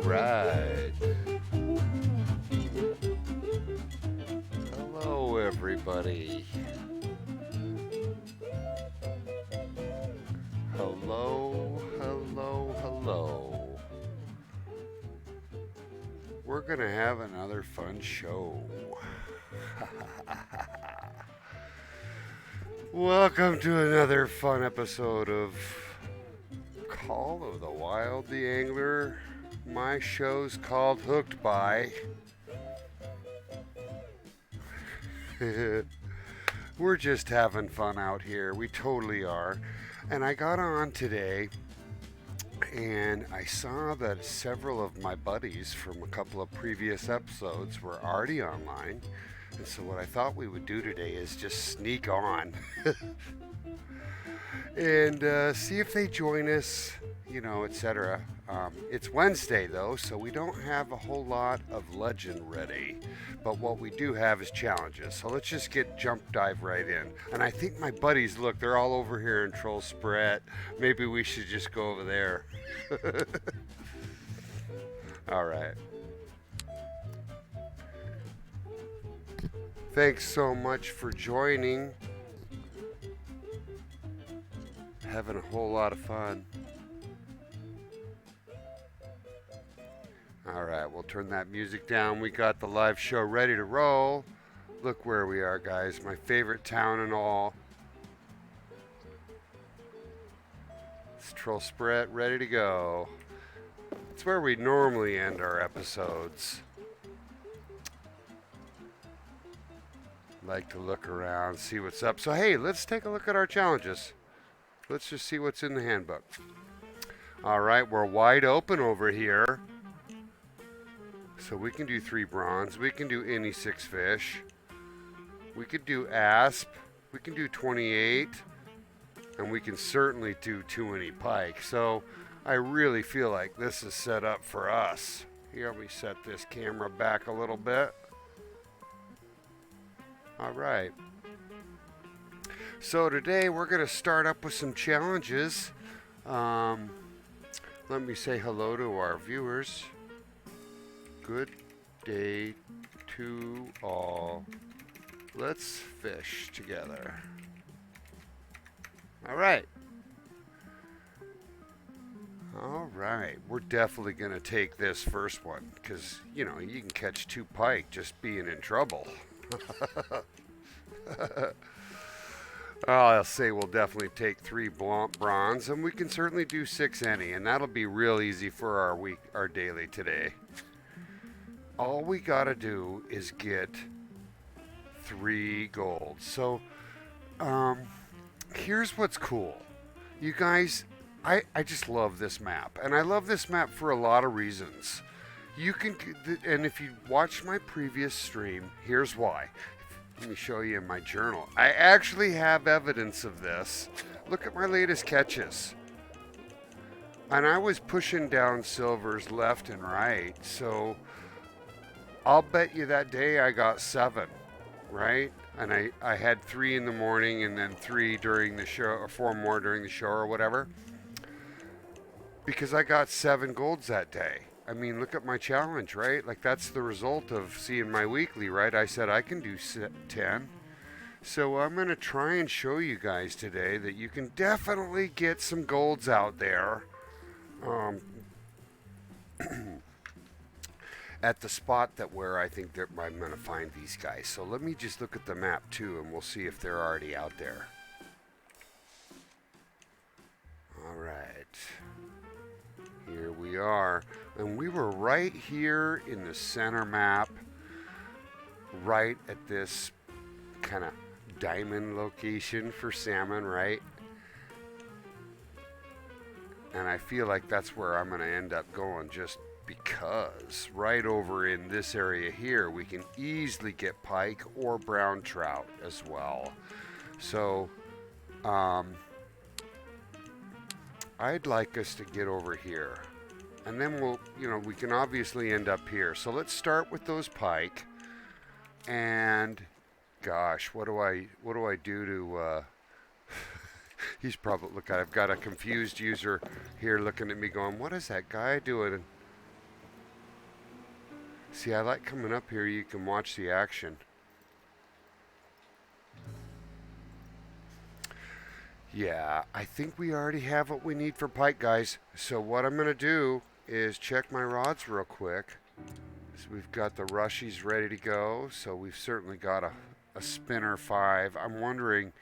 right. Hello, everybody. Hello, hello, hello. We're going to have another fun show. Welcome to another fun episode of Call of the Wild the Angler. My show's called Hooked By. We're just having fun out here. We totally are. And I got on today and I saw that several of my buddies from a couple of previous episodes were already online. And so what I thought we would do today is just sneak on and see if they join us, etc. It's Wednesday though, so we don't have a whole lot of legend ready. But what we do have is challenges. So let's just dive right in. And I think my buddies, look, they're all over here in Trollsporet. Maybe we should just go over there. All right. Thanks so much for joining. Having a whole lot of fun. All right, we'll turn that music down. We got the live show ready to roll. Look where we are, guys. My favorite town and all. It's Trollsporet, ready to go. It's where we normally end our episodes. Like to look around, see what's up. So hey, let's take a look at our challenges. Let's just see what's in the handbook. All right, we're wide open over here. So we can do 3 bronze. We can do any 6 fish. We could do asp. We can do 28. And we can certainly do 20 pike. So I really feel like this is set up for us. Here, let me set this camera back a little bit. All right. So today we're going to start up with some challenges. Let me say hello to our viewers. Good day to all. Let's fish together. All right. All right. We're definitely going to take this first one because, you can catch 2 pike just being in trouble. I'll say we'll definitely take 3 bronze, and we can certainly do 6 any, and that'll be real easy for our daily today. All we gotta do is get 3 gold. So, here's what's cool. You guys, I just love this map, and I love this map for a lot of reasons. And if you watched my previous stream, here's why. Let me show you in my journal. I actually have evidence of this. Look at my latest catches. And I was pushing down silvers left and right, so I'll bet you that day I got 7, right? And I had 3 in the morning and then 3 during the show, or 4 more during the show or whatever. Because I got 7 golds that day. I mean, look at my challenge, right? Like, that's the result of seeing my weekly, right? I said I can do 10. So I'm going to try and show you guys today that you can definitely get some golds out there. At the spot where I think that I'm going to find these guys. So let me just look at the map too, and we'll see if they're already out there. All right. Here we are. And we were right here in the center map, right at this kind of diamond location for salmon, right? And I feel like that's where I'm going to end up going just because right over in this area here, we can easily get pike or brown trout as well. So, I'd like us to get over here. And then we can obviously end up here. So let's start with those pike. And gosh, what do I do to he's probably, look, I've got a confused user here looking at me going, what is that guy doing? See, I like coming up here. You can watch the action. Yeah, I think we already have what we need for pike, guys. So what I'm going to do is check my rods real quick. So we've got the rushies ready to go. So we've certainly got a spinner 5. I'm wondering,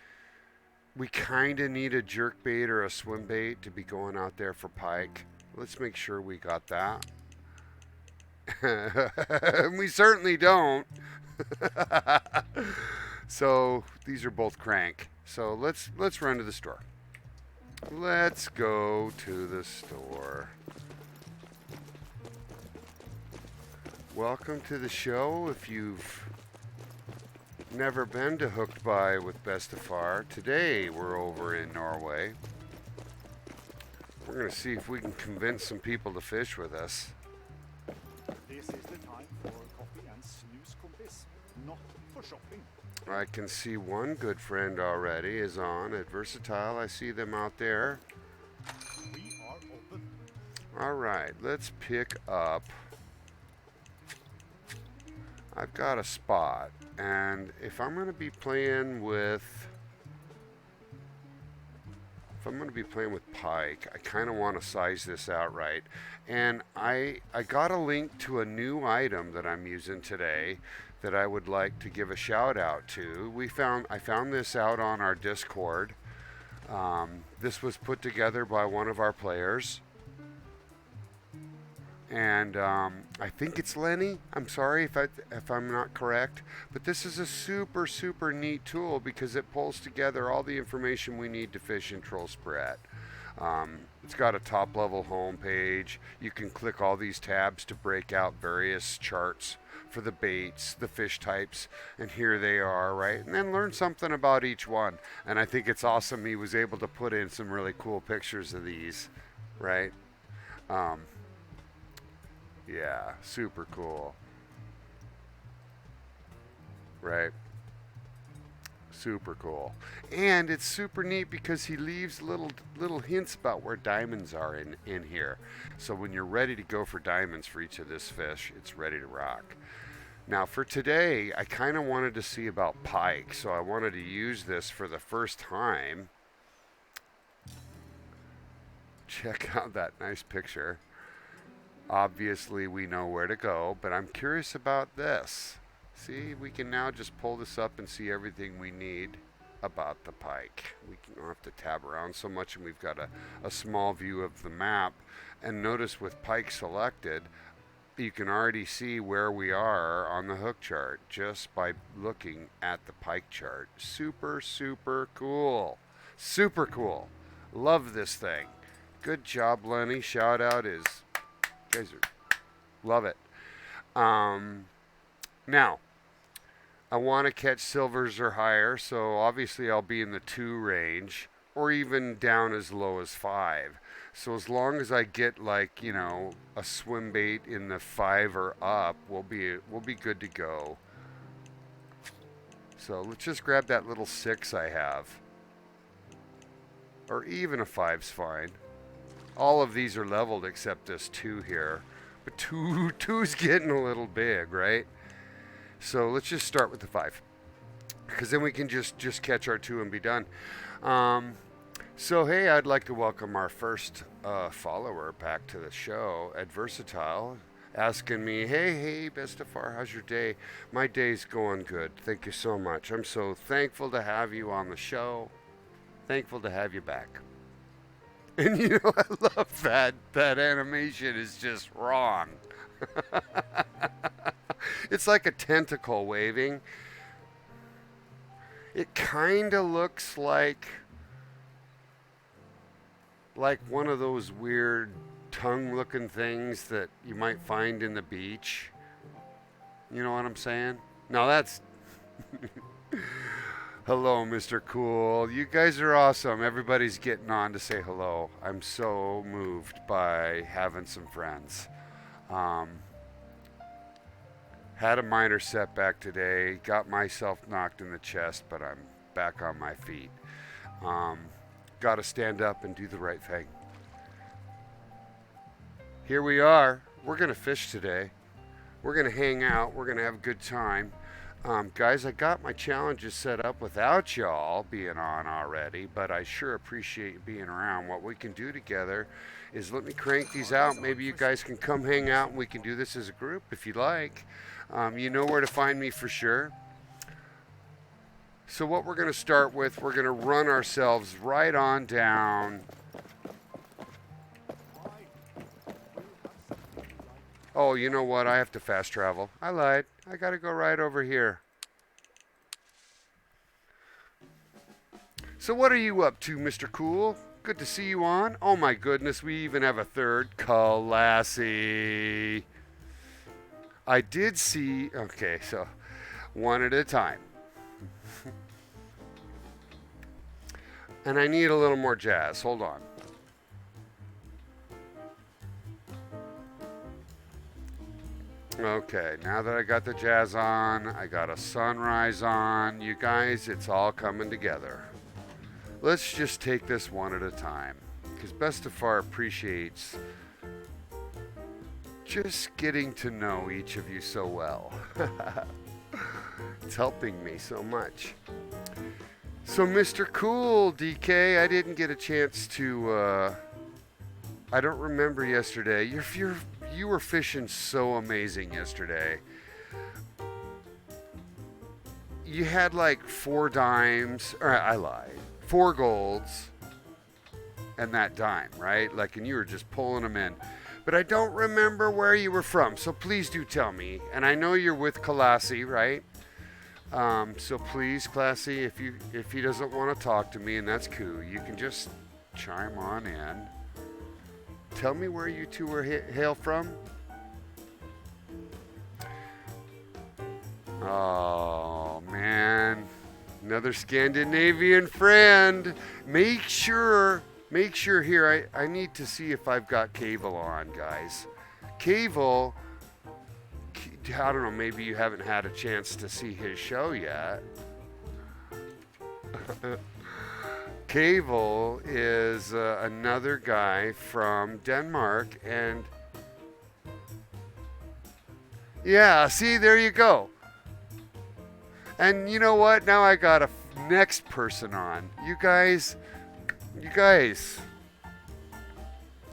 we kind of need a jerk bait or a swim bait to be going out there for pike. Let's make sure we got that. We certainly don't. So these are both crank. So let's run to the store. Let's go to the store. Welcome to the show. If you've never been to Hooked By with Bestefar, today we're over in Norway. We're going to see if we can convince some people to fish with us. This is the time for coffee and snooze compis, not for shopping. I can see one good friend already is on at Versatile. I see them out there. We are open. All right, let's pick up. I've got a spot, and if I'm going to be playing with pike, I kind of want to size this out right. And I got a link to a new item that I'm using today that I would like to give a shout out to. I found this out on our Discord. This was put together by one of our players. And I think it's Lenny. I'm sorry if I'm not correct, but this is a super neat tool because it pulls together all the information we need to fish in Trollsporet. It's got a top level home page. You can click all these tabs to break out various charts for the baits, the fish types, and here they are, right? And then learn something about each one. And I think it's awesome he was able to put in some really cool pictures of these, right? Yeah, super cool. Right? Super cool. And it's super neat because he leaves little hints about where diamonds are in here. So when you're ready to go for diamonds for each of this fish, it's ready to rock. Now for today, I kind of wanted to see about pike, so I wanted to use this for the first time. Check out that nice picture. Obviously we know where to go, but I'm curious about this. See, we can now just pull this up and see everything we need about the pike. We don't have to tab around so much, and we've got a small view of the map. And notice with pike selected, you can already see where we are on the hook chart just by looking at the pike chart. Super cool. Super cool. Love this thing. Good job, Lenny. Shout out is... guys love it. Now I want to catch silvers or higher, so obviously I'll be in the 2 range or even down as low as 5. So as long as I get, like, you know, a swim bait in the 5 or up, we'll be good to go. So let's just grab that little 6 I have, or even a 5's fine. All of these are leveled except this 2 here. But 2's getting a little big, right? So let's just start with the 5. Because then we can just catch our 2 and be done. So hey, I'd like to welcome our first follower back to the show, at Versatile, asking me, hey, Bestefar, how's your day? My day's going good. Thank you so much. I'm so thankful to have you on the show. Thankful to have you back. And you know, I love that animation is just wrong. It's like a tentacle waving. It kind of looks like one of those weird tongue-looking things that you might find in the beach. You know what I'm saying? No, that's... Hello, Mr. Cool. You guys are awesome. Everybody's getting on to say hello. I'm so moved by having some friends. Had a minor setback today. Got myself knocked in the chest, but I'm back on my feet. Got to stand up and do the right thing. Here we are. We're going to fish today. We're going to hang out. We're going to have a good time. Guys, I got my challenges set up without y'all being on already, but I sure appreciate you being around. What we can do together is let me crank these out. Maybe you guys can come hang out and we can do this as a group if you like. You know where to find me for sure. So what we're going to start with, we're going to run ourselves right on down. Oh, you know what? I have to fast travel. I lied. I got to go right over here. So what are you up to, Mr. Cool? Good to see you on. Oh my goodness, we even have a third. Classy. I did see... Okay, so one at a time. And I need a little more jazz. Hold on. Okay, now that I got the jazz on, I got a sunrise on. You guys, it's all coming together. Let's just take this one at a time, because Bestefar appreciates just getting to know each of you so well. It's helping me so much. So Mr. Cool, DK, I didn't get a chance to, I don't remember yesterday. You were fishing so amazing yesterday. You had like 4 dimes, or I lied, 4 golds, and that dime, right? Like, and you were just pulling them in. But I don't remember where you were from, so please do tell me. And I know you're with Classy, right? So please, Classy, if he doesn't want to talk to me, and that's cool, you can just chime on in. Tell me where you two were hail from. Oh, man. Another Scandinavian friend. Make sure here, I need to see if I've got Cable on, guys. Cable, I don't know, maybe you haven't had a chance to see his show yet. Cable is another guy from Denmark, and yeah, see, there you go. And you know what? Now I got a next person on. You guys,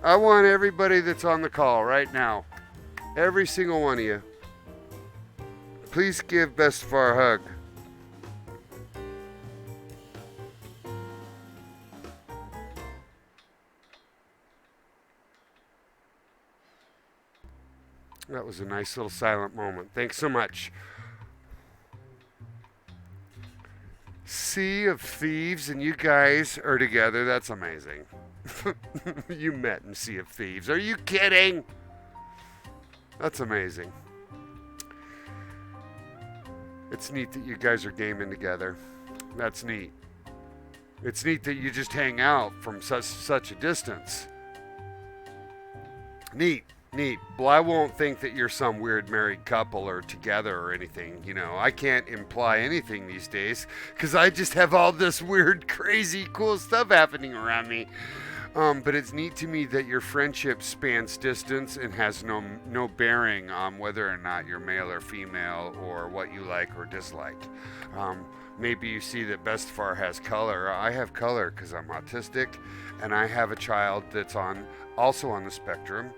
I want everybody that's on the call right now, every single one of you, please give Bestefar a hug. That was a nice little silent moment. Thanks so much. Sea of Thieves and you guys are together. That's amazing. You met in Sea of Thieves. Are you kidding? That's amazing. It's neat that you guys are gaming together. That's neat. It's neat that you just hang out from such a distance. Neat. Well, I won't think that you're some weird married couple or together or anything. You know, I can't imply anything these days because I just have all this weird, crazy, cool stuff happening around me. But it's neat to me that your friendship spans distance and has no bearing on whether or not you're male or female or what you like or dislike. Maybe you see that Bestefar has color. I have color because I'm autistic, and I have a child that's also on the spectrum.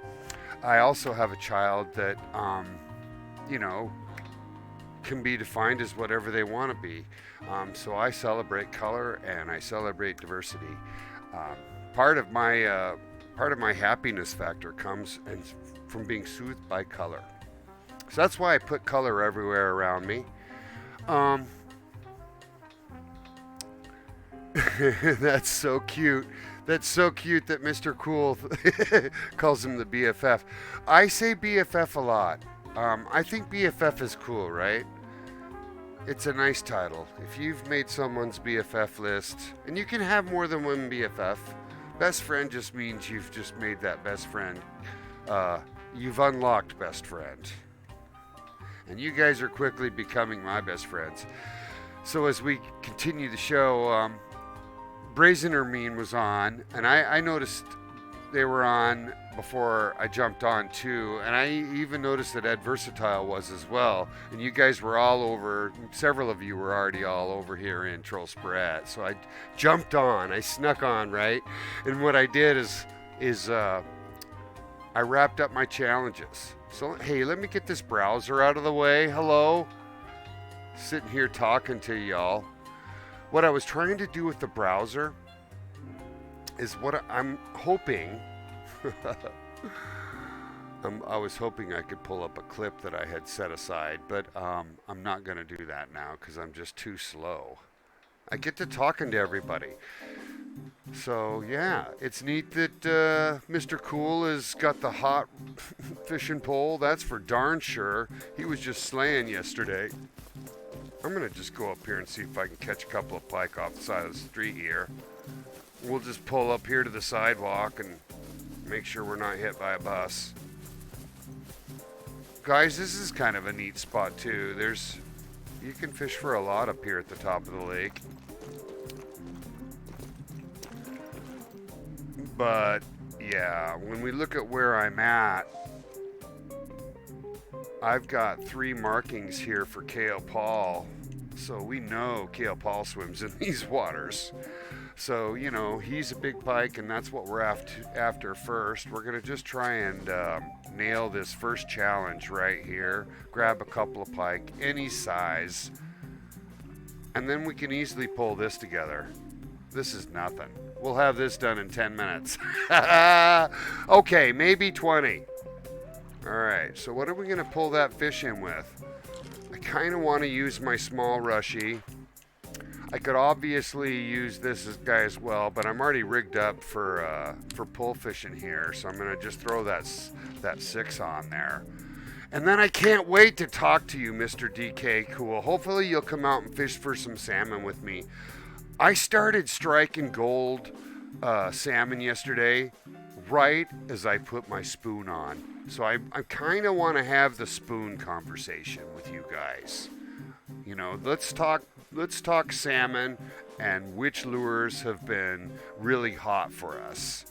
I also have a child that, can be defined as whatever they want to be. So I celebrate color and I celebrate diversity. Part of my happiness factor comes from being soothed by color. So that's why I put color everywhere around me. That's so cute. That's so cute that Mr. Cool calls him the BFF. I say BFF a lot. I think BFF is cool, right? It's a nice title. If you've made someone's BFF list, and you can have more than one BFF, best friend just means you've just made that best friend. You've unlocked best friend. And you guys are quickly becoming my best friends. So as we continue the show, Brazen Ermine was on, and I noticed they were on before I jumped on too, and I even noticed that Ed Versatile was as well. And you guys were all over. Several of you were already all over here in Trollsporet. So I jumped on. I snuck on, right? And what I did is I wrapped up my challenges. So hey, let me get this browser out of the way. Hello, sitting here talking to y'all. What I was trying to do with the browser is what I'm hoping. I was hoping I could pull up a clip that I had set aside, but I'm not going to do that now because I'm just too slow. I get to talking to everybody. So, yeah, it's neat that Mr. Cool has got the hot fishing pole. That's for darn sure. He was just slaying yesterday. I'm going to just go up here and see if I can catch a couple of pike off the side of the street here. We'll just pull up here to the sidewalk and make sure we're not hit by a bus. Guys, this is kind of a neat spot too. You can fish for a lot up here at the top of the lake. But yeah, when we look at where I'm at, I've got 3 markings here for Kale Paul. So we know Kale Paul swims in these waters. So, you know, he's a big pike, and that's what we're after first. We're going to just try and nail this first challenge right here. Grab a couple of pike, any size. And then we can easily pull this together. This is nothing. We'll have this done in 10 minutes. Okay, maybe 20. All right, so what are we going to pull that fish in with? I kind of want to use my small rushy. I could obviously use this guy as well, but I'm already rigged up for pull fishing here, so I'm gonna just throw that 6 on there. And then I can't wait to talk to you, Mr. DK Cool. Hopefully you'll come out and fish for some salmon with me. I started striking gold salmon yesterday, right as I put my spoon on. So I kind of want to have the spoon conversation with you guys. You know, let's talk salmon and which lures have been really hot for us.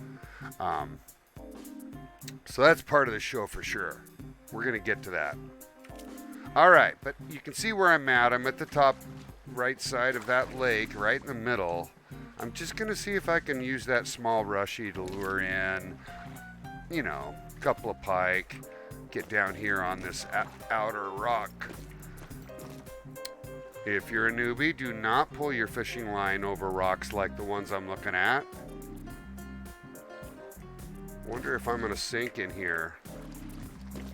So that's part of the show for sure. We're going to get to that. All right, but you can see where I'm at. I'm at the top right side of that lake, right in the middle. I'm just going to see if I can use that small rushy to lure in, you know, a couple of pike, get down here on this outer rock. If you're a newbie, do not pull your fishing line over rocks like the ones I'm looking at. Wonder if I'm gonna sink in here.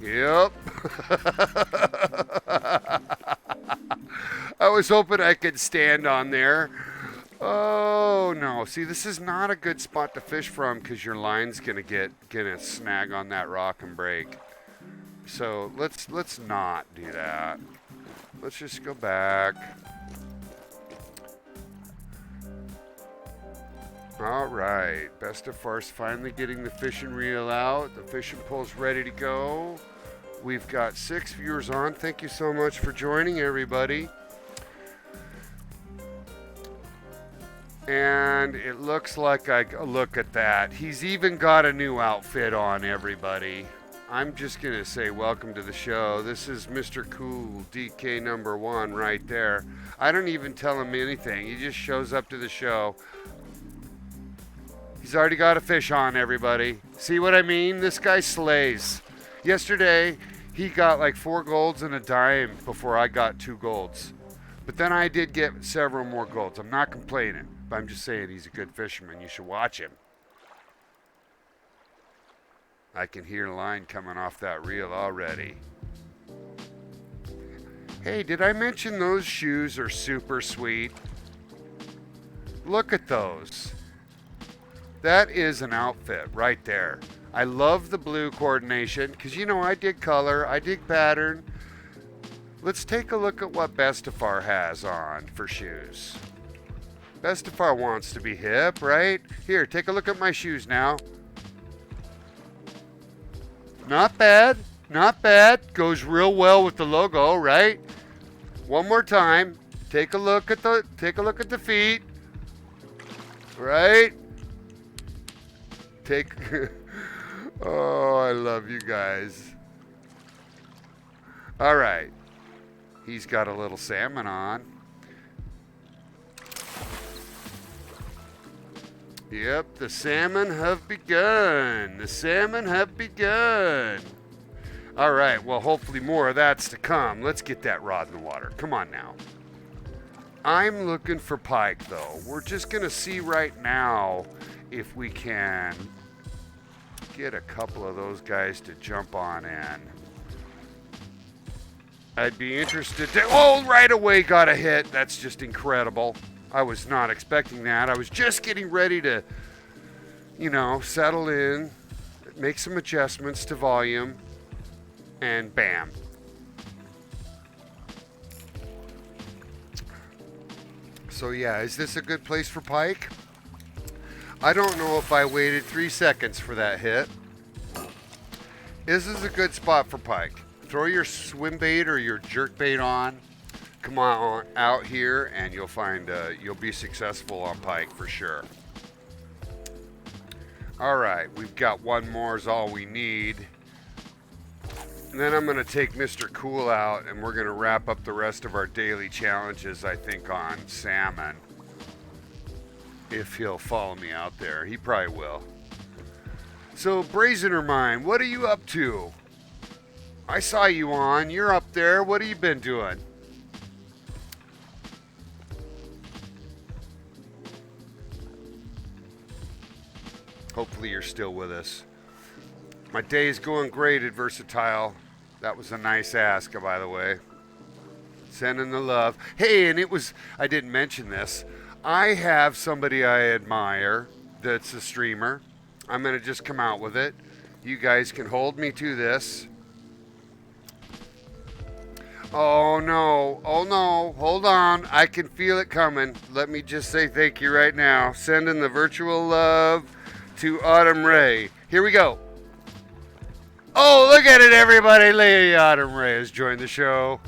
Yep. I was hoping I could stand on there. Oh no, see, this is not a good spot to fish from because your line's gonna snag on that rock and break. So let's not do that. Let's just go back. All right, Bestefar's finally getting the fishing reel out. The fishing pole's ready to go. We've got 6 viewers on. Thank you so much for joining, everybody. And it looks like look at that. He's even got a new outfit on, everybody. I'm just going to say welcome to the show. This is Mr. Cool, DK number 1 right there. I don't even tell him anything. He just shows up to the show. He's already got a fish on, everybody. See what I mean? This guy slays. Yesterday, he got like 4 golds and a dime before I got 2 golds. But then I did get several more golds. I'm not complaining, but I'm just saying he's a good fisherman. You should watch him. I can hear line coming off that reel already. Hey, did I mention those shoes are super sweet? Look at those. That is an outfit right there. I love the blue coordination because, you know, I dig color, I dig pattern. Let's take a look at what Bestefar has on for shoes. Bestefar wants to be hip, right? Here, take a look at my shoes now. Not bad, not bad. Goes real well with the logo, right? One more time. Take a look at the feet. Right? Oh, I love you guys. All right. He's got a little salmon on. Yep, the salmon have begun. The salmon have begun. All right, well, hopefully more of that's to come. Let's get that rod in the water. Come on now. I'm looking for pike, though. We're just going to see right now if we can get a couple of those guys to jump on in. I'd be interested to... Oh, right away got a hit. That's just incredible. I was not expecting that. I was just getting ready to, settle in, make some adjustments to volume, and bam. So yeah, is this a good place for pike? I don't know if I waited 3 seconds for that hit. This is a good spot for pike. Throw your swim bait or your jerk bait on. Come on out here and you'll find you'll be successful on pike for sure. All right, we've got one more is all we need. And then I'm going to take Mr. Cool out and we're going to wrap up the rest of our daily challenges, I think, on salmon. If he'll follow me out there. He probably will. So, Brazener Mine, what are you up to? I saw you on. You're up there. What have you been doing? Hopefully you're still with us. My day is going great at Versatile. That was a nice ask, by the way. Sending the love. Hey, and I didn't mention this. I have somebody I admire that's a streamer. I'm going to just come out with it. You guys can hold me to this. Oh no, hold on. I can feel it coming. Let me just say thank you right now. Sending the virtual love to Autumn Ray. Here we go. Oh, look at it, everybody. Lady Autumn Ray has joined the show.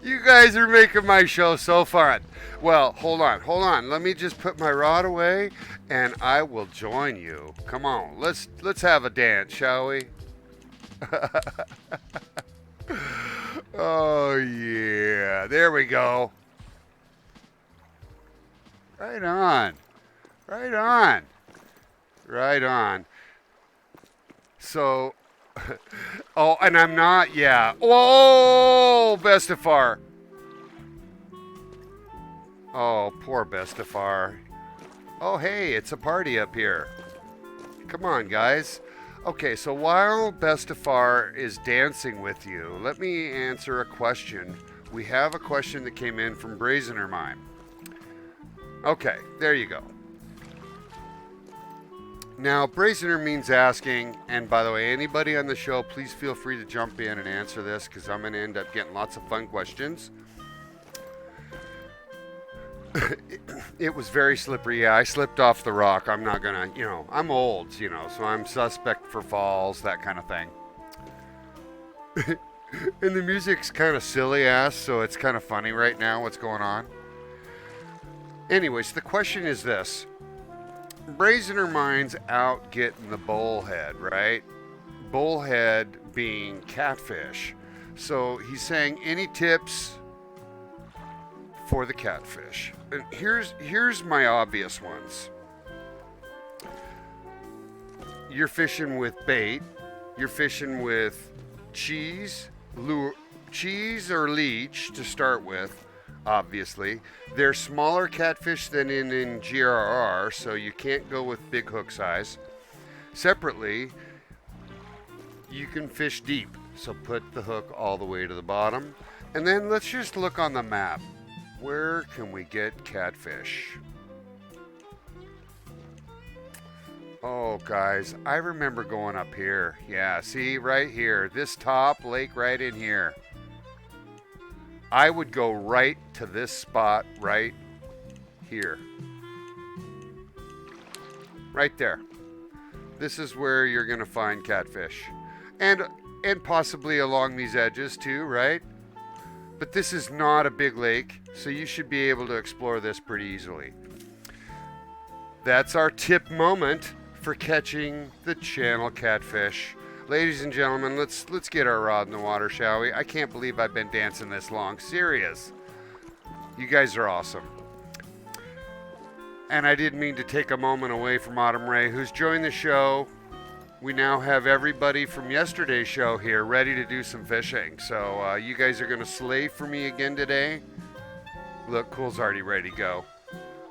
You guys are making my show so fun. Well, hold on. Let me just put my rod away and I will join you. Come on, let's have a dance, shall we? Oh yeah, there we go. Right on. So, oh, and I'm not, yeah. Whoa, Bestefar. Oh, poor Bestefar. Oh, hey, it's a party up here. Come on, guys. Okay, so while Bestefar is dancing with you, let me answer a question. We have a question that came in from Brazener Mine. Okay, there you go. Now, Brazener means asking, and by the way, anybody on the show, please feel free to jump in and answer this because I'm going to end up getting lots of fun questions. It was very slippery. Yeah, I slipped off the rock. I'm not going to, I'm old, so I'm suspect for falls, that kind of thing. And the music's kind of silly ass, so it's kind of funny right now what's going on. Anyways, the question is this. Brazener Mine's out getting the bullhead, right? Bullhead being catfish. So he's saying any tips for the catfish. And here's my obvious ones. You're fishing with bait. You're fishing with cheese or leech to start with. Obviously, they're smaller catfish than in GRR, so you can't go with big hook size. Separately, you can fish deep, so put the hook all the way to the bottom. And then let's just look on the map. Where can we get catfish? Oh, guys, I remember going up here. Yeah, see, right here. This top lake right in here. I would go right to this spot right here. Right there. This is where you're going to find catfish. And possibly along these edges too, right? But this is not a big lake, so you should be able to explore this pretty easily. That's our tip moment for catching the channel catfish. Ladies and gentlemen, let's get our rod in the water, shall we? I can't believe I've been dancing this long. Serious. You guys are awesome. And I didn't mean to take a moment away from Autumn Ray, who's joined the show. We now have everybody from yesterday's show here ready to do some fishing. So you guys are going to slay for me again today. Look, Cool's already ready to go.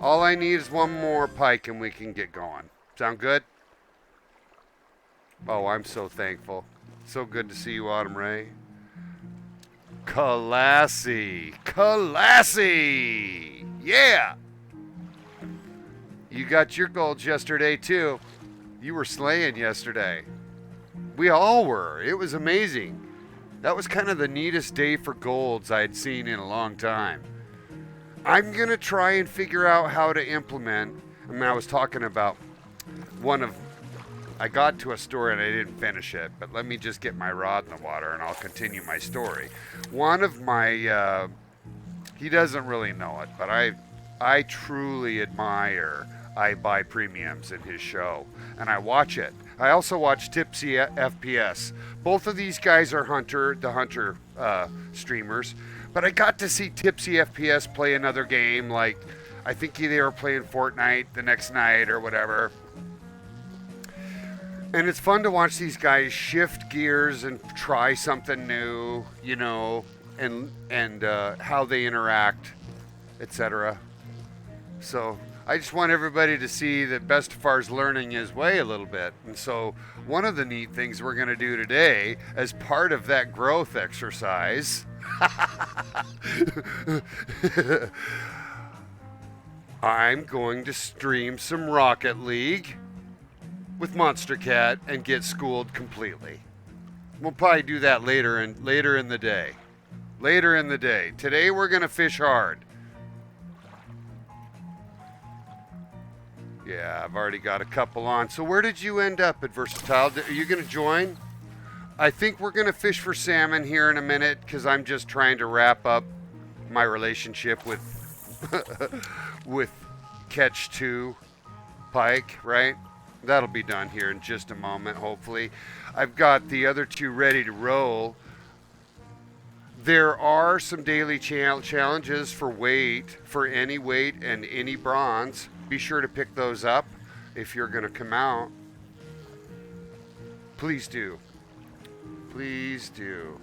All I need is one more pike and we can get going. Sound good? Oh, I'm so thankful. So good to see you, Autumn Ray. Classy. Classy. Yeah. You got your golds yesterday, too. You were slaying yesterday. We all were. It was amazing. That was kind of the neatest day for golds I'd seen in a long time. I'm going to try and figure out how to implement. I mean, I was talking about I got to a story and I didn't finish it, but let me just get my rod in the water and I'll continue my story. One of my, he doesn't really know it, but I truly admire I Buy Premiums in his show, and I watch it. I also watch Tipsy FPS. Both of these guys are the Hunter streamers, but I got to see Tipsy FPS play another game, like I think they were playing Fortnite the next night or whatever. And it's fun to watch these guys shift gears and try something new, you know, and how they interact, etc. So I just want everybody to see that Bestefar's learning his way a little bit. And so one of the neat things we're going to do today as part of that growth exercise I'm going to stream some Rocket League with Monster Cat and get schooled completely. We'll probably do that later in the day. Later in the day. Today we're going to fish hard. Yeah, I've already got a couple on. So where did you end up at Versatile? Are you going to join? I think we're going to fish for salmon here in a minute because I'm just trying to wrap up my relationship with with Catch 2 Pike, right? That'll be done here in just a moment, hopefully. I've got the other two ready to roll. There are some daily challenges for weight, for any weight and any bronze. Be sure to pick those up if you're going to come out. Please do. Please do.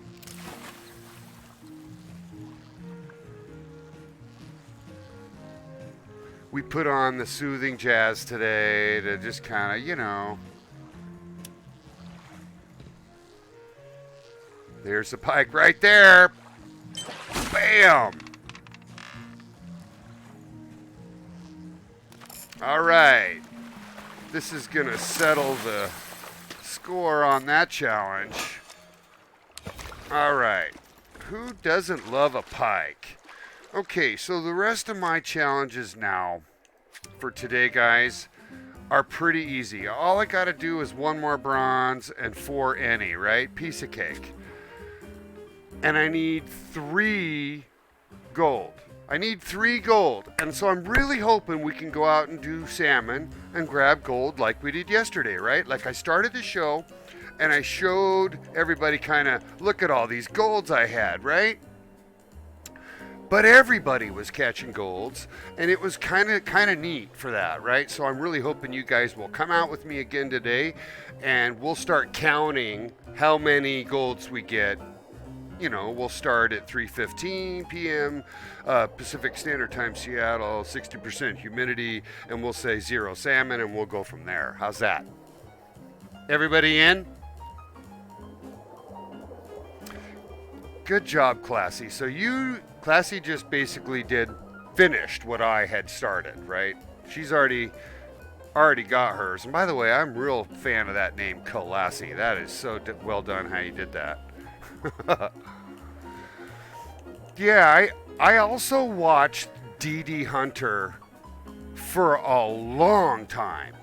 We put on the soothing jazz today to just kind of, you know. There's the pike right there. Bam! All right. This is going to settle the score on that challenge. All right. Who doesn't love a pike? Okay, so the rest of my challenges now for today, guys, are pretty easy. All I got to do is one more bronze and 4 any, right? Piece of cake. And I need 3 gold. I need 3 gold. And so I'm really hoping we can go out and do salmon and grab gold like we did yesterday, right? Like I started the show and I showed everybody kind of, look at all these golds I had, right? But everybody was catching golds, and it was kind of neat for that, right? So I'm really hoping you guys will come out with me again today, and we'll start counting how many golds we get. You know, we'll start at 3:15 p.m. Pacific Standard Time, Seattle, 60% humidity, and we'll say 0 salmon, and we'll go from there. How's that? Everybody in? Good job, Classy. So Classy just basically finished what I had started, right? She's already got hers. And by the way, I'm a real fan of that name, Classy. That is so well done how you did that. Yeah, I also watched DD Hunter for a long time.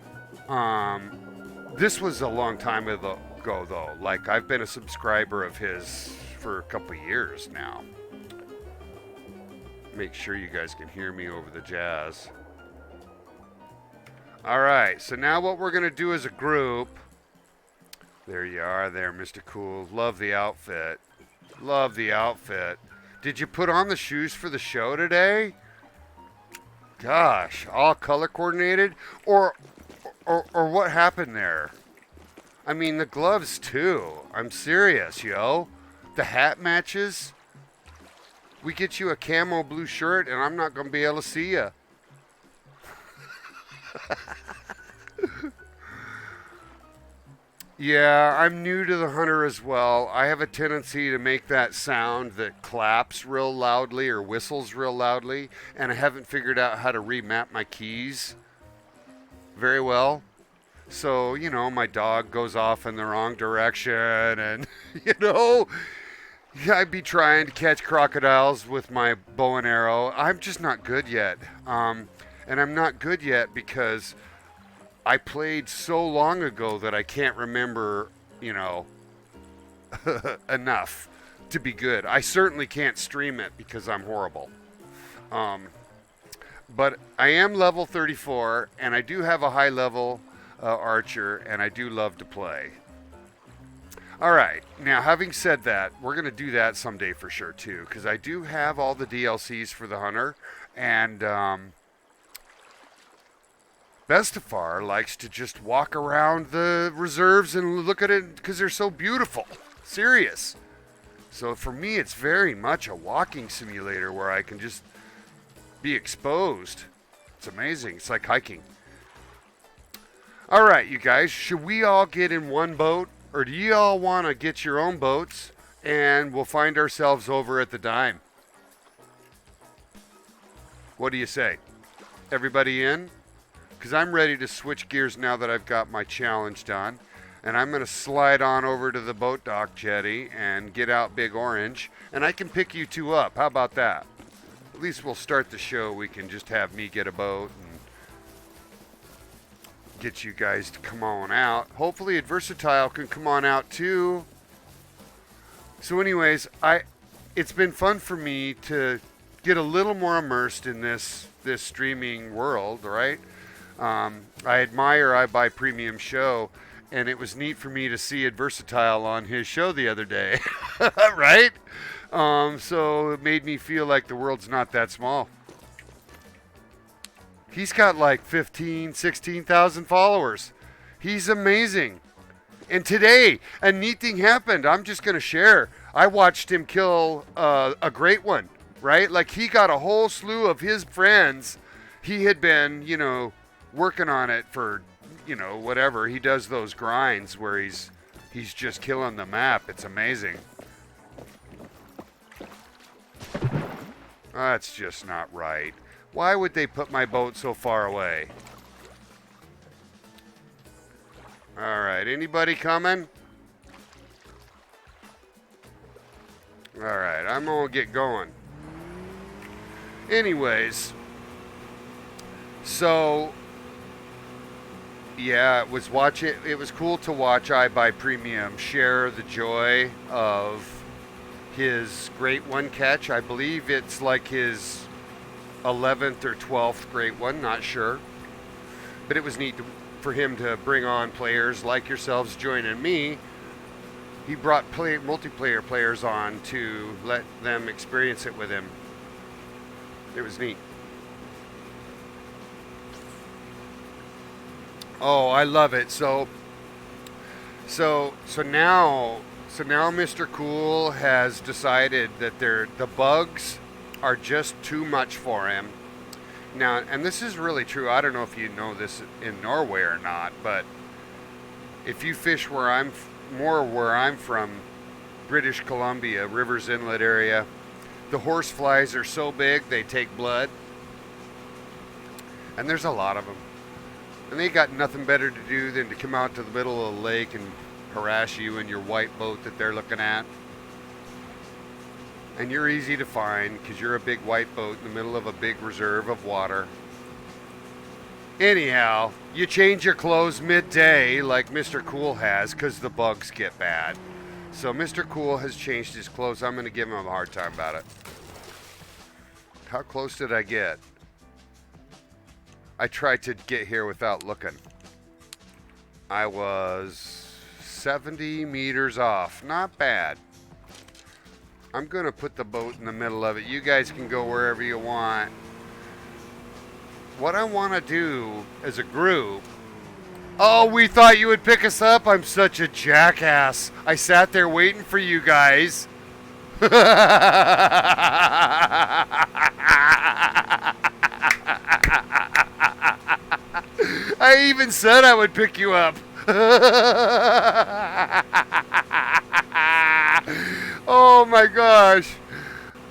This was a long time ago, though. Like, I've been a subscriber of his for a couple years now. Make sure you guys can hear me over the jazz. All right, so now what we're going to do as a group. There you are there, Mr. Cool. Love the outfit. Love the outfit. Did you put on the shoes for the show today? Gosh, all color coordinated? Or what happened there? I mean, the gloves too. I'm serious, yo. The hat matches. We get you a camo blue shirt and I'm not going to be able to see you. Yeah, I'm new to the hunter as well. I have a tendency to make that sound that claps real loudly or whistles real loudly, and I haven't figured out how to remap my keys very well. So, you know, my dog goes off in the wrong direction, and, you know, I'd be trying to catch crocodiles with my bow and arrow. I'm just not good yet. And I'm not good yet because I played so long ago that I can't remember, you know, enough to be good. I certainly can't stream it because I'm horrible. But I am level 34, and I do have a high level archer, and I do love to play. All right, now having said that, we're going to do that someday for sure too, because I do have all the DLCs for the hunter, and Bestefar likes to just walk around the reserves and look at it because they're so beautiful. Serious. So for me, it's very much a walking simulator where I can just be exposed. It's amazing. It's like hiking. All right, you guys, should we all get in one boat? Or do you all want to get your own boats and we'll find ourselves over at the dime? What do you say? Everybody in? Because I'm ready to switch gears now that I've got my challenge done. And I'm going to slide on over to the boat dock jetty and get out Big Orange. And I can pick you two up. How about that? At least we'll start the show. We can just have me get a boat and get you guys to come on out. Hopefully Adversatile can come on out too. So anyways, it's been fun for me to get a little more immersed in this streaming world, right? I admire I Buy Premium show, and it was neat for me to see Adversatile on his show the other day, right? So it made me feel like the world's not that small. He's got like 16,000 followers. He's amazing. And today, a neat thing happened. I'm just going to share. I watched him kill a great one, right? Like he got a whole slew of his friends. He had been, you know, working on it for, you know, whatever. He does those grinds where he's just killing the map. It's amazing. That's just not right. Why would they put my boat so far away? All right, anybody coming? All right, I'm gonna get going. Anyways, so yeah, it was cool to watch I Buy Premium share the joy of his great one catch. I believe it's like his 11th or 12th great one, not sure. But it was neat for him to bring on players like yourselves joining me. He brought multiplayer players on to let them experience it with him. It was neat. Oh, I love it. So now Mr. Cool has decided that the bugs are just too much for him. Now, and this is really true. I don't know if you know this in Norway or not, but if you fish where I'm from, British Columbia, Rivers Inlet area, the horse flies are so big they take blood. And there's a lot of them. And they got nothing better to do than to come out to the middle of the lake and harass you in your white boat that they're looking at. And you're easy to find because you're a big white boat in the middle of a big reserve of water. Anyhow, you change your clothes midday like Mr. Cool has because the bugs get bad. So Mr. Cool has changed his clothes. I'm going to give him a hard time about it. How close did I get? I tried to get here without looking. I was 70 meters off. Not bad. I'm going to put the boat in the middle of it. You guys can go wherever you want. What I want to do as a group... Oh, we thought you would pick us up? I'm such a jackass. I sat there waiting for you guys. I even said I would pick you up. Oh my gosh.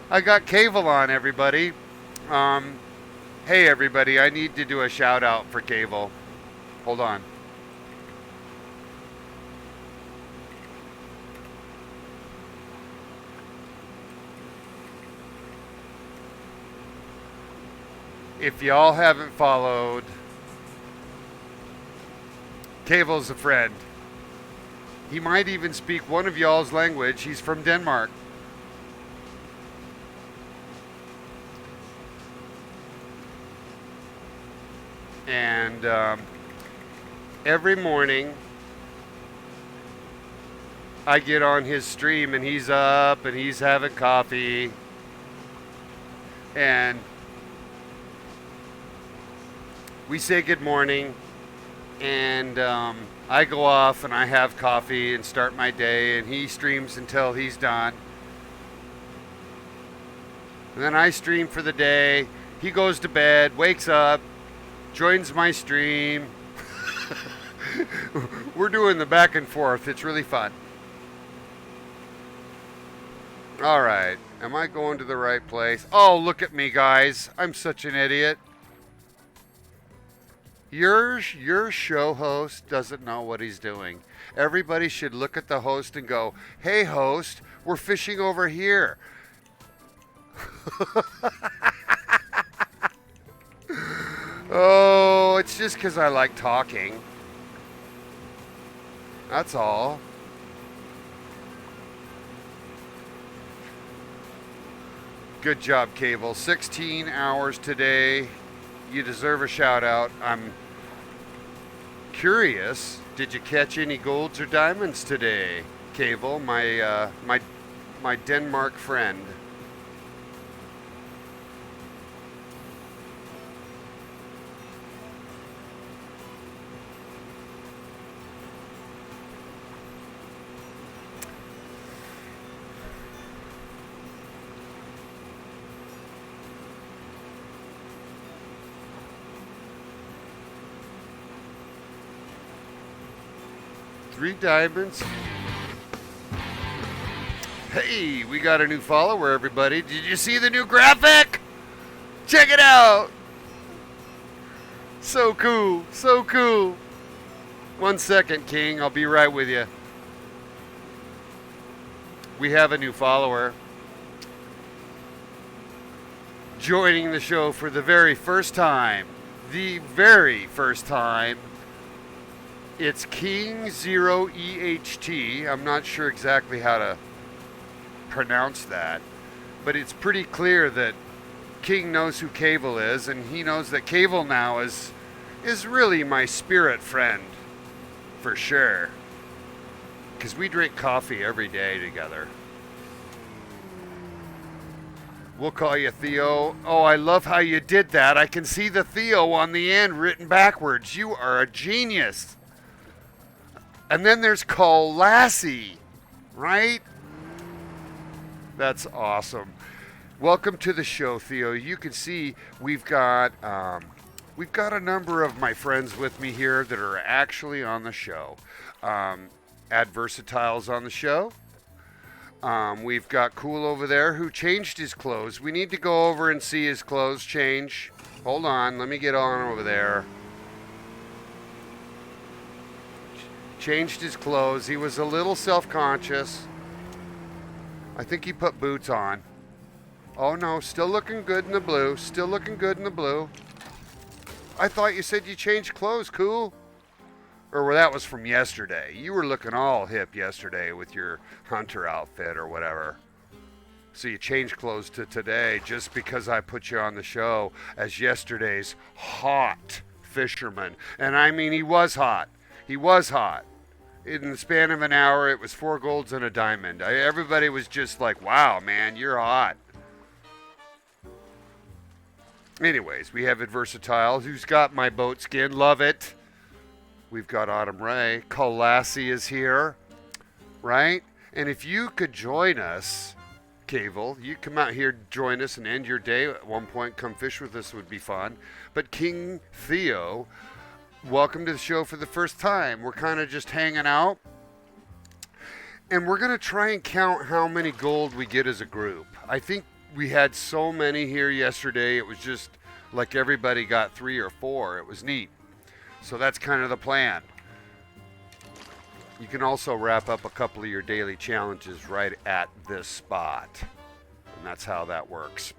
I got Cable on, everybody. Hey everybody, I need to do a shout out for Cable. Hold on. If y'all haven't followed, Cable's a friend. He might even speak one of y'all's language. He's from Denmark. And every morning I get on his stream and he's up and he's having coffee. And we say good morning, and I go off and I have coffee and start my day, and he streams until he's done. And then I stream for the day. He goes to bed, wakes up, joins my stream. We're doing the back and forth. It's really fun. All right. Am I going to the right place? Oh, look at me, guys. I'm such an idiot. Your show host doesn't know what he's doing. Everybody should look at the host and go, "Hey, host, we're fishing over here." Oh, it's just because I like talking. That's all. Good job, Cable. 16 hours today. You deserve a shout out. I'm curious, did you catch any golds or diamonds today, Cable, my Denmark friend? Three diamonds. Hey, we got a new follower, everybody. Did you see the new graphic? Check it out. So cool. So cool. 1 second, King. I'll be right with you. We have a new follower joining the show for the very first time. The very first time. It's King 0 EHT. I'm not sure exactly how to pronounce that, but it's pretty clear that King knows who Cable is, and he knows that Cable now is really my spirit friend, for sure. Because we drink coffee every day together. We'll call you Theo. Oh, I love how you did that. I can see the Theo on the end written backwards. You are a genius. And then there's Call Lassie, right? That's awesome. Welcome to the show, Theo. You can see we've got a number of my friends with me here that are actually on the show. Adversatile's on the show. We've got Cool over there who changed his clothes. We need to go over and see his clothes change. Hold on, let me get on over there. Changed his clothes. He was a little self-conscious. I think he put boots on. Oh no, still looking good in the blue. Still looking good in the blue. I thought you said you changed clothes, Cool. Or that was from yesterday. You were looking all hip yesterday with your hunter outfit or whatever. So you change clothes to today just because I put you on the show as yesterday's hot fisherman. And I mean, he was hot. He was hot. In the span of an hour, it was 4 golds and a diamond. Everybody was just like, wow, man, you're hot. Anyways, we have Adversatile, who's got my boat skin. Love it. We've got Autumn Ray. Colassie is here, right? And if you could join us, Cable, you come out here, join us, and end your day at one point. Come fish with us would be fun. But King Theo, welcome to the show for the first time. We're kind of just hanging out. And we're going to try and count how many gold we get as a group. I think we had so many here yesterday. It was just like everybody got 3 or 4. It was neat. So that's kind of the plan. You can also wrap up a couple of your daily challenges right at this spot. And that's how that works.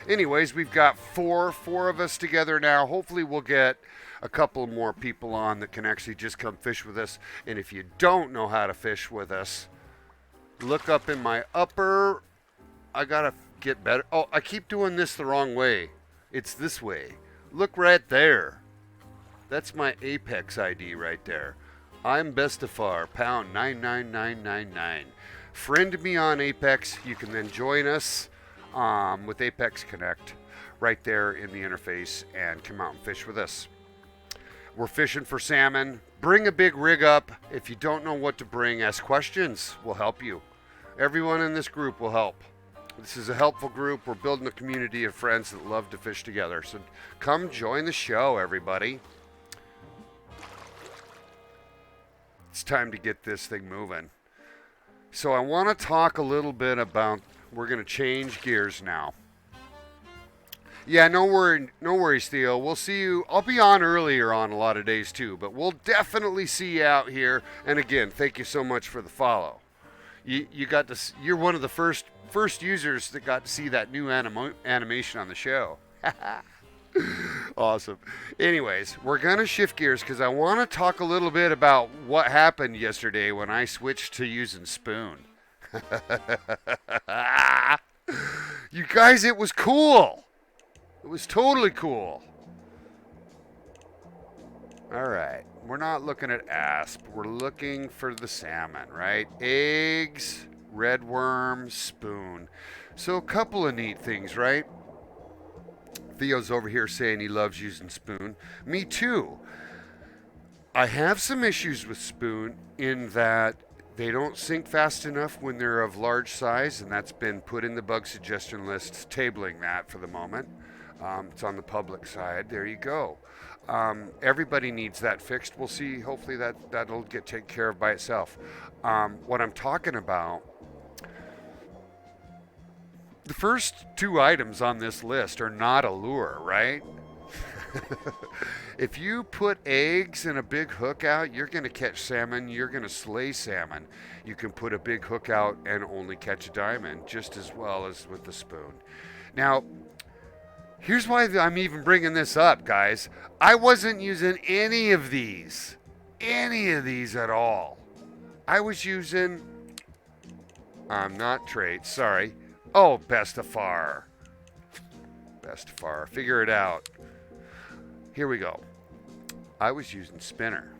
Anyways, we've got four of us together now. Hopefully we'll get a couple more people on that can actually just come fish with us. And if you don't know how to fish with us, look up in my upper. I gotta get better. Oh, I keep doing this the wrong way. It's this way. Look right there. That's my Apex ID right there. imBestefar, pound 99999. Friend me on Apex. You can then join us with Apex Connect right there in the interface and come out and fish with us. We're fishing for salmon. Bring a big rig up. If you don't know what to bring, ask questions. We'll help you. Everyone in this group will help. This is a helpful group. We're building a community of friends that love to fish together. So come join the show, everybody. It's time to get this thing moving. So I want to talk a little bit about, we're going to change gears now. Yeah, no worries, Theo. We'll see you. I'll be on earlier on a lot of days too, but we'll definitely see you out here. And again, thank you so much for the follow. You got to. You're one of the first users that got to see that new animation on the show. Awesome. Anyways, we're gonna shift gears because I want to talk a little bit about what happened yesterday when I switched to using spoon. You guys, it was cool. It was totally cool. All right. We're not looking at asp. We're looking for the salmon, right? Eggs, red worm, spoon. So a couple of neat things, right? Theo's over here saying he loves using spoon. Me too. I have some issues with spoon in that they don't sink fast enough when they're of large size, and that's been put in the bug suggestion list, tabling that for the moment. It's on the public side. There you go. Everybody needs that fixed. We'll see. Hopefully that'll get taken care of by itself. What I'm talking about, the first 2 items on this list are not a lure, right? If you put eggs and a big hook out, you're going to catch salmon. You're going to slay salmon. You can put a big hook out and only catch a diamond just as well as with the spoon. Now, here's why I'm even bringing this up, guys. I wasn't using any of these at all. I was using, not traits, sorry. Oh, Bestefar. Bestefar, figure it out. Here we go. I was using spinner.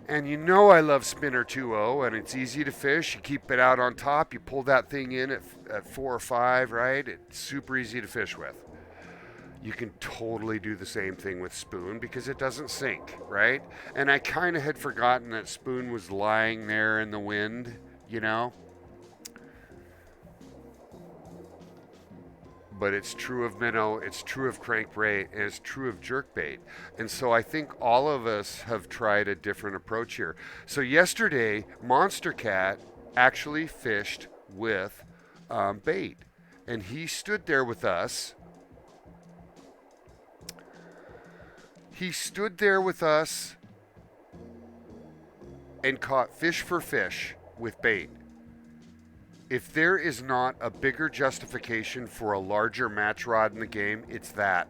And you know I love spinner 2.0, and it's easy to fish. You keep it out on top. You pull that thing in at 4 or 5, right? It's super easy to fish with. You can totally do the same thing with spoon because it doesn't sink, right? And I kind of had forgotten that spoon was lying there in the wind, you know? But it's true of minnow, it's true of crankbait, and it's true of jerkbait. And so I think all of us have tried a different approach here. So yesterday, Monster Cat actually fished with bait. And he stood there with us. He stood there with us and caught fish for fish with bait. If there is not a bigger justification for a larger match rod in the game, it's that.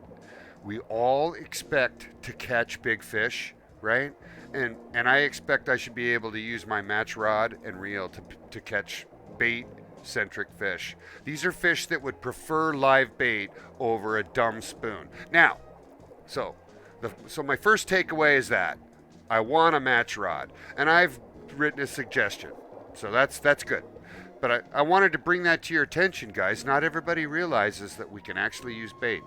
We all expect to catch big fish, right? And I expect I should be able to use my match rod and reel to catch bait centric fish. These are fish that would prefer live bait over a dumb spoon. Now, so my first takeaway is that I want a match rod, and I've written a suggestion, so that's good. But I wanted to bring that to your attention, guys. Not everybody realizes that we can actually use bait.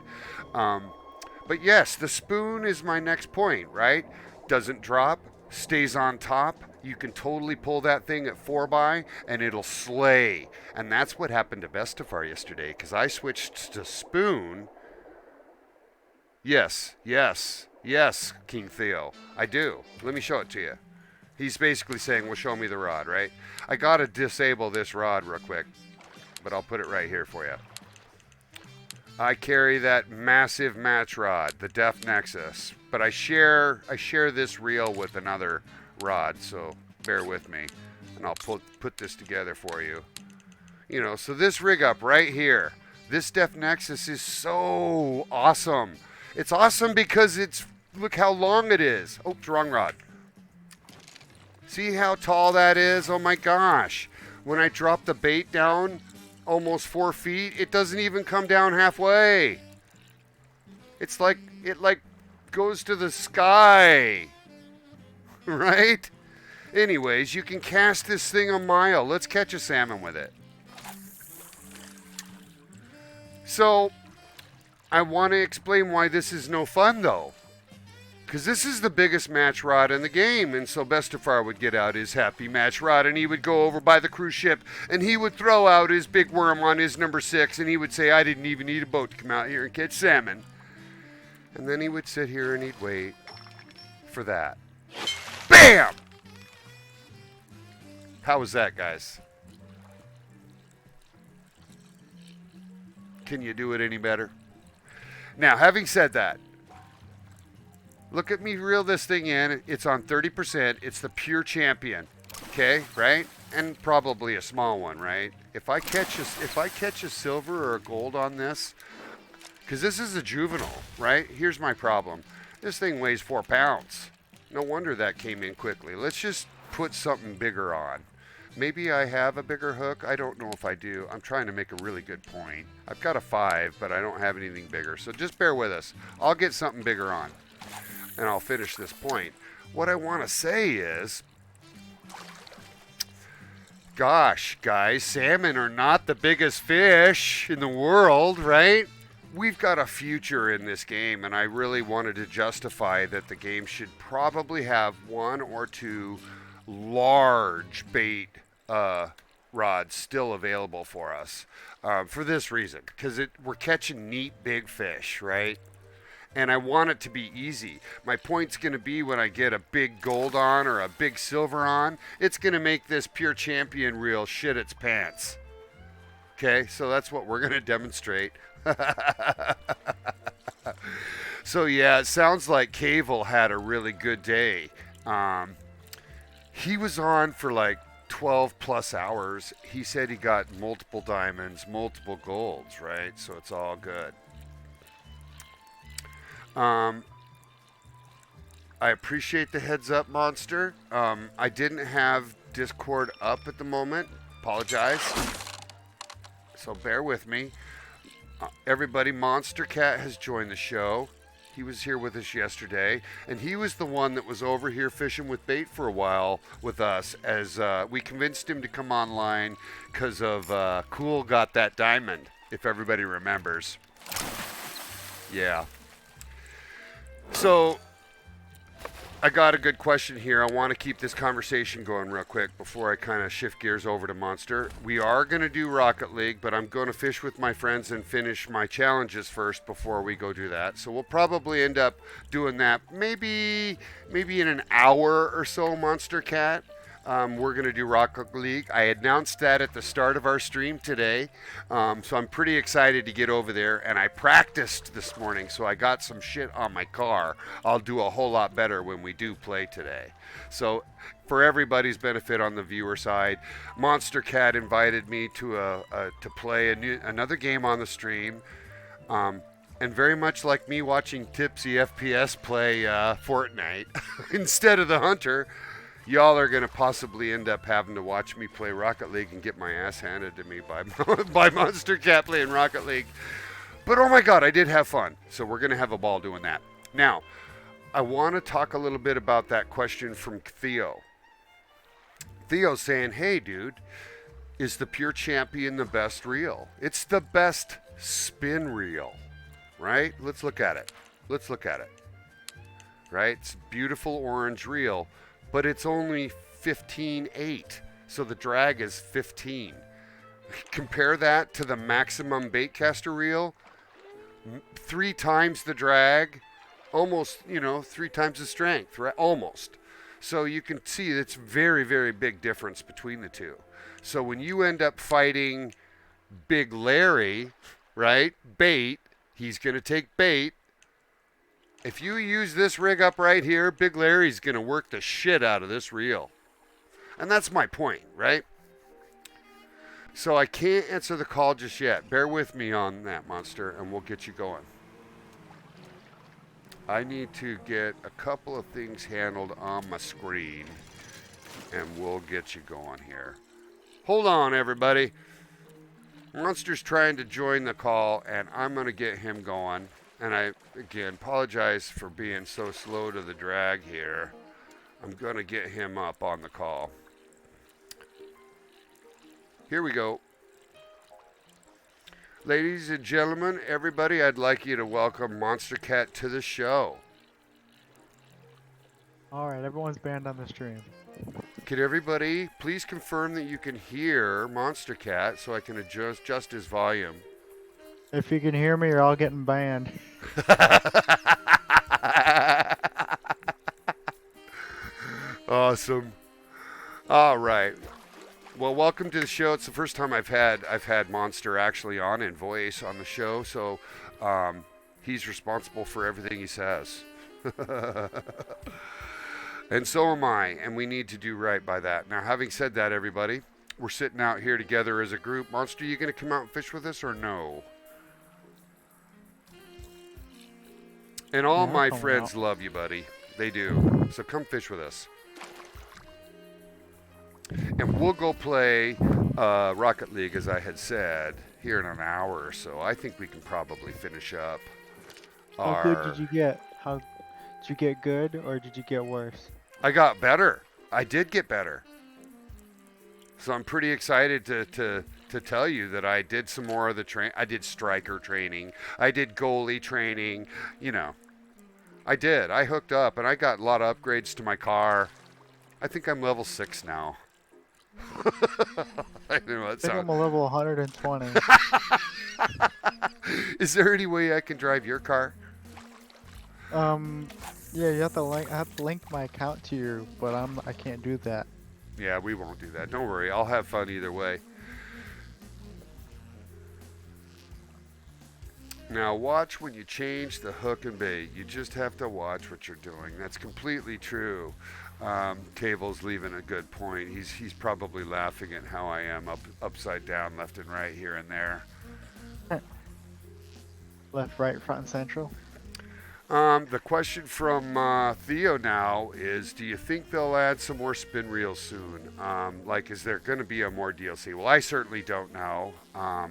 But yes, the spoon is my next point, right? Doesn't drop, stays on top. You can totally pull that thing at 4x and it'll slay. And that's what happened to Bestefar yesterday, because I switched to spoon. Yes, King Theo. I do. Let me show it to you. He's basically saying, well, show me the rod, right? I got to disable this rod real quick, but I'll put it right here for you. I carry that massive match rod, the Def Nexus, but I share this reel with another rod, so bear with me, and I'll put this together for you. You know, so this rig up right here, this Def Nexus is so awesome. It's awesome because look how long it is. Oh, wrong rod. See how tall that is? Oh my gosh. When I drop the bait down almost 4 feet, it doesn't even come down halfway. It's like it goes to the sky. Right? Anyways, you can cast this thing a mile. Let's catch a salmon with it. So, I want to explain why this is no fun though. Because this is the biggest match rod in the game, and so Bestefar would get out his happy match rod, and he would go over by the cruise ship, and he would throw out his big worm on his number 6, and he would say, I didn't even need a boat to come out here and catch salmon. And then he would sit here and he'd wait for that. BAM! How was that, guys? Can you do it any better? Now, having said that, look at me reel this thing in. It's on 30%. It's the pure champion. Okay, right? And probably a small one, right? If I catch a silver or a gold on this, because this is a juvenile, right? Here's my problem. This thing weighs 4 pounds. No wonder that came in quickly. Let's just put something bigger on. Maybe I have a bigger hook. I don't know if I do. I'm trying to make a really good point. I've got a 5, but I don't have anything bigger. So just bear with us. I'll get something bigger on, and I'll finish this point. What I want to say is, gosh, guys, salmon are not the biggest fish in the world, right? We've got a future in this game, and I really wanted to justify that the game should probably have 1 or 2 large bait rods still available for us for this reason, because we're catching neat big fish, right? And I want it to be easy. My point's going to be when I get a big gold on or a big silver on, it's going to make this pure champion reel shit its pants. Okay, so that's what we're going to demonstrate. So yeah, it sounds like Cable had a really good day. He was on for like 12 plus hours. He said he got multiple diamonds, multiple golds, right? So it's all good. I appreciate the heads up, Monster. I didn't have Discord up at the moment. Apologize. So bear with me. Everybody, Monster Cat has joined the show. He was here with us yesterday, and he was the one that was over here fishing with bait for a while with us as we convinced him to come online because of Cool got that diamond, if everybody remembers. Yeah. So, I got a good question here. I want to keep this conversation going real quick before I kind of shift gears over to Monster. We are going to do Rocket League, but I'm going to fish with my friends and finish my challenges first before we go do that. So we'll probably end up doing that maybe in an hour or so, Monster Cat. We're going to do Rocket League. I announced that at the start of our stream today, so I'm pretty excited to get over there, and I practiced this morning, so I got some shit on my car. I'll do a whole lot better when we do play today. So for everybody's benefit on the viewer side, Monster Cat invited me to play another game on the stream, and very much like me watching Tipsy FPS play Fortnite instead of the Hunter, y'all are gonna possibly end up having to watch me play Rocket League and get my ass handed to me by by Monster Cat playing Rocket League. But oh my God, I did have fun. So we're gonna have a ball doing that. Now, I want to talk a little bit about that question from Theo. Theo's saying, "Hey, dude, is the Pure Champion the best reel? It's the best spin reel, right? Let's look at it. Let's look at it. Right? It's a beautiful orange reel, but it's only 15.8, so the drag is 15. Compare that to the maximum baitcaster reel, 3 times the drag, almost, 3 times the strength, right? Almost. So you can see it's very, very big difference between the two. So when you end up fighting Big Larry, right, bait, he's going to take bait. If you use this rig up right here, Big Larry's going to work the shit out of this reel. And that's my point, right? So I can't answer the call just yet. Bear with me on that, Monster, and we'll get you going. I need to get a couple of things handled on my screen, and we'll get you going here. Hold on, everybody. Monster's trying to join the call, and I'm going to get him going. And I, again, apologize for being so slow to the drag here. I'm going to get him up on the call. Here we go. Ladies and gentlemen, everybody, I'd like you to welcome Monster Cat to the show. All right, everyone's banned on the stream. Could everybody please confirm that you can hear Monster Cat so I can adjust his volume? If you can hear me, you're all getting banned. Awesome. All right. Well, welcome to the show. It's the first time I've had Monster actually on in voice on the show, so he's responsible for everything he says. And so am I, and we need to do right by that. Now, having said that, everybody, we're sitting out here together as a group. Monster, you going to come out and fish with us or no? And all my friends love you, buddy. They do. So come fish with us. And we'll go play Rocket League, as I had said, here in an hour or so. I think we can probably finish up. How good did you get? Did you get good or did you get worse? I got better. I did get better. So I'm pretty excited to tell you that I did some more of the I did striker training. I did goalie training. I did. I hooked up and I got a lot of upgrades to my car. I think I'm level 6 now. I think I'm a level 120. Is there any way I can drive your car? Yeah, you have to I have to link my account to you, but I can't do that. Yeah, we won't do that. Don't worry. I'll have fun either way. Now watch when you change the hook and bait. You just have to watch what you're doing. That's completely true. Cable's leaving a good point. He's probably laughing at how I am upside down, left and right, here and there. Left, right, front, and central. The question from Theo now is, do you think they'll add some more spin reels soon? Is there going to be a more DLC? Well, I certainly don't know.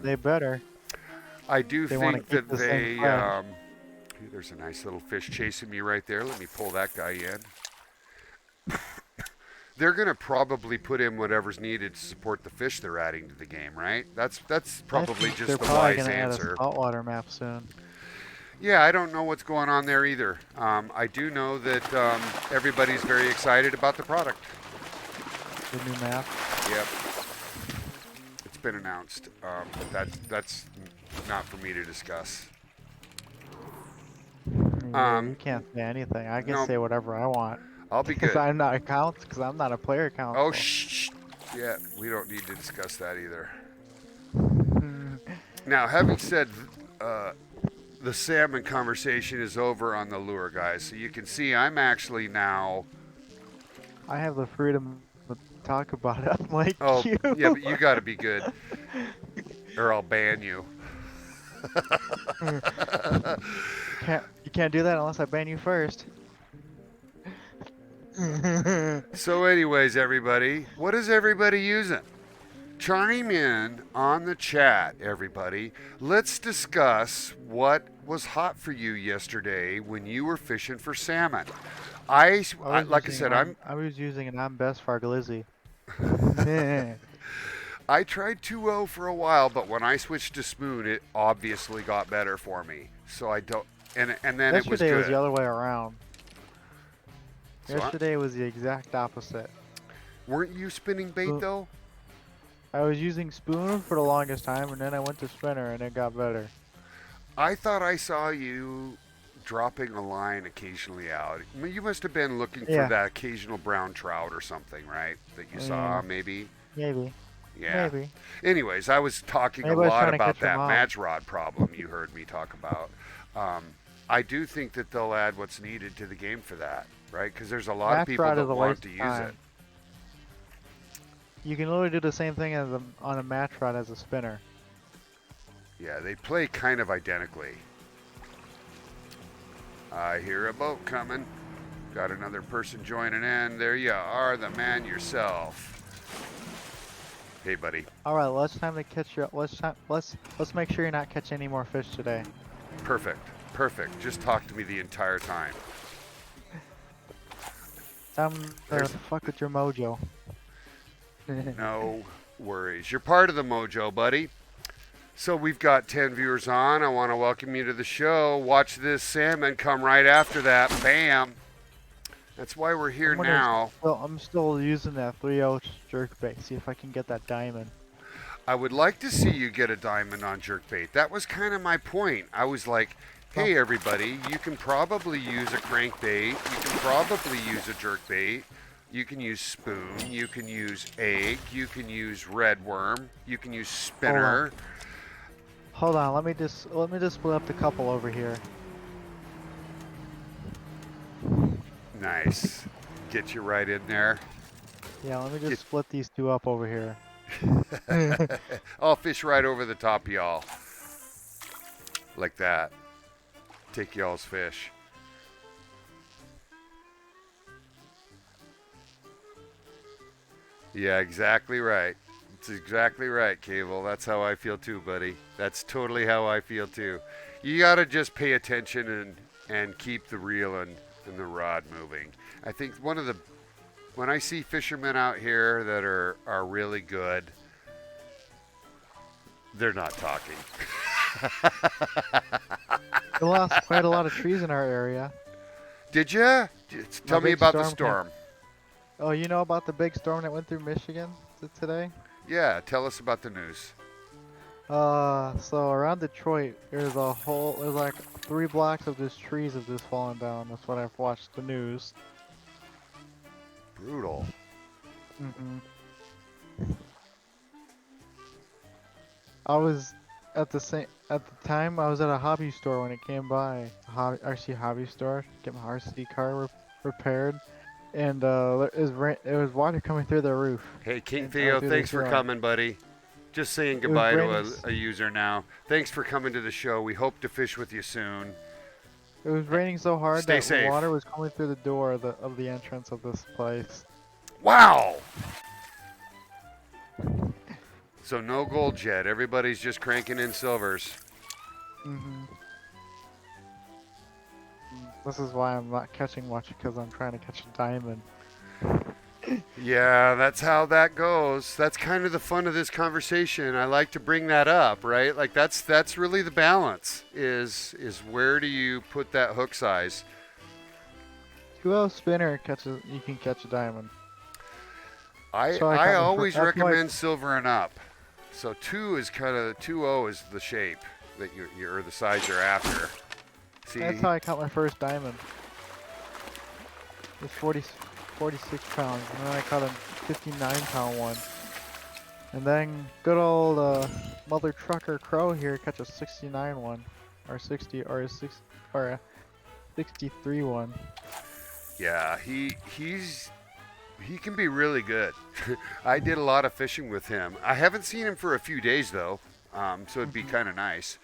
They better. I do think that they... Hey, there's a nice little fish chasing me right there. Let me pull that guy in. They're going to probably put in whatever's needed to support the fish they're adding to the game, right? That's probably just the wise answer. They're probably going to add a saltwater map soon. Yeah, I don't know what's going on there either. I do know that everybody's very excited about the product. The new map? Yep. It's been announced. But that's not for me to discuss. You can't say anything. I can say whatever I want. I'll be good. Because I'm not a player counsel. Oh, shh. Yeah, we don't need to discuss that either. Now, having said the salmon conversation is over on the lure, guys. So you can see I'm actually now... I have the freedom to talk about it. I'm like you. Yeah, but you got to be good. Or I'll ban you. You can't do that unless I ban you first. So anyways, everybody, what is everybody using? Chime in on the chat, everybody. Let's discuss what was hot for you yesterday when you were fishing for salmon. Like I said, I was using an imBestefar glizzy. I tried 2.0 for a while, but when I switched to spoon, it obviously got better for me. So I don't, and then it was Yesterday good. was the other way around. So Yesterday was the exact opposite. weren't you spinning bait though? I was using spoon for the longest time, and then I went to spinner, and it got better. I thought I saw you dropping a line occasionally out. I mean, you must have been looking for that occasional brown trout or something, right? That you saw, maybe? Maybe. Yeah. Maybe. Anyways, I was talking a lot about that match rod problem you heard me talk about. I do think that they'll add what's needed to the game for that, right? Because there's a lot of people that want to use it. You can literally do the same thing as on a match rod as a spinner. Yeah, they play kind of identically. I hear a boat coming. Got another person joining in. There you are, the man yourself. Hey, buddy. All right, well, it's time to catch your. Let's make sure you're not catching any more fish today. Perfect. Perfect. Just talk to me the entire time. Fuck with your mojo. No worries. You're part of the mojo, buddy. So we've got 10 viewers on. I want to welcome you to the show. Watch this salmon come right after that. Bam. That's why we're here now. Well, I'm still using that 3/0 jerkbait. See if I can get that diamond. I would like to see you get a diamond on jerkbait. That was kind of my point. I was like, hey, everybody, you can probably use a crankbait. You can probably use a jerkbait. You can use spoon. You can use egg. You can use red worm. You can use spinner. Hold on. Let me just split up the couple over here. Nice. Get you right in there. Yeah, let me just split these two up over here. I'll fish right over the top of y'all. Like that. Take y'all's fish. Yeah, exactly right. It's exactly right, Cable. That's how I feel too, buddy. That's totally how I feel too. You gotta just pay attention and keep the reel and the rod moving. I think when I see fishermen out here that are really good, they're not talking. We lost quite a lot of trees in our area. Did ya? Tell me about the storm. Oh, you know about the big storm that went through Michigan today? Yeah, tell us about the news. So around Detroit, there's like 3 blocks of just trees have just fallen down. That's what I've watched the news. Brutal. I was at the time I was at a hobby store when it came by. RC hobby store, get my RC car repaired. And it was water coming through the roof. Hey, King Theo, thanks for coming, buddy. Just saying goodbye to a user now. Thanks for coming to the show. We hope to fish with you soon. It was raining so hard Stay that safe. Water was coming through the door of the entrance of this place. Wow! So no gold yet. Everybody's just cranking in silvers. This is why I'm not catching much, because I'm trying to catch a diamond. Yeah, that's how that goes. That's kind of the fun of this conversation. I like to bring that up, right? Like that's really the balance is where do you put that hook size? 2/0 spinner you can catch a diamond. I always recommend silver and up. So 2.0 is the shape that you're the size you're after. See, that's how I caught my first diamond. It's 46 pounds, and then I caught a 59-pound one. And then good old Mother Trucker Crow here catch a 69 one, or 60, or a 63 one. Yeah, he can be really good. I did a lot of fishing with him. I haven't seen him for a few days though, so it'd be kind of nice.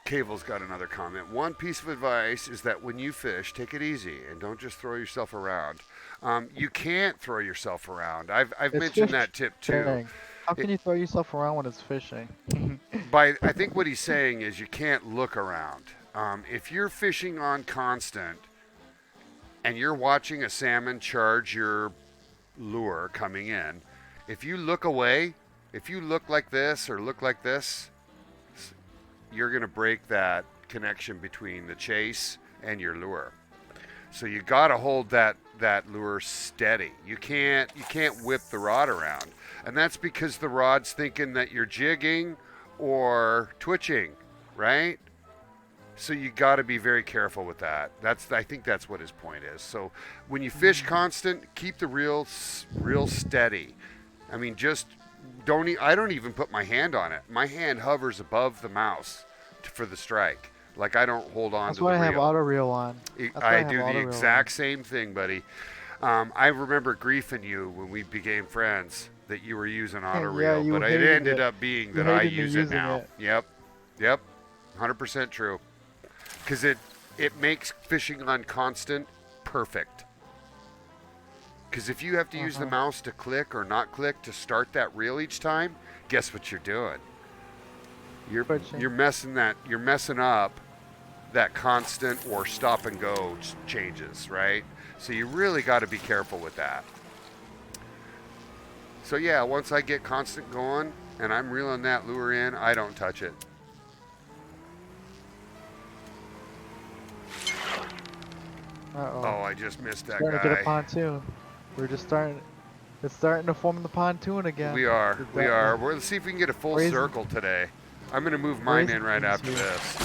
Cable's got another comment. One piece of advice is that when you fish, take it easy and don't just throw yourself around. You can't throw yourself around. I've It's mentioned that tip too. fishing. How It, can you throw yourself around when it's fishing? I think what he's saying is you can't look around. If you're fishing on constant and you're watching a salmon charge your lure coming in, if you look away, if you look like this or look like this, you're going to break that connection between the chase and your lure. So you got to hold that lure steady. You can't whip the rod around. And that's because the rod's thinking that you're jigging or twitching, right? So you got to be very careful with that. I think that's what his point is. So when you fish constant, keep the reel real steady. I mean, just I don't even put my hand on it. My hand hovers above the mouse for the strike. Like I don't hold on That's to the why reel. I have auto reel on. I do the exact same thing, buddy. I remember griefing you when we became friends that you were using auto reel, but it ended up being that I use it now. Yep, 100% true. Because it makes fishing on constant perfect. Because if you have to use the mouse to click or not click to start that reel each time, guess what you're doing? You're messing up that constant or stop and go changes, right? So you really got to be careful with that. So yeah, once I get constant going and I'm reeling that lure in, I don't touch it. Uh-oh. Oh, I just missed that Starting guy. to get a pontoon. We're just starting. It's starting to form the pontoon again. We are. Let's see if we can get a full circle today. I'm going to move mine in right after this.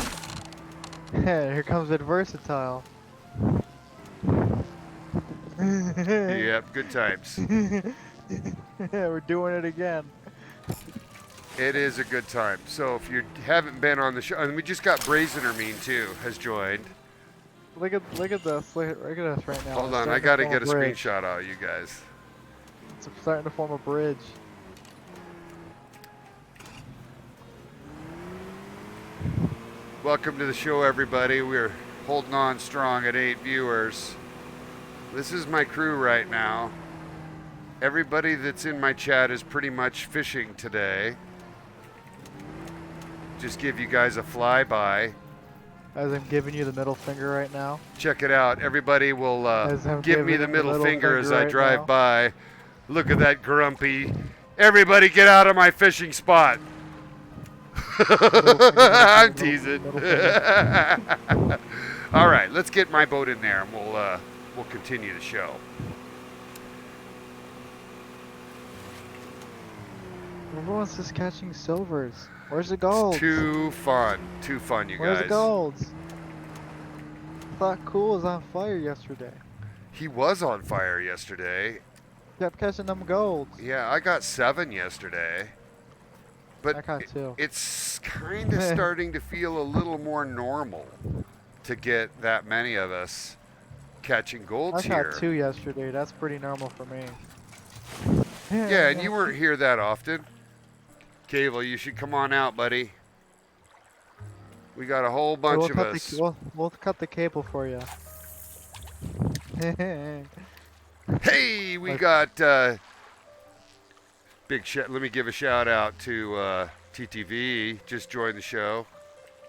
Here comes Adversatile. Yep, good times. We're doing it again. It is a good time. So if you haven't been on the show, and we just got Brazener Mean too has joined. Look at this. Look at us right now. Hold on, I got to get a screenshot of you guys. It's starting to form a bridge. Welcome to the show, everybody. We're holding on strong at 8 viewers. This is my crew right now. Everybody that's in my chat is pretty much fishing today. Just give you guys a flyby. As I'm giving you the middle finger right now. Check it out. Everybody will give me the middle finger as I drive by. Look at that grumpy. Everybody get out of my fishing spot. I'm teasing. All right, let's get my boat in there and we'll continue the show. Everyone's just catching silvers. Where's the gold? It's too fun, you guys. Where's the golds? I thought Cool was on fire yesterday. He was on fire yesterday. Kept catching them golds. Yeah, I got 7 yesterday. But I got 2. It's kind of starting to feel a little more normal to get that many of us catching golds I here. caught 2 yesterday. That's pretty normal for me. Yeah, and you weren't here that often. Cable, you should come on out, buddy. We got a whole bunch of us. We'll cut the cable for you. Hey, we got let me give a shout out to TTV. Just joined the show.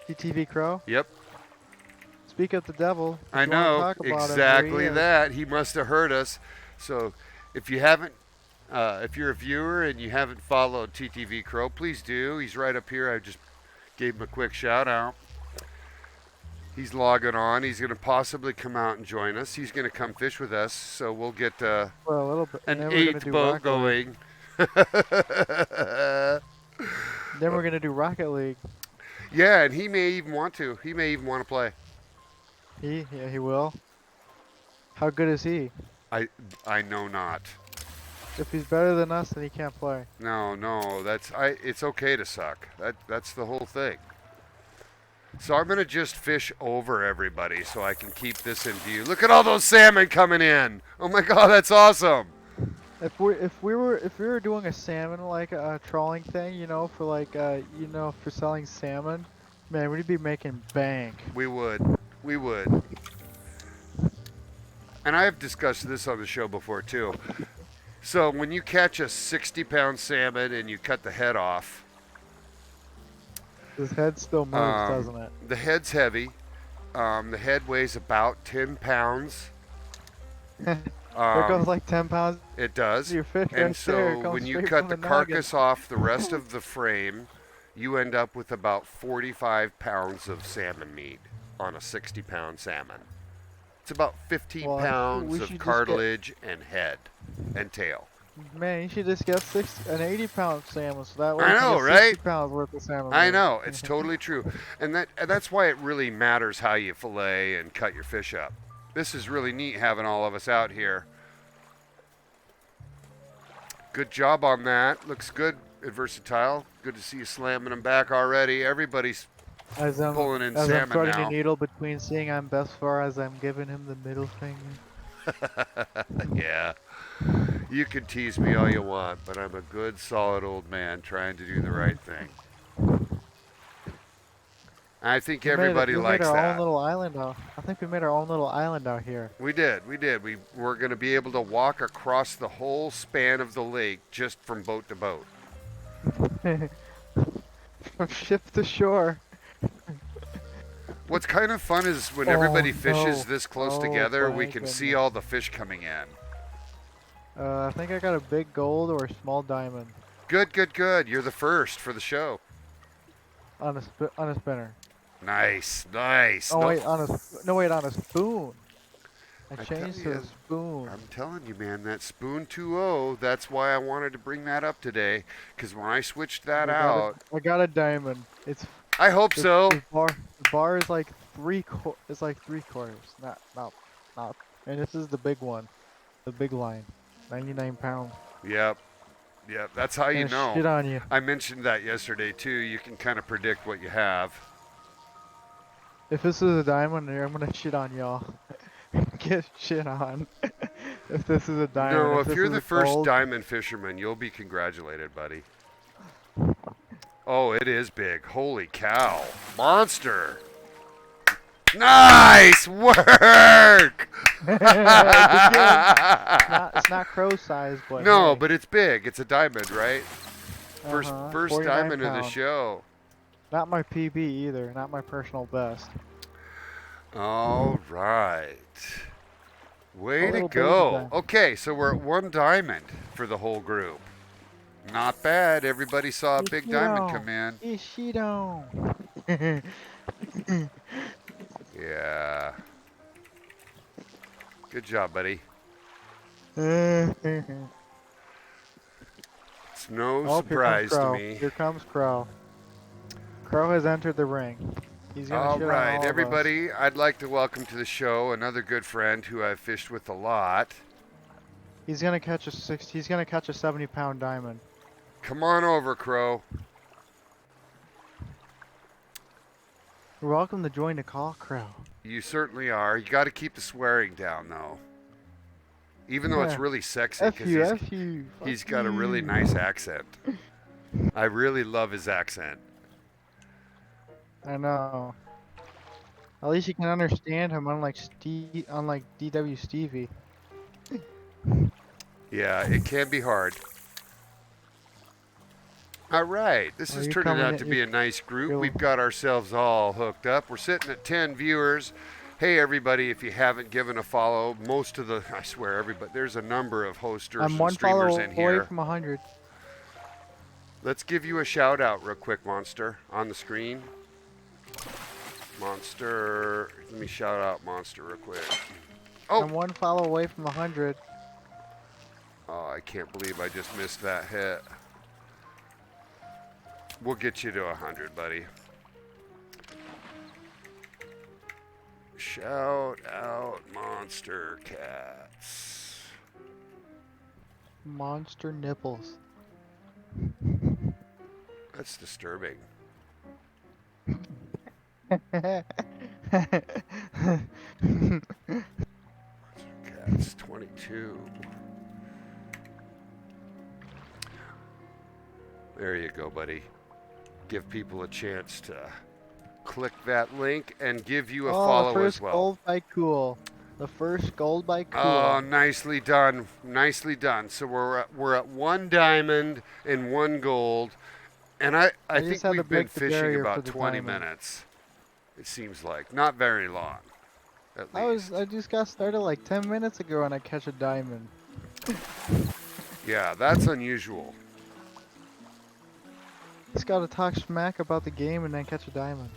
TTV Crow? Yep. Speak of the devil. I know exactly that. He must have heard us. So if you haven't, if you're a viewer and you haven't followed TTV Crow, please do. He's right up here. I just gave him a quick shout out. He's logging on. He's going to possibly come out and join us. He's going to come fish with us. So we'll get an 8th boat going. Then we're going to do Rocket League. Yeah, and he may even want to. He may even want to play. Yeah, he will. How good is he? I know not. If he's better than us, then he can't play. No, it's okay to suck. That's the whole thing. So I'm gonna just fish over everybody so I can keep this in view. Look at all those salmon coming in! Oh my God, that's awesome! If we were doing a salmon like a trawling thing, for for selling salmon, Man, we'd be making bank. We would. We would. And I've discussed this on the show before too. So when you catch a 60-pound salmon and you cut the head off, His head still moves, doesn't it? the head's heavy. The head weighs about 10 pounds. There goes like 10 pounds. It does. Your fish And right there. It so comes when you straight cut from the noggin. carcass off the rest of the frame, you end up with about 45 pounds of salmon meat on a 60-pound salmon. It's about 15 Well, pounds we of should just cartilage and head and tail. Man, you should just get an 80-pound salmon, so that way I you know, can get right? 60 pounds worth of salmon. I meat. know, it's totally true. And that's why it really matters how you fillet and cut your fish up. This is really neat having all of us out here. Good job on that. Looks good at Versatile. Good to see you slamming them back already. Everybody's As I'm, pulling in as I'm salmon threading now. a needle between seeing imBestefar as I'm giving him the middle finger. Yeah. You can tease me all you want, but I'm a good, solid old man trying to do the right thing. I think everybody we likes made our that. own little island out. I think we made our own little island out here. We did. We're going to be able to walk across the whole span of the lake just from boat to boat. From ship to shore. What's kind of fun is when everybody fishes no. this close Oh, together, we my can see goodness. all the fish coming in. I think I got a big gold or a small diamond Good, good, good. You're the first for the show. on a spinner. Nice, nice. Oh No- wait, on a spoon. I I tell changed to you, a spoon. I'm telling you, man, that spoon 2.0, that's why I wanted to bring that up today. Because when I switched that out, I got a diamond. It's I hope so. The bar is like it's like 3/4. Not. And this is the big one, the big line, 99 pounds. Yep, yep, that's how you Gonna shit know. on you. I mentioned that yesterday, too. You can kind of predict what you have. If this is a diamond, I'm gonna shit on y'all. Get shit on. If this is a diamond. No, if this you're is the a first gold, diamond fisherman, you'll be congratulated, buddy. Oh, it is big. Holy cow. Monster. Nice work! it's not crow size, but No, hey. but it's big. It's a diamond, right? First 49 diamond of the pound. show. Not my PB either. Not my personal best. All right. Way A to little baby go. diamond. Okay, so we're at 1 diamond for the whole group. Not bad. Everybody saw a big diamond come in. Ishido. Yeah. Good job, buddy. It's no Oh, surprise to Crow. me. Here comes Crow. Crow has entered the ring. He's gonna All shit on right, all of us. everybody. I'd like to welcome to the show another good friend who I've fished with a lot. He's gonna catch a 70-pound diamond. Come on over, Crow. You're welcome to join the call, Crow. You certainly are. You got to keep the swearing down, though. Even though it's Yeah. really sexy, F because you, F you. he's fuck got a really you. nice accent. I really love his accent. I know. At least you can understand him, unlike DW Stevie. Yeah, it can be hard. All right, this Well, is you're turning coming out in- to be a nice group. you're- We've got ourselves all hooked up. We're sitting at 10 viewers. Hey, everybody, if you haven't given a follow, I swear, everybody, there's a number of hosters I'm and one follow streamers in away here. from 100. Let's give you a shout out real quick, Monster, on the screen. Monster, let me shout out Monster real quick. Oh. I'm one follow away from 100. Oh, I can't believe I just missed that hit. We'll get you to 100, buddy. Shout out Monster Cats. Monster nipples. That's disturbing. Cats 22. There you go, buddy. Give people a chance to click that link and give you a Oh, the follow as first well. gold by Cool. The first gold by Cool. Oh, nicely done. Nicely done. So we're at 1 diamond and 1 gold. And I I just think had to we've been break the fishing barrier for about the 20 diamond. minutes. It seems like. Not very long, at least. I just got started like 10 minutes ago and I catch a diamond. Yeah, that's unusual. Just gotta talk smack about the game and then catch a diamond.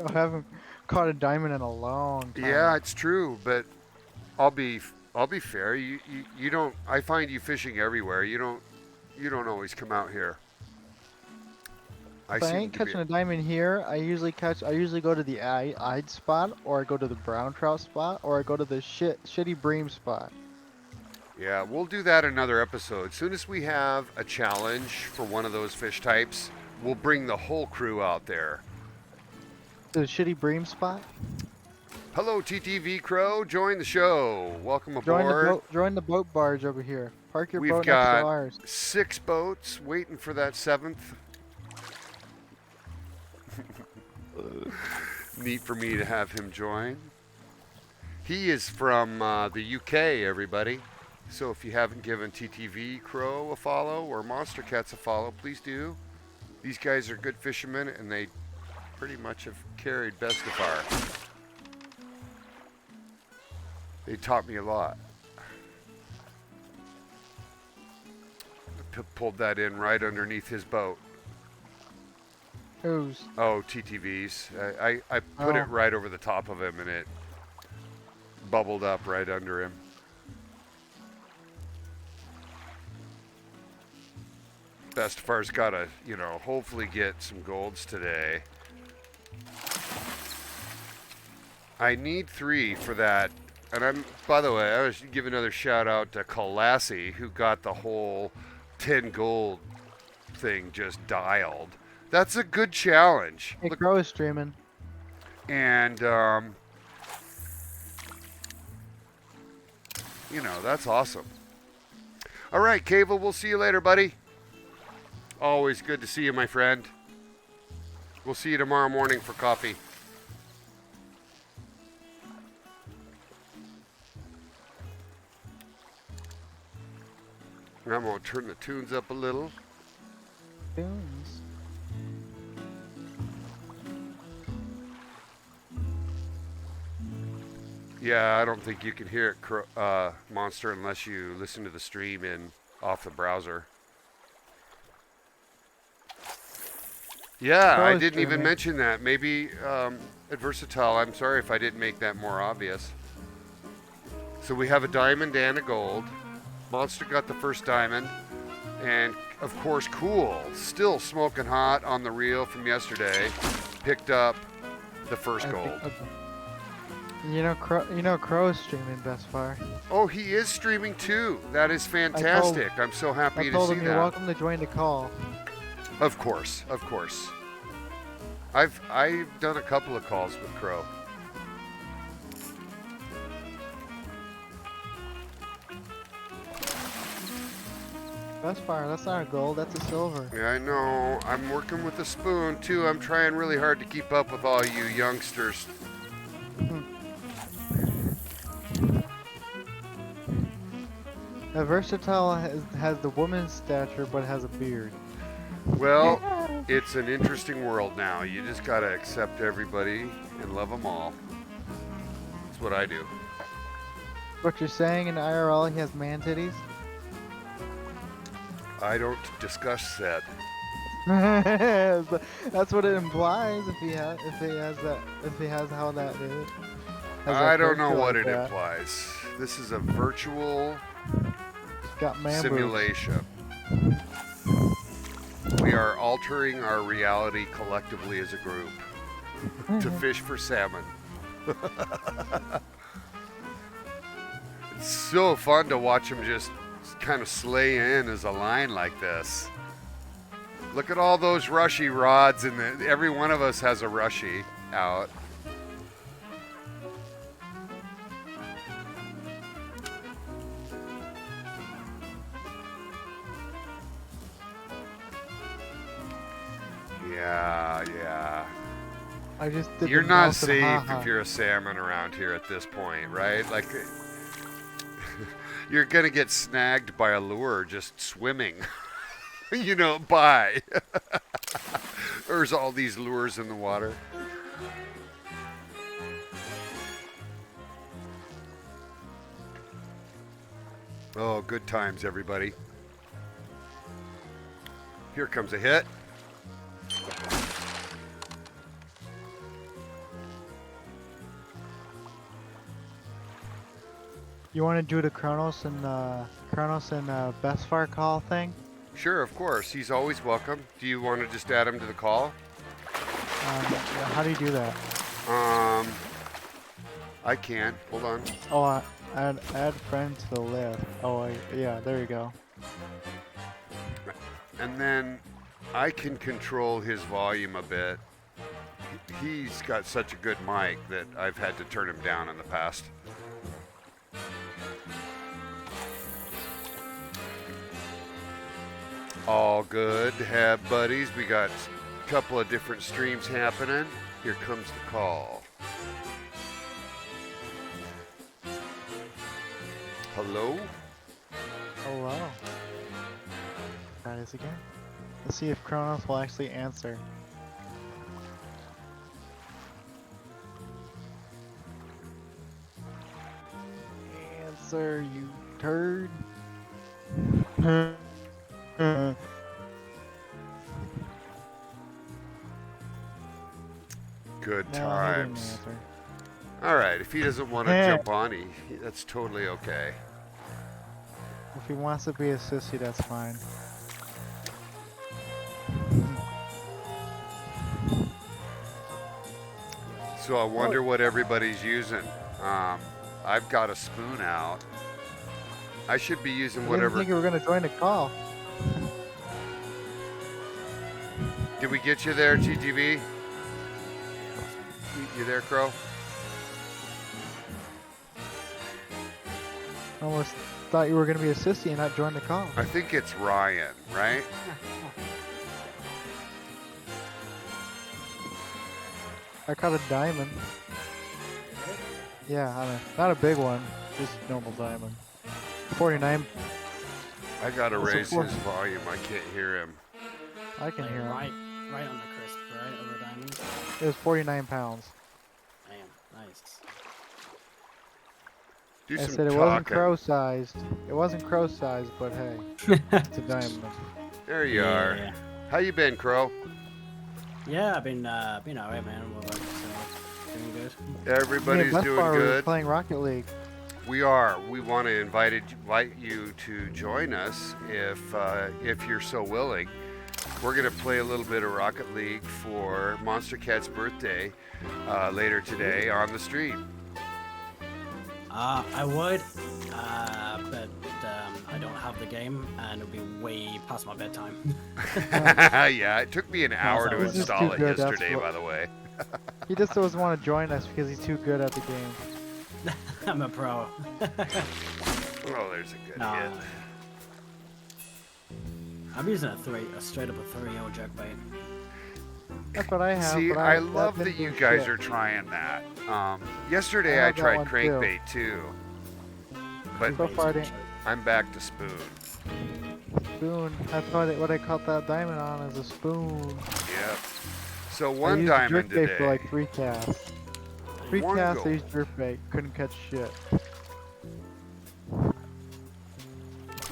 I haven't caught a diamond in a long time. Yeah, it's true, but I'll be fair. You don't. I find you fishing everywhere. You don't always come out here. If I ain't catching a diamond here, I usually go to the eyed spot, or I go to the brown trout spot, or I go to the shitty bream spot. Yeah, we'll do that another episode. As soon as we have a challenge for one of those fish types, we'll bring the whole crew out there. The shitty bream spot. Hello, TTV Crow. Join the show. Welcome aboard. Join the boat barge over here. Park your We've boat next got to ours. 6 boats waiting for that 7th. Neat for me to have him join. He is from the UK, everybody. So if you haven't given TTV Crow a follow or Monster Cats a follow, please do. These guys are good fishermen, and they pretty much have carried Bestefar. They taught me a lot. Pulled that in right underneath his boat. Who's? Oh, TTV's. I put it right over the top of him, and it bubbled up right under him. Bestefar's got to, hopefully get some golds today. I need 3 for that. And by the way, I was give another shout out to Colassie, who got the whole 10 gold thing just dialed. That's a good challenge. Hey, Crow is streaming. And, that's awesome. All right, Cable, we'll see you later, buddy. Always good to see you, my friend. We'll see you tomorrow morning for coffee. I'm going to turn the tunes up a little. Tunes. Yeah, I don't think you can hear it, Monster, unless you listen to the stream off the browser. Yeah, I didn't even mention that. Maybe at Versatile, I'm sorry if I didn't make that more obvious. So we have a diamond and a gold. Monster got the first diamond. And, of course, Cool, still smoking hot on the reel from yesterday, picked up the first gold. Crow is streaming Bestefar. Oh, he is streaming too. That is fantastic. I'm so happy to see that. I told him you're welcome to join the call. Of course, of course. I've done a couple of calls with Crow. Bestefar, that's not a gold, that's a silver. Yeah, I know. I'm working with a spoon too. I'm trying really hard to keep up with all you youngsters. A Versatile has the woman's stature but has a beard. Well, it's an interesting world now. You just gotta accept everybody and love them all. That's what I do. What you're saying in IRL, he has man titties? I don't discuss that. That's what it implies. If he has how that is. I don't know what it implies. This is a virtual simulation. We are altering our reality collectively as a group to fish for salmon. It's so fun to watch them just kind of slay in as a line like this. Look at all those rushy rods, and every one of us has a rushy out. Yeah, Yeah. I just did You're the not mouth and safe ha-ha. if you're a salmon around here at this point, right? Like, you're gonna get snagged by a lure just swimming, by. There's all these lures in the water. Oh, good times, everybody. Here comes a hit. You want to do the Kronos and Bestfar call thing? Sure, of course. He's always welcome. Do you want to just add him to the call? Yeah, how do you do that? I can. Hold on. Oh, add friend to the list. Oh, yeah, there you go. And then I can control his volume a bit. He's got such a good mic that I've had to turn him down in the past. All good. Have buddies. We got a couple of different streams happening. Here comes the call. Hello? Hello. Try this again. Let's see if Kronos will actually answer. Answer, you turd. Good No, he didn't times. answer. All right, if he doesn't want to Hey. jump on, that's totally okay. If he wants to be a sissy, that's fine. So I wonder what everybody's using. I've got a spoon out. I should be using I didn't whatever. think you were gonna join the call. Did we get you there, TGV? You there, Crow? I almost thought you were gonna be a sissy and not join the call. I think it's Ryan, right? I caught a diamond. Yeah, not a big one, just normal diamond. 49. I gotta What's it raise for? his volume. I can't hear him. I can hear him. Right on the crisp, right? Of the diamond. It was 49 pounds. Damn, nice. Do I some said it talking. wasn't crow sized. It wasn't crow sized, but hey, it's a diamond. There you are. Yeah. How you been, Crow? Yeah, I've been alright, man. What about yourself? Doing good? Everybody's Me and doing Bestfar were good. playing Rocket League. We are. We want to invite you to join us if you're so willing. We're going to play a little bit of Rocket League for Monster Cat's birthday later today on the stream. I would, but I don't have the game, and it'll be way past my bedtime. Yeah, it took me an hour to He's just install too it good, that's yesterday, what- by the way. He just doesn't want to join us because he's too good at the game. I'm a pro. Oh, there's a good Nah. hit. I'm using a straight up a 3-0 jerkbait. That's what I have. See, but I love that didn't you do guys shit. are trying that. Yesterday I I have that tried one too. crankbait too, but So far, I didn't. I'm back to spoon. Spoon. That's what I caught that diamond on, is a spoon. Yep. So I one used diamond jerk bait today. for like 3 casts. 3 One casts, go. I used jerk bait. Couldn't catch shit.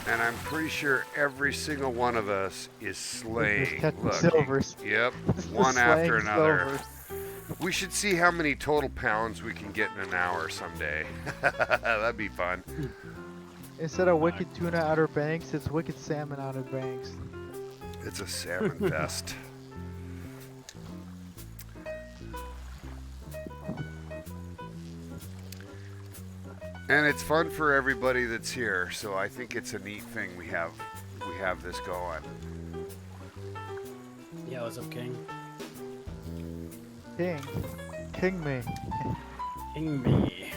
And I'm pretty sure every single one of us is slaying. catching Look, silvers. Yep, Just one after slaying another. silvers. We should see how many total pounds we can get in an hour someday. That'd be fun. Instead of wicked tuna Outer Banks, it's wicked salmon Outer Banks. It's a salmon fest. And it's fun for everybody that's here, so I think it's a neat thing we have this going. Yeah, what's up, King? King me. King me.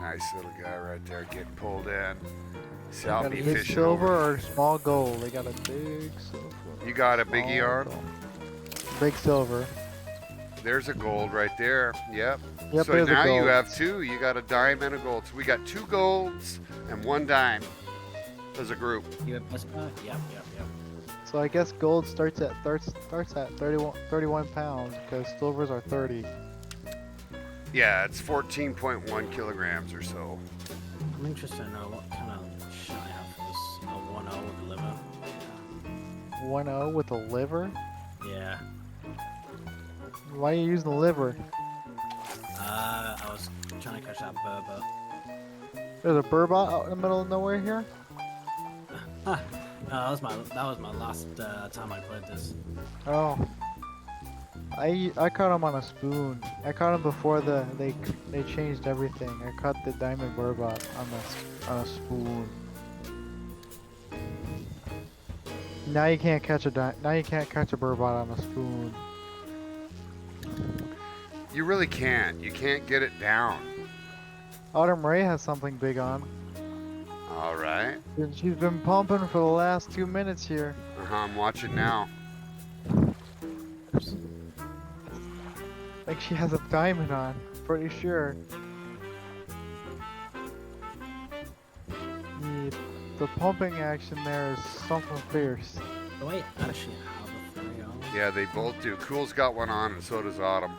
Nice little guy right there getting pulled in. See, I'll Got a be big fishing silver over. or small gold? They got a big silver. You got a biggie small on? gold. Big silver. There's a gold right there. Yep. Yep, So there's a now you gold. have two. You got a dime and a gold. So we got 2 golds and 1 dime as a group. You have Bestefar? Yep. So I guess gold starts at 31 pounds because silvers are 30. Yeah, it's 14.1 kilograms or so. I'm interested to know what kind of shot I have for this 1-0 with the liver. 1-0 with a liver? Yeah. Why are you using the liver? I was trying to catch that burbot. There's a burbot out in the middle of nowhere here? No, that was my last time I played this. Oh. I caught him on a spoon. I caught him before they changed everything. I caught the diamond burbot on a spoon. Now you can't catch a burbot on a spoon. You really can't. You can't get it down. Autumn Ray has something big on. All right. She's been pumping for the last 2 minutes here. I'm watching now. Like she has a diamond on, pretty sure. The pumping action there is something fierce. Oh, wait, actually, I have a 3-0. Yeah, they both do. Cool's got one on, and so does Autumn.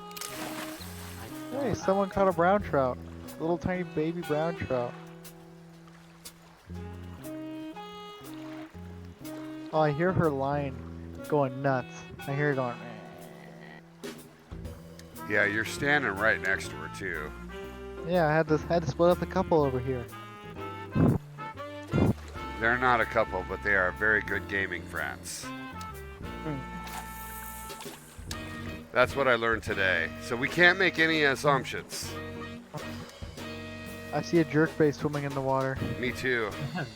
Hey, someone caught a brown trout. A little tiny baby brown trout. Oh, I hear her line going nuts. I hear her going. Yeah, you're standing right next to her too. Yeah, I had to split up the couple over here. They're not a couple, but they are very good gaming friends. That's what I learned today. So we can't make any assumptions. I see a jerkbait swimming in the water. Me too.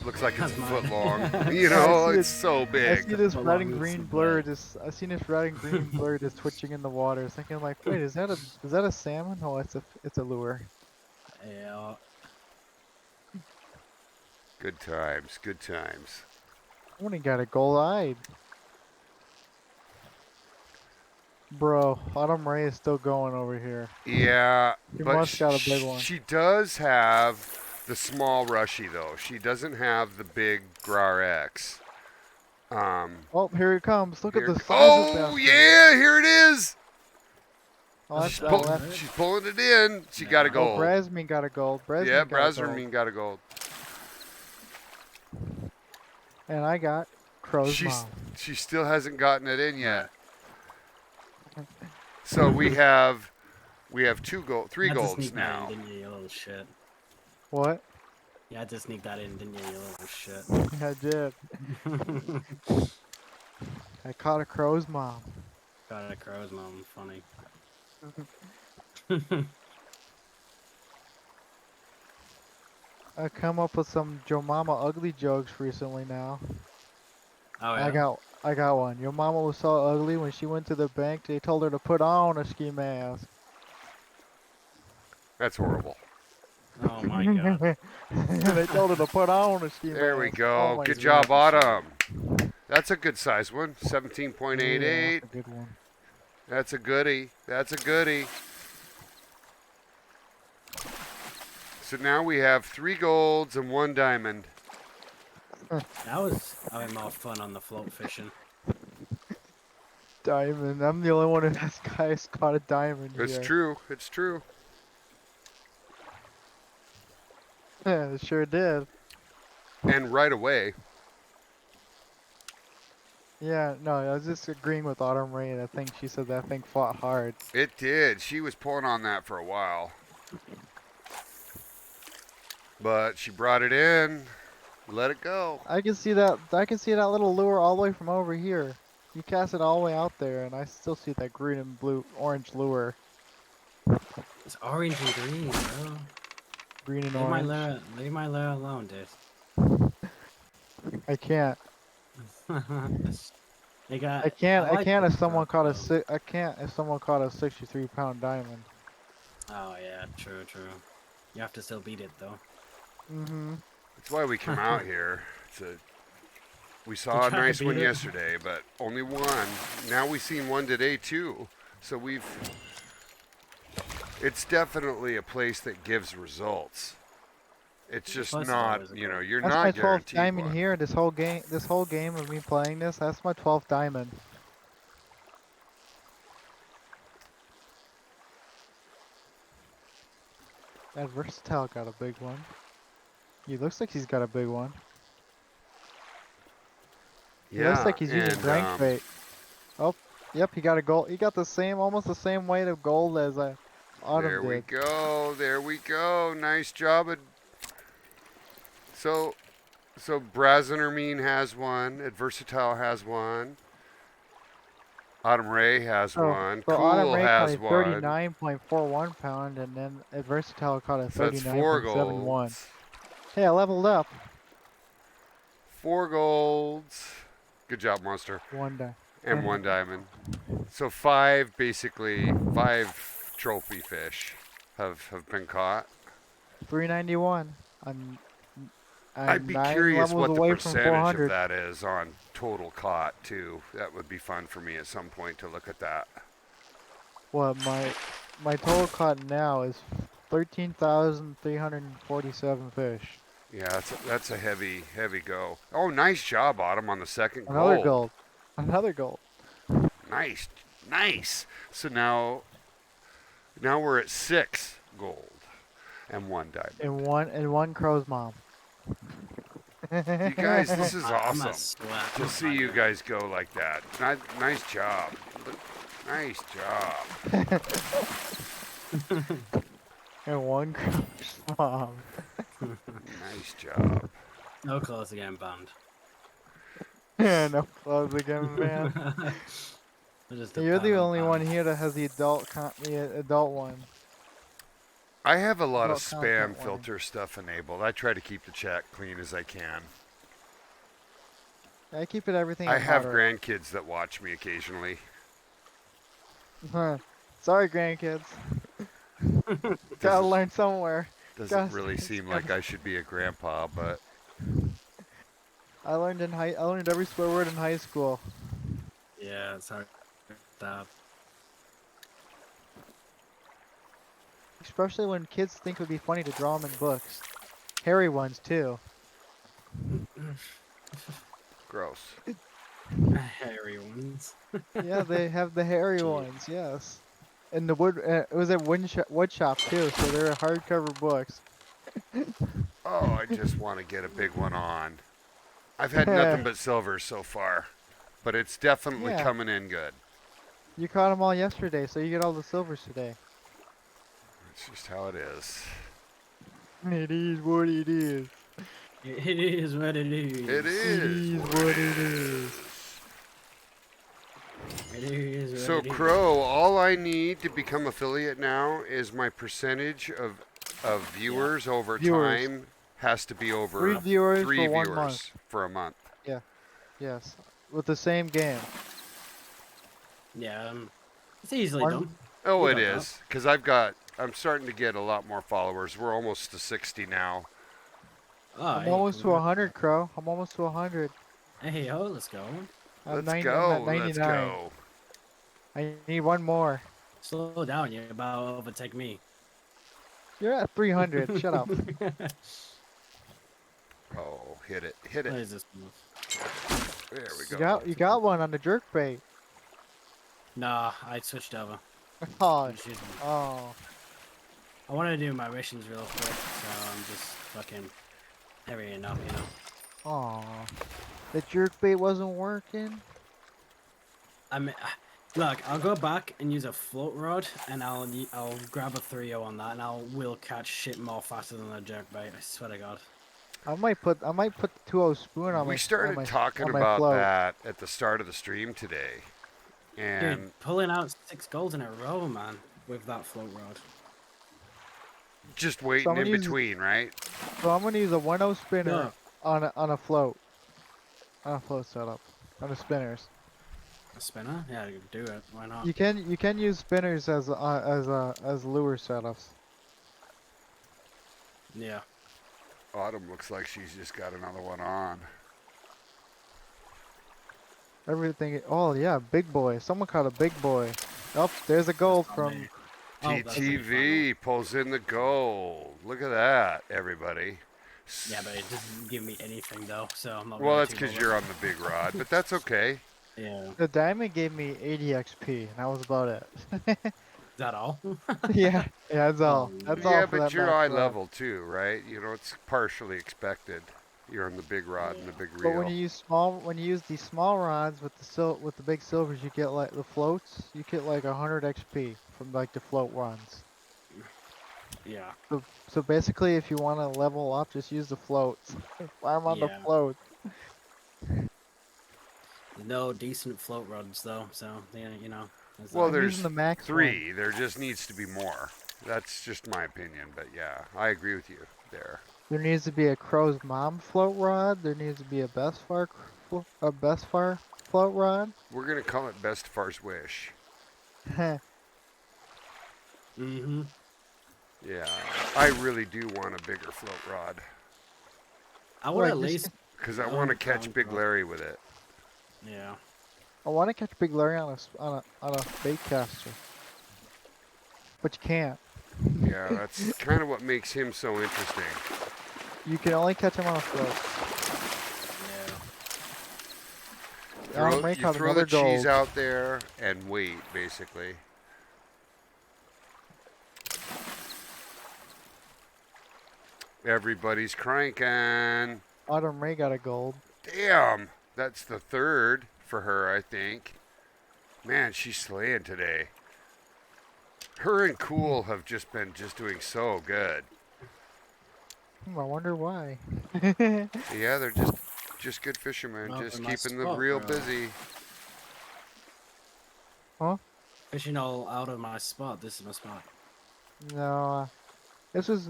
Looks like it's a That's foot mine. long. You know, I see it's so I big. see this How red long and is green it blur like? I seen this red and green blur just twitching in the water. Thinking like, wait, is that a salmon? Oh, it's a lure. Yeah. Good times, good times. I only got a gold-eyed. Bro, Autumn Ray is still going over here. Yeah, You but must got a big one. she does have the small rushy though. She doesn't have the big Grar X. Oh, here it comes. Look at the size of Oh that. yeah, here it is. Oh, that's, She's pulling it in. She got a oh, gold. Brasmin got a gold. Brasmin Yeah, got a gold. Brasmin got a gold. And I got Crow's She's mom. she still hasn't gotten it in yet. So we have three You had to golds sneak that now. in, didn't you, you little shit? What? You had to sneak that in, didn't you, you little shit? I did. I caught a Crow's mom. Got a crow's mom, funny. I come up with some Joe Mama ugly jokes recently now. Oh yeah. I got one. Your mama was so ugly when she went to the bank they told her to put on a ski mask. That's horrible. Oh my god. They told her to put on a ski mask. There we go. Oh my Good God. job, Autumn. That's a good size one. Yeah, 17.88. that's a good one. That's a goodie. That's a goodie. So now we have 3 golds and 1 diamond. That was having more fun on the float fishing. Diamond. I'm the only one who has guys caught a diamond It's here. true. It's true. Yeah, it sure did. And right away. Yeah, no, I was just agreeing with Autumn Rain. I think she said that thing fought hard. It did. She was pulling on that for a while. But she brought it in. Let it go. I can see that little lure all the way from over here. You cast it all the way out there, and I still see that green and blue, orange lure. It's orange and green, bro. Green and Leave my orange. lure alone, dude. I can't. They got. I can't like if this someone stuff, caught though. I can't if someone caught a 63-pound diamond. Oh yeah, true. You have to still beat it though. Mm-hmm. That's why we come out here. We saw a try to nice beat one it. yesterday, but only one. Now we've seen one today too. So it's definitely a place that gives results. It's just Plus, it's not, always a you know, goal. you're That's my not 12th guaranteed diamond one. here. This whole game of me playing this. That's my 12th diamond. That versatile got a big one. He looks like he's got a big one. He looks Yeah, like he's using and crankbait. Oh, yep, he got a gold. He got the same, almost the same weight of gold as Autumn there we did. go. There we go. Nice job. So Brazinermine has one. Adversatile has one. Autumn Ray has So, one. so Autumn Cool Ray caught has a one. 39.41 pound, and then Versatile caught a So that's 4 39.71. golds. Hey, I leveled up. 4 golds. Good job, Monster. One day. And 1 diamond. So 5 trophy fish have been caught. 391. I'm I'd be 9 curious levels what the away from percentage of 400. that is on total caught too. That would be fun for me at some point to look at that. Well, my total caught now is 13,347 fish. Yeah, that's a heavy go. Oh, nice job, Autumn, on the second Another gold. gold. Another gold. Nice. So now we're at 6 gold and 1 diamond. And one crow's mom. You guys, this is I'm a awesome sweat. to see you guys go like that. Nice job. Nice job. And one crow's mom. Nice job. No clothes again, banned. Yeah, no clothes again, man. Just a You're the permanent only ban. one here that has the adult one. I have a lot of Adult content spam warning. filter stuff enabled. I try to keep the chat clean as I can. I keep it everything. I at have moderate. grandkids that watch me occasionally. Sorry, grandkids. Gotta Doesn't, learn somewhere. doesn't Gotta really start seem like I should be a grandpa, but I learned every swear word in high school. Yeah, it's hard. That. Especially when kids think it would be funny to draw them in books. Hairy ones too. gross. Hairy ones. Yeah, they have the hairy Gee. ones. Yes. And the wood. It was at wood shop too, so they're hardcover books. Oh, I just want to get a big one on. I've had nothing but silver so far, but it's definitely Yeah. coming in good. You caught them all yesterday, so you get all the silvers today. It's just how it is. It is what it is. It is what it is. It is what it is. It is what So it is. Crow, all I need to become affiliate now is my percentage of viewers over Viewers. time has to be over 3 viewers 3 for 1 viewers month. for a month. Yes, with the same game. Yeah, it's easily One- done. Oh, You it got that. is, because I'm starting to get a lot more followers. We're almost to 60 now. Oh, I'm hey, almost to congrats. 100, Crow. I'm almost to 100. Hey, oh, let's go. I'm Let's 90, go. I'm at 99. Let's go. I need one more. Slow down, you're about to overtake me. You're at 300. Shut up. Oh, hit it. Hit What it. is this move? There we go. You got one on the jerk bait. Nah, I switched over. Oh, I'm choosing- oh. I want to do my missions real quick, so I'm just fucking hurrying up, you know. Oh. The jerk bait wasn't working. I mean, look, I'll go back and use a float rod, and I'll grab a 3-0 on that, and will catch shit more faster than a jerkbait. I swear to God. I might put the 2-0 spoon on my We started on my, talking on my about float. that at the start of the stream today. And Dude, pulling out 6 golds in a row, man, with that float rod. just waiting Someone in uses- between, right? So I'm gonna use a 1-0 spinner No. on a float. On a float setup. On the spinners. A spinner? Yeah, you can do it. Why not? You can use spinners as lure setups. Yeah. Autumn looks like she's just got another one on. Everything. Oh yeah, big boy. Someone caught a big boy. Oh, there's a gold Not from. me. Oh, that's me, TTV pulls in the gold. Look at that, everybody. finally. Yeah, but it doesn't give me anything though, so I'm not Well, really that's too because bothered. you're on the big rod, but that's okay. Yeah. Is The diamond gave me 80 XP, and that was about it. that all? Yeah, yeah, that's all. Oh, That's all Yeah, for but that you're max eye rod. level too, right? You know, it's partially expected. You're on the big rod and the yeah. big But when reel. you use when you use these small rods with with the big silvers, you get like the floats. You get like 100 XP from like the float runs. Yeah. So basically, if you want to level up, just use the floats. Farm on the Yeah. float. No decent float rods though, so yeah, there's Well, I'm that. using there's the max one. 3. There just needs to be more. That's just my opinion, but yeah, I agree with you there. There needs to be a crow's mom float rod. There needs to be a Bestfar float rod. We're gonna call it Bestefar's wish. Mm-hmm. Yeah, I really do want a bigger float rod I would Right, at just least. because I want to catch Ground Big rod. Larry with it. Yeah. I want to catch Big Larry on a bait caster, but you can't. Yeah, that's kind of what makes him so interesting. You can only catch him on a float. Throw, Ray you caught throw the another cheese gold. out there and wait, basically. Everybody's cranking. Ray got a gold. Damn, that's the 3rd for her, I think. Man, she's slaying today. Her and Cool have just been doing so good. I wonder why. Yeah, they're just good fishermen, Not just in my keeping the spot, reel bro. busy. Huh? Fishing all out of my spot. This is my spot. No, this was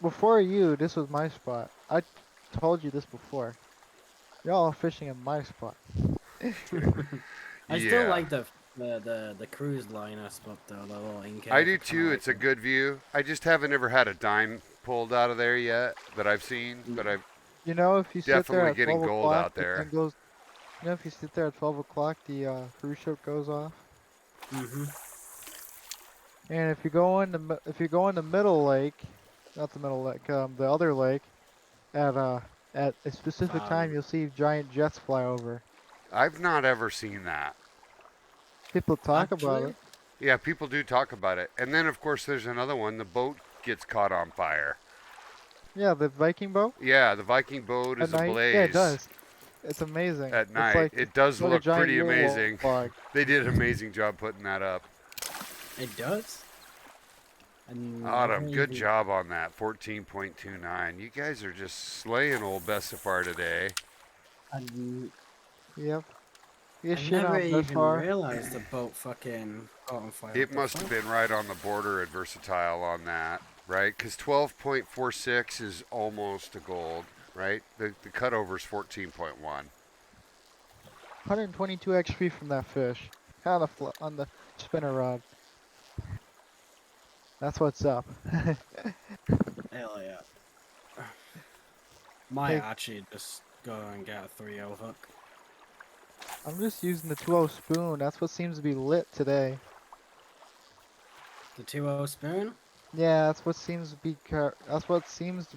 before you. This was my spot. I told you this before. Y'all are fishing in my spot. I still Yeah, like the cruise liner spot though, the little in I cave. do too. It's a good view. I just haven't ever had a dime pulled out of there yet that I've seen, but I'm You know, if you sit there definitely at getting 12 gold o'clock, out the there. thing goes. You know, if you sit there at 12 o'clock, the cruise ship goes off. Mm-hmm. And if you go in if you go in the middle lake, not the middle lake, the other lake, at at a specific time, you'll see giant jets fly over. I've not ever seen that. People talk about Actually, it. Yeah, people do talk about it. And then, of course, there's another one. The boat gets caught on fire. Yeah, the Viking boat Yeah, the Viking boat at is night. Yeah, it ablaze does. It's amazing. at night. It It's does like a look giant pretty Yule amazing. log. They did an amazing job putting that up. it does. And Autumn, good job on that. 14.29. You guys are just slaying old Bestefar today. Yep. You I shit never on even Bestfar. realized the boat fucking caught on fire. It What the must have fuck? been right on the border at Versatile on that, right? Because 12.46 is almost a gold, right? The cutover's 14.1. 122 XP from that fish. On the spinner rod. That's what's up. Hell yeah. Might Hey, actually just go and get a 3-0 hook. I'm just using the 2-0 spoon. That's what seems to be lit today. The 2-0 spoon? Yeah, that's what seems to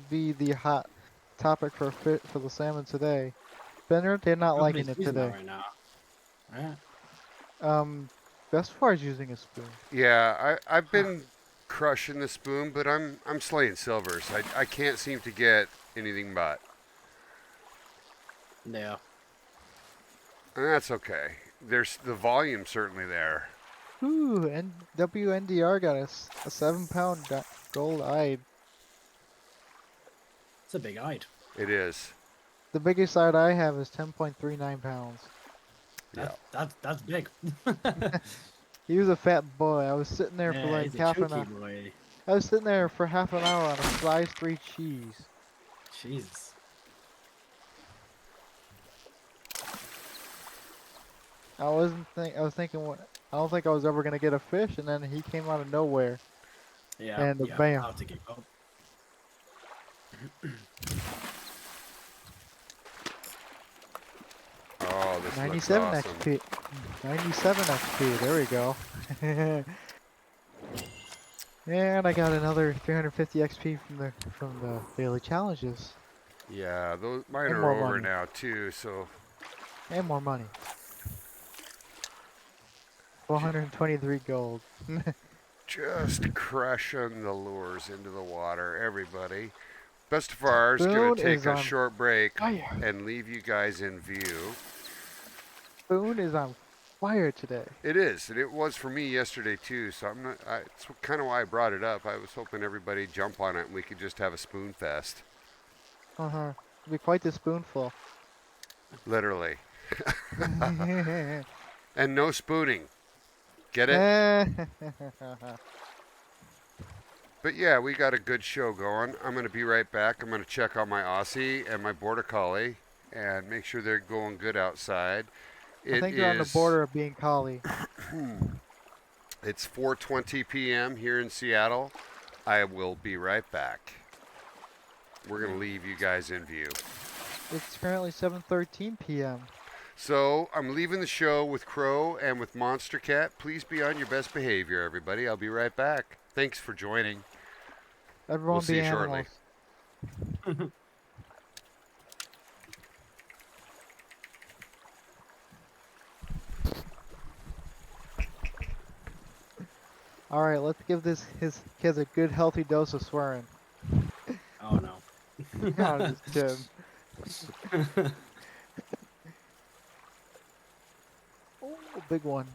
be the hot topic for the salmon today. Spinner, they're not liking Nobody's it using that today. right now. Right? Bestfar is using a spoon. Yeah, I've been crushing the spoon, but I'm slaying silvers. I can't seem to get anything but. Yeah. And that's okay. There's the volume certainly there. Ooh, and WNDR got a 7-pound gold eyed. It's a big hide. It is. The biggest eyed I have is 10.39 pounds. Yeah. That's big. He was a fat boy. I was sitting there for Yeah, like he's a half an chunky hour. boy. I was sitting there for half an hour on a size 3 cheese. Jesus. I was thinking, I don't think I was ever gonna get a fish, and then he came out of nowhere. Yeah. And yeah, bam. I'll have to give up. Oh, this looks 97 awesome. XP. 97 XP. There we go. And I got another 350 XP from the daily challenges Yeah, those mine and are more over money. now too. So And more money. 423 gold. just crushing the lures into the water, everybody. Bestefar's gonna Spoon take is a on short break fire. and leave you guys in view. Spoon is on fire today. It is, and it was for me yesterday too. So I'm not. It's kind of why I brought it up. I was hoping everybody jump on it and we could just have a spoon fest, Uh-huh. It'll be quite the spoonful. literally. And no spooning. Get it? But yeah, we got a good show going. I'm going to be right back. I'm going to check on my Aussie and my Border Collie and make sure they're going good outside. I think they're on the border of being collie. It's 4:20 p.m. here in Seattle. I will be right back. We're going to leave you guys in view. It's currently 7:13 p.m. So I'm leaving the show with Crow and with Monster Cat. Please be on your best behavior, everybody. I'll be right back. Thanks for joining. Everyone We'll see be you shortly. animals. All right, let's give his kids a good healthy dose of swearing. Oh no. I'm just kidding. Oh, big one.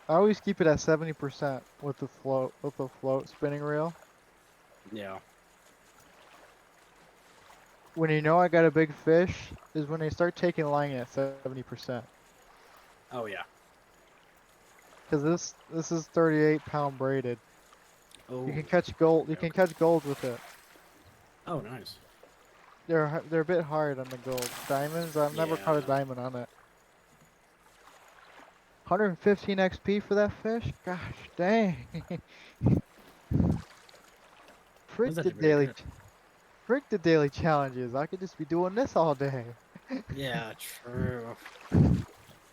I always keep it at 70% with the float spinning reel. Yeah. When you know I got a big fish is when they start taking line at 70%. Oh yeah. Cause this is 38-pound braided. Oh. You can catch gold. You Okay. can catch gold with it. Oh nice. They're a bit hard on the gold. Diamonds, I've never caught a Yeah. diamond on it. 115 XP for that fish? Gosh dang. Frick That's the actually pretty daily good. frick the daily challenges. I could just be doing this all day. Yeah, true.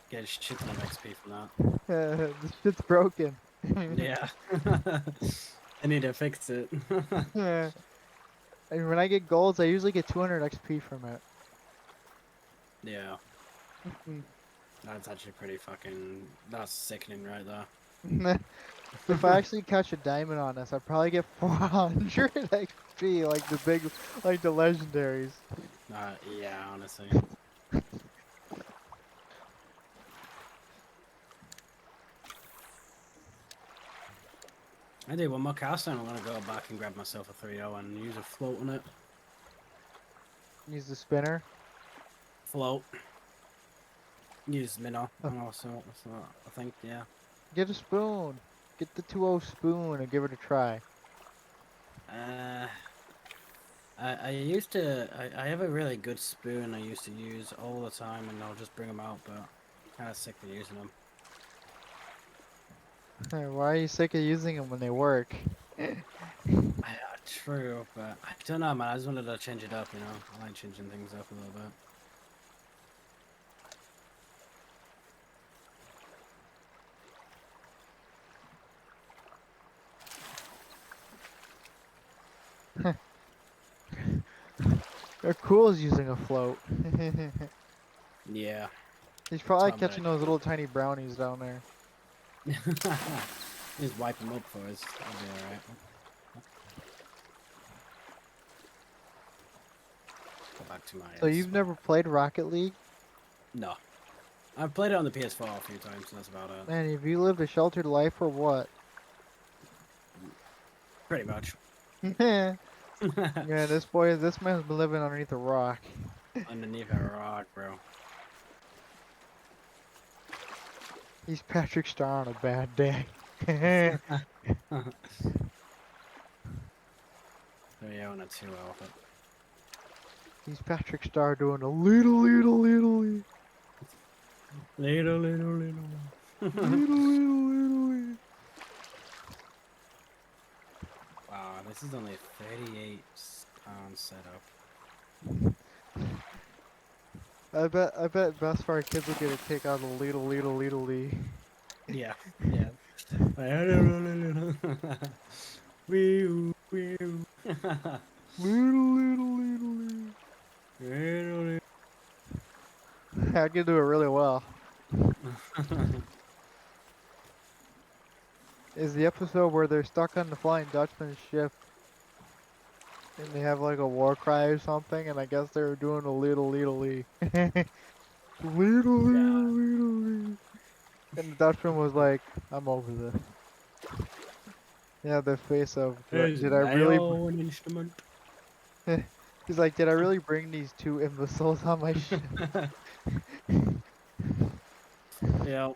Get a shit ton of XP from that. This shit's broken. Yeah. I need to fix it. And when I get golds, I usually get 200 XP from it. Yeah. That's actually pretty fucking. That's sickening right there. If I actually catch a diamond on this, I probably get 400 XP, like the legendaries. Yeah, honestly. I did one more cast and I'm gonna go back and grab myself a 3.0 and use a float on it. Use the spinner. Float. Use minnow. Oh. And also, I think, yeah. Get a spoon. Get the 2.0 spoon and give it a try. I used to. I have a really good spoon I used to use all the time, and I'll just bring them out, but I'm kind of sick of using them. Why are you sick of using them when they work? True, but I don't know, man. I just wanted to change it up, you know. I like changing things up a little bit. They're cool as using a float. Yeah. He's probably That's what I'm catching those little tiny brownies down there. Just wipe them up for us. I'll be alright. Go back to my. So you've spot. never played Rocket League? No. I've played it on the PS4 a few times, and that's about it. Man, have you lived a sheltered life or what? Pretty much. Yeah, this man's been living underneath a rock. Underneath a rock, bro. He's Patrick Star on a bad day. So yeah, on a 2 but He's Patrick Star doing a little. Little. Wow, This is only a 38-pound setup. I bet Bestefar kids will get a kick out of the Lidl Lee. Yeah, yeah. Wee wee. Lidl Lee. I can do it really well. Is the episode where they're stuck on the Flying Dutchman ship and they have like a war cry or something, and I guess they were doing a little Lee. Little Yeah. Lee. And the Dutchman was like, I'm over this. Yeah, the face of, Is did I really? an instrument? He's like, did I really bring these two imbeciles on my ship? Yeah.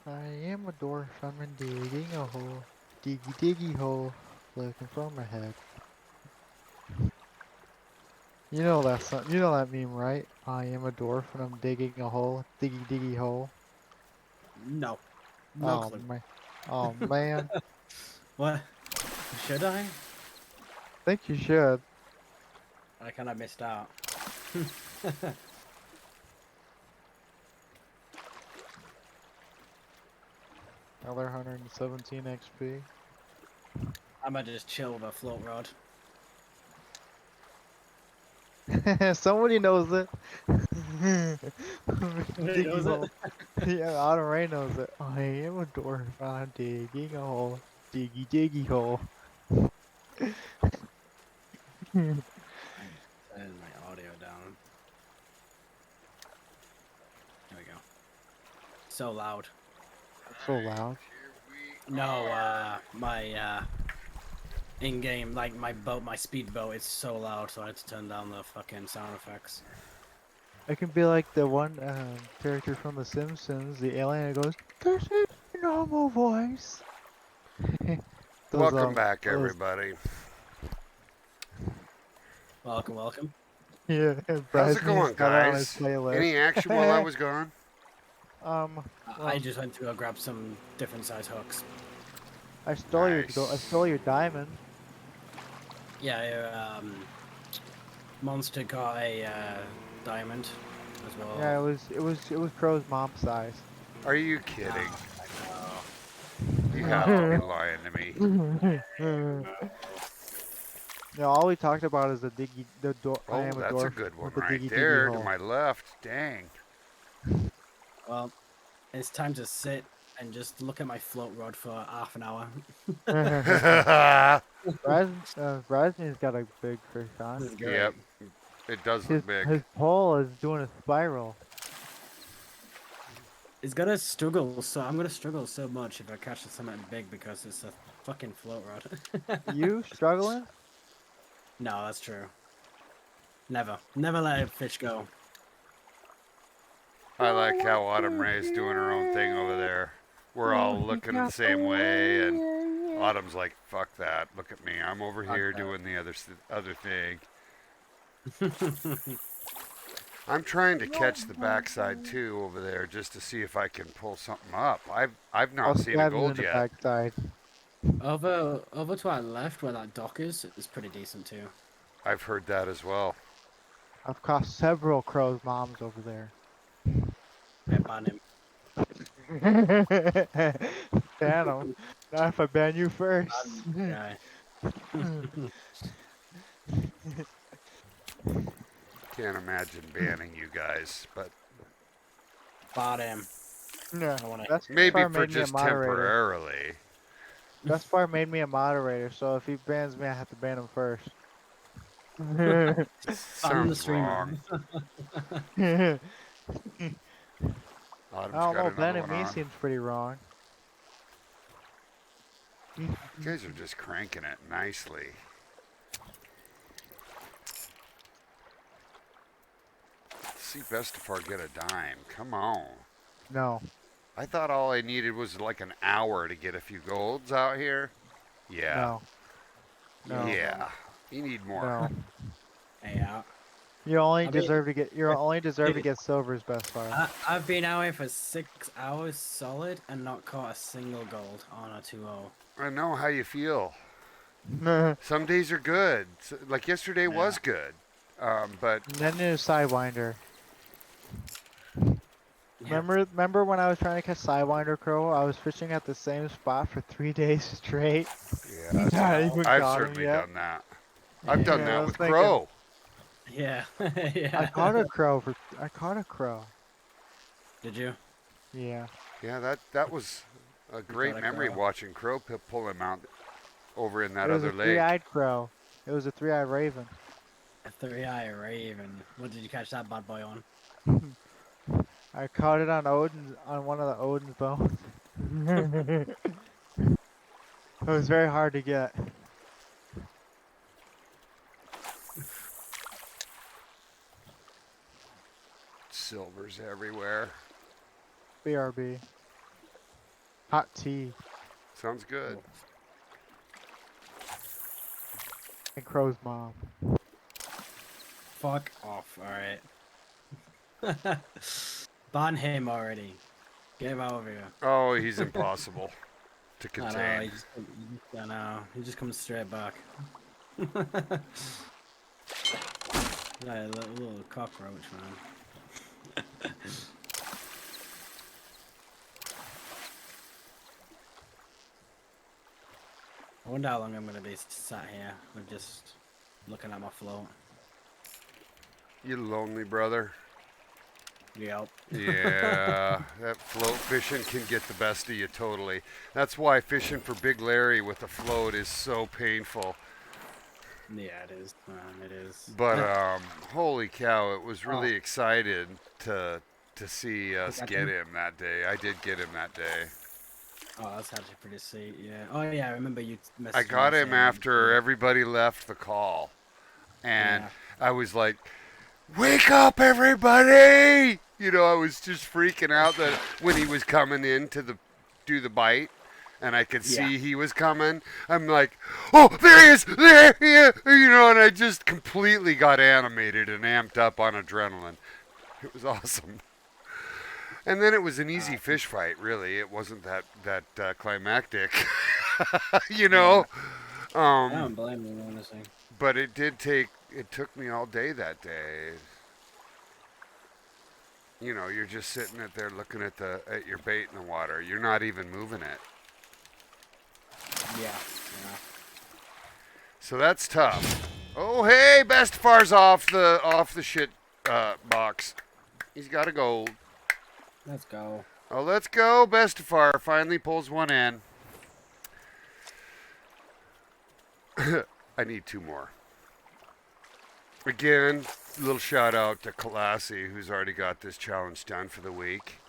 I am a dwarf, I'm digging a hole. Diggy hole, looking for my head. You know that song, you know that meme, right? I am a dwarf and I'm digging a hole. Diggy hole. No. No Oh clue. man. Oh man. What? Should I? Think you should. I kind of missed out. Another 117 XP. I might just chill with a float rod. Somebody knows it. Somebody Diggy knows it? hole. Yeah, Autumn Ray knows it. I am a dwarf. I'm digging a hole. Diggy hole. Turn my audio down. There we go. So loud. So loud. No, my in-game, like my boat, my speedboat, it's so loud, so I had to turn down the fucking sound effects. It can be like the one character from The Simpsons, the alien that goes, "This is normal voice." Welcome back, those- everybody. Welcome, welcome. Yeah, How's it Brad's going, got it on his guys? playlist. Any action while I was gone? I Well, just went to go grab some different size hooks. I stole Nice. I stole your diamond. Yeah, Monster got a diamond as well. Yeah, it was Crow's mom's size. Are you kidding? I You have to be lying to me. No, all we talked about is I Oh, am a that's a dwarf good one with the right diggy there to hole. my left. Dang. Well, it's time to sit and just look at my float rod for half an hour. Brasney's got a big fish on. This is great. Yep. It does His look big. pole is doing a spiral. It's gonna struggle, so I'm gonna struggle so much if I catch something big because it's a fucking float rod. You struggling? No, that's true. Never let a fish go. I like how Autumn Ray's doing her own thing over there. We're all looking the same way, and Autumn's like, "Fuck that! Look at me! I'm over here that. doing the other thing." I'm trying to catch the backside too over there, just to see if I can pull something up. I've I'll not seen a stab you in gold the yet. backside. Over to our left where that dock is pretty decent too. I've heard that as well. I've caught several Crow's moms over there. I ban him. Ban him. Not if I ban you first. Guy. Can't imagine banning you guys, but Ban him. Yeah, I wanna- Best maybe Far for made me a just moderator. temporarily. Best Far made me a moderator, so if he bans me, I have to ban him first. Ban the Sounds streamer. wrong. Autumn's I don't got know, another banning one me on. seems pretty wrong. You guys are just cranking it nicely. See Bestefar get a dime. Come on. No. I thought all I needed was like an hour to get a few golds out here. Yeah. No. Yeah. You need more. No. Yeah. You only I mean, deserve to get. You only deserve to get silvers, Bestefar. I've been out here for 6 hours solid and not caught a single gold on a 2-0. I know how you feel. Some days are good. Like yesterday was good. But Then there's Sidewinder. Yeah. Remember when I was trying to catch Sidewinder Crow? I was fishing at the same spot for 3 days straight. yeah, Not even I've caught him certainly yet. done that. I've done Yeah, I that was with thinking- crow. Yeah. I Yeah. caught a crow I caught a crow. Did you? Yeah. Yeah, that was a great caught a memory crow. watching crow pull him out over in that It was other a lake. three-eyed crow. It was a three-eyed raven. A 3-eye raven. What did you catch that bad boy on? I caught it on one of the Odin's bones. It was very hard to get. Silvers everywhere. BRB. Hot tea. Sounds good. And Crow's mom. Fuck off, alright. Ban him already. Get him over here. Oh, he's impossible to I know, contain. I know, he just comes straight back. Like a little cockroach, man. I wonder how long I'm gonna be sat here with just looking at my float. You lonely brother. Yep. Yeah, that float fishing can get the best of you totally. That's why fishing for Big Larry with a float is so painful. Yeah, it is, man. It is. But holy cow, it was really excited to see us got get him? him that day. I did get him that day. Oh, that's actually pretty sweet. Yeah. Oh yeah, I remember you messaged I got me him saying- after everybody left the call. And Yeah. I was like, wake up everybody! You know, I was just freaking out that when he was coming in to do the bite and I could see he was coming, I'm like, oh, there he is! There he is! You know, and I just completely got animated and amped up on adrenaline. It was awesome. And then it was an easy fish fight, really. It wasn't that climactic, you know. I don't blame you, honestly. But it took me all day that day. You know, you're just sitting there looking at your bait in the water. You're not even moving it. Yeah. So that's tough. Oh, hey, Bestefar's off the shit box. He's got a gold. Let's go. Oh, let's go. Bestefar finally pulls one in. I need 2 more. Again, little shout out to Kalassi, who's already got this challenge done for the week.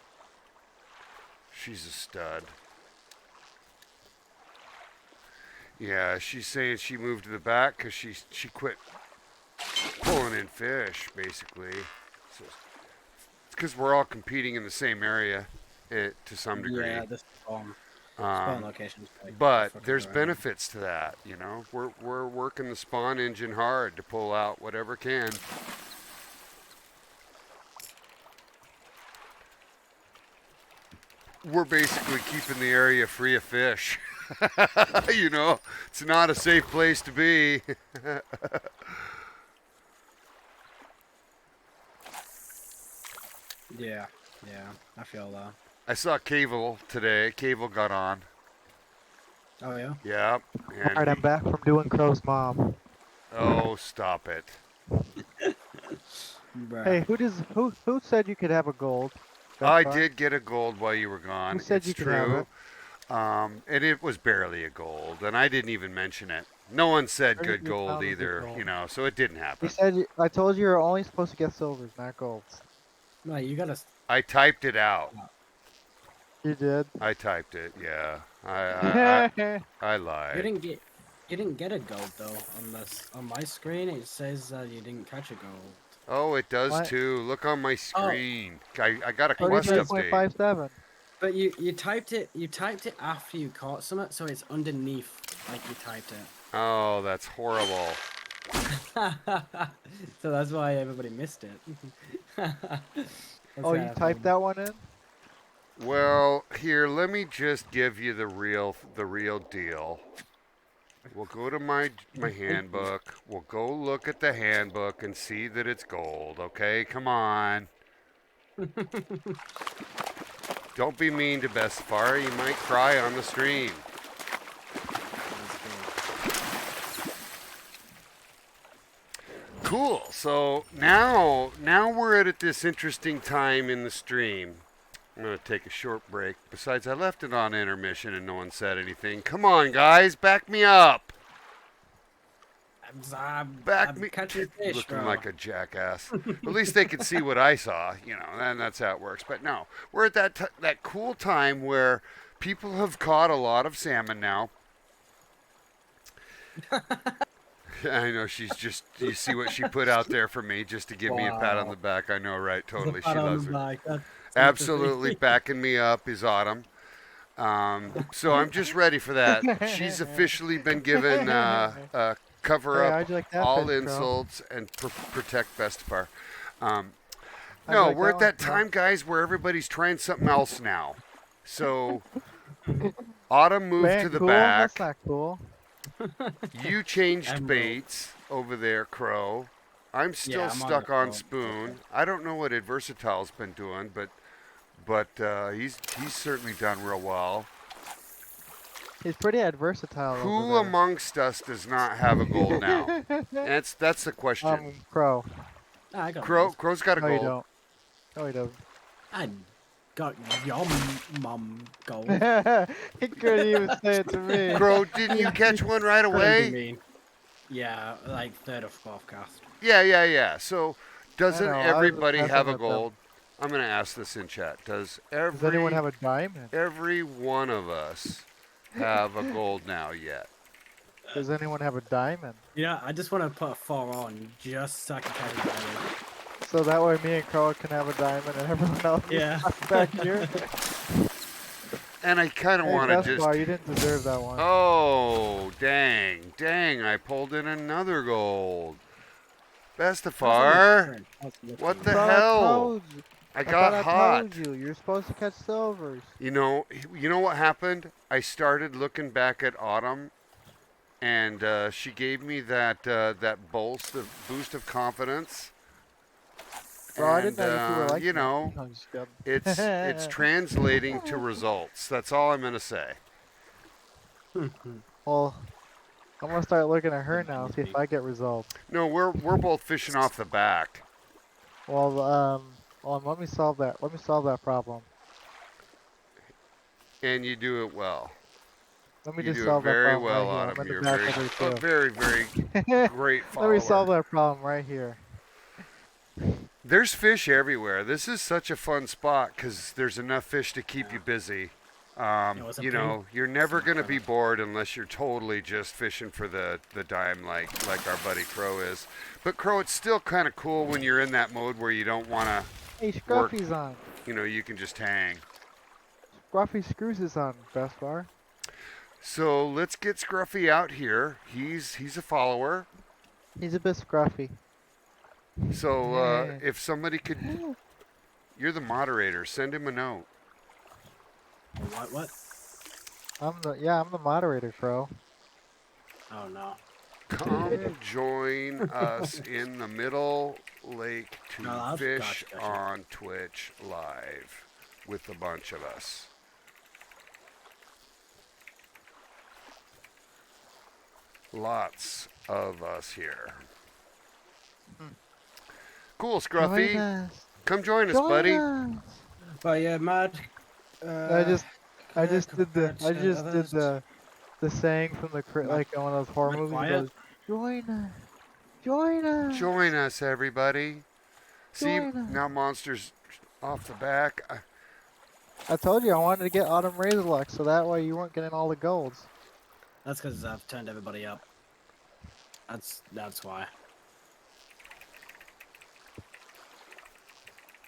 She's a stud. Yeah, she's saying she moved to the back because she quit pulling in fish, basically. So it's because we're all competing in the same area to some degree. Yeah, this spawn location's quite But fucking there's around. benefits to that, you know. We're working the spawn engine hard to pull out whatever can. We're basically keeping the area free of fish. You know, it's not a safe place to be. Yeah, I feel that. I saw Cable today. Cable got on. Oh yeah. Yeah. And Alright, I'm back from doing Crow's mom. oh, stop it. Bruh. Hey, who said you could have a gold? I Bestefar? did get a gold while you were gone. Who said it's you could have true. it? And it was barely a gold, and I didn't even mention it. No one said Where did good you gold found the either, gold? you know, so it didn't He happen. said I told you were only supposed to get silvers, not golds. No, you gotta. I typed it out. You did. I typed it, yeah. I You lied. didn't get a gold though on my screen. It says you didn't catch a gold. Oh, it does What? too. Look on my screen. I got a quest update. 33.57. But you typed it after you caught something, so it's underneath like you typed it. Oh, that's horrible. So that's why everybody missed it. Oh, you typed that one in? Well, here, let me just give you the real deal. We'll go to my handbook. We'll go look at the handbook and see that it's gold. Okay, come on. Don't be mean to Bestefar. You might cry on the stream. Cool. So now we're at this interesting time in the stream. I'm going to take a short break. Besides, I left it on intermission and no one said anything. Come on, guys, back me up. I'm catching fish, Looking bro. like a jackass. At least they could see what I saw, and that's how it works. But no, we're at that cool time where people have caught a lot of salmon now. I know she's just, you see what she put out there for me just to give me a pat on the back. I know, right? Totally. She loves me. Absolutely backing me up is Autumn. So I'm just ready for that. She's officially been given cover Hey, up how'd you like that all fish, bro? insults and protect Bestefar. How'd you No, like we're at that that one, bro? time, guys, where everybody's trying something else now. So Autumn moved Man, to the cool? back. That's not cool. You changed Emerald. baits over there, Crow. I'm still Yeah, I'm on stuck the on phone. Spoon. I don't know what Adversatile's been doing, but he's certainly done real well. He's pretty adversatile Who over there. amongst us does not have a gold now? That's the question. Crow. I got Crow's got a No, you gold. don't. No, he doesn't. I got your mum gold. He couldn't even say it to me. Crow, didn't you catch one right What do you away? mean? Yeah, like third or fourth cast. Yeah. So doesn't I know, I was everybody just have a messing with them. gold? I'm gonna ask this in chat. Does Does anyone have a diamond? every one of us have a gold now yet? Does anyone have a diamond? Yeah, I just want to put a 4 on just so I can catch a diamond. So that way me and Crow can have a diamond and everyone else is Yeah. back here. And I kind of Hey, want to that's just. why you didn't deserve that one. Oh, dang! I pulled in another gold. Bestefar, what the Thought I hell? told you. I thought got I hot. told you. You're supposed to catch silvers. You know what happened? I started looking back at Autumn, and she gave me that boost of confidence. Bro, I didn't know you were like that. know, I'm just kidding. it's translating to results. That's all I'm gonna say. Well, I'm gonna start looking at her now, see if I get results. No, we're both fishing off the back. Well, let me solve that. Let me solve that problem. And you do it well. Let me You just do it solve that very problem well, right Autumn. here. You're I'm in the back of very her great Let follower. me solve that problem right here. There's fish everywhere. This is such a fun spot because there's enough fish to keep you busy. what's up, King? You're never going to be bored unless you're totally just fishing for the dime like our buddy Crow is. But Crow, it's still kind of cool when you're in that mode where you don't want to, Hey, Scruffy's on. you can just hang. Scruffy Screws is on, Bestefar. So let's get Scruffy out here. He's a follower. He's a bit scruffy. So Yeah. if somebody could, you're the moderator. Send him a note. What? I'm the moderator, Crow. Oh no. Come join us in the middle lake to No, that's- fish gotcha. on Twitch live with a bunch of us. Lots of us here. Cool, Scruffy. Join us. Come join us, Join buddy. us. But yeah, mad. I just did compared to the saying from like one of those horror Mad movies. It quiet? goes, join us. Join us. Join us, everybody. See, Join us. now Monster's off the back. I told you I wanted to get Autumn Razor Luck, so that way you weren't getting all the golds. That's because I've turned everybody up. That's why.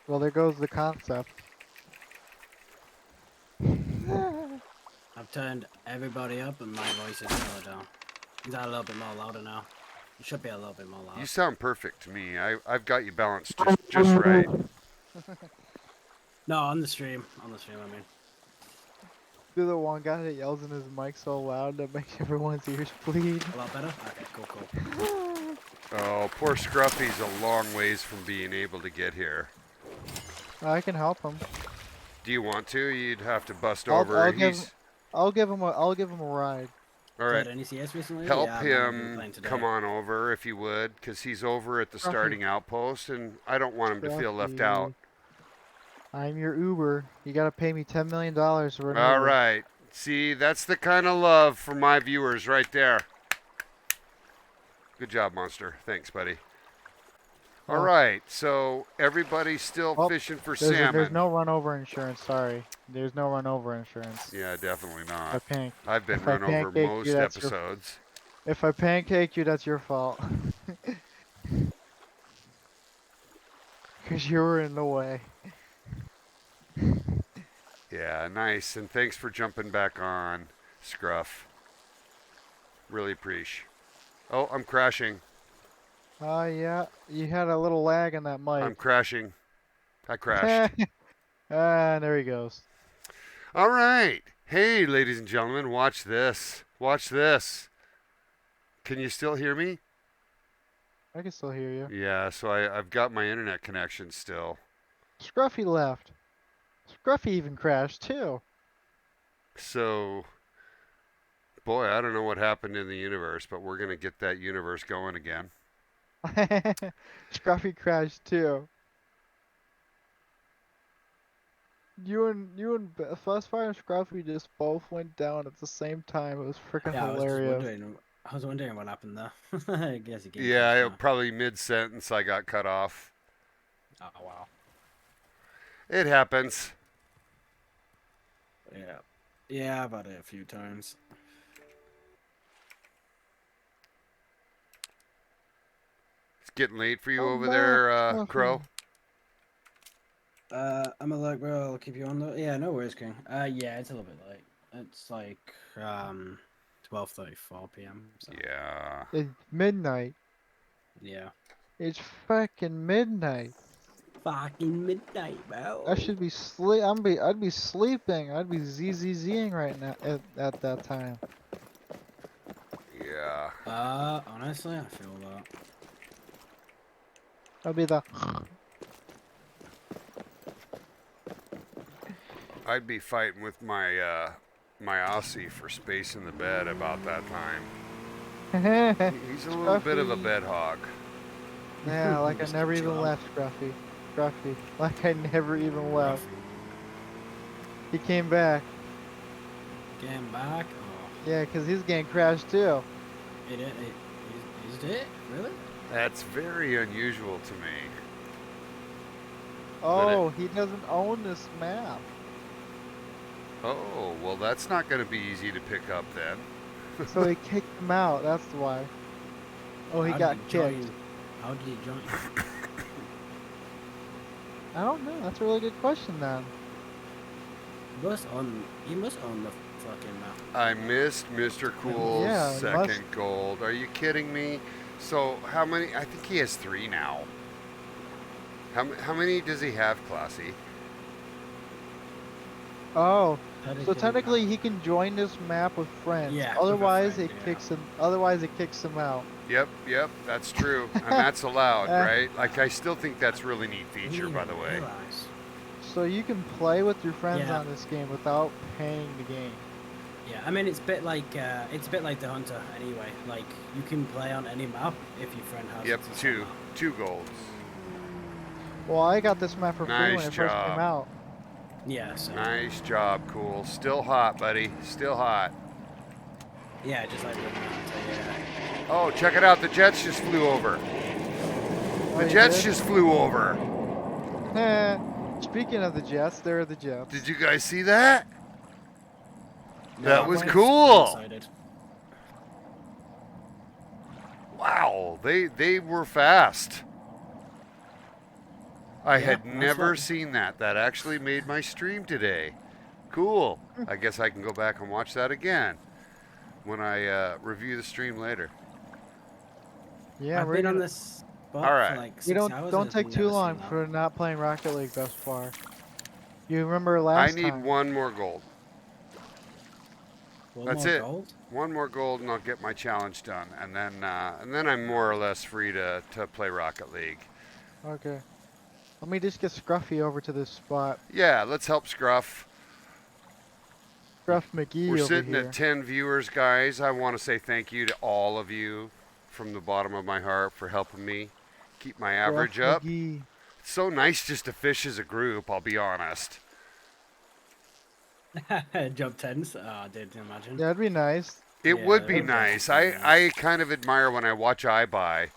Well, there goes the concept. I've turned everybody up and my voice is lower down. Is that a little bit more louder now? It should be a little bit more loud. You sound perfect to me. I've got you balanced just right. No, on the stream. On the stream, I mean. You're the one guy that yells in his mic so loud that makes everyone's ears bleed. A lot better? Okay, cool. Oh, poor Scruffy's a long ways from being able to get here. I can help him. Do you want to? You'd have to bust I'll over. give him a ride. All right. Did any CS recently? Help Yeah, him come on over if you would, because he's over at the starting outpost, and I don't want him to feel left out. I'm your Uber. You gotta pay me $10 million for an All Uber. right. See, that's the kind of love for my viewers right there. Good job, Monster. Thanks, buddy. All right, so everybody's still fishing for salmon. There's no run over insurance. Sorry, there's no run over insurance. Yeah, definitely not. I I've been run over most episodes. If I pancake you, that's your fault. Because you were in the way. Yeah, nice. And thanks for jumping back on, Scruff. Really appreciate. Oh, I'm crashing. Yeah, you had a little lag in that mic. I'm crashing. I crashed. There he goes. All right. Hey, ladies and gentlemen, watch this. Watch this. Can you still hear me? I can still hear you. Yeah, so I've got my internet connection still. Scruffy left. Scruffy even crashed too. So, boy, I don't know what happened in the universe, but we're going to get that universe going again. Scruffy crashed too. You and Bestefar and Scruffy just both went down at the same time. It was freaking hilarious. I was wondering what happened there. I guess you Yeah, probably mid-sentence I got cut off. Oh, wow. It happens. Yeah. Yeah, I've had it a few times. It's getting late for you over there, Crow. I'm a look, bro. I'll keep you on though. Yeah, no worries, King. Yeah, it's a little bit late. It's like 12:34 p.m. So. Yeah. It's midnight. Yeah. It's fucking midnight. Fucking midnight, bro. I should be I'd be sleeping. I'd be ZZZing right now at that time. Yeah. Honestly, I feel that. I'd be the. I'd be fighting with my my Aussie for space in the bed about that time. He's a little bit of a bed hog. Yeah, like I never even left, Scruffy. Scruffy. Like I never even left. He came back. Came back? Oh. Yeah, because his game crashed too. Is it? Really? That's very unusual to me. Oh, he doesn't own this map. Oh, well, that's not going to be easy to pick up then. So he kicked him out, that's why. Oh, he got kicked. How did he join? I don't know, that's a really good question then. He must own the fucking map. I missed Mr. Cool's second gold. Are you kidding me? So how many? I think he has 3 now. How many does he have, Classy? Oh, so technically he can join this map with friends. Yeah. Otherwise it kicks him. Otherwise it kicks him out. Yep, that's true, and that's allowed, right? Like I still think that's a really neat feature, by the way. So you can play with your friends on this game without paying the game. Yeah, I mean it's a bit like the Hunter anyway. Like you can play on any map if your friend has. Yep, two golds. Well, I got this map for free when it first came out. Yeah. So. Nice job, Cool. Still hot, buddy. Still hot. Yeah, just like yeah. Oh, check it out. The Jets just flew over. The Jets just flew over. Speaking of the Jets, there are the Jets. Did you guys see that? No, that was cool. Excited. Wow, they were fast. I had never seen that. That actually made my stream today. Cool. I guess I can go back and watch that again when I review the stream later. Yeah, I've we're been on gonna. this spot Alright. for like You 6 hours. don't I've take too never long seen that. for not playing Rocket League Bestefar. You remember I last need time? one more gold. One That's more it. gold? One more gold and I'll get my challenge done, and then I'm more or less free to play Rocket League. Okay. Let me just get Scruffy over to this spot. Yeah, let's help Scruff. Scruff McGee We're over sitting here. at 10 viewers, guys. I want to say thank you to all of you from the bottom of my heart for helping me keep my average Scruff up. McGee. It's so nice just to fish as a group, I'll be honest. Job 10s? Oh, dude, imagine. Yeah, that'd be nice. It Yeah, would be that would nice. definitely be I kind of admire when I watch iBuy.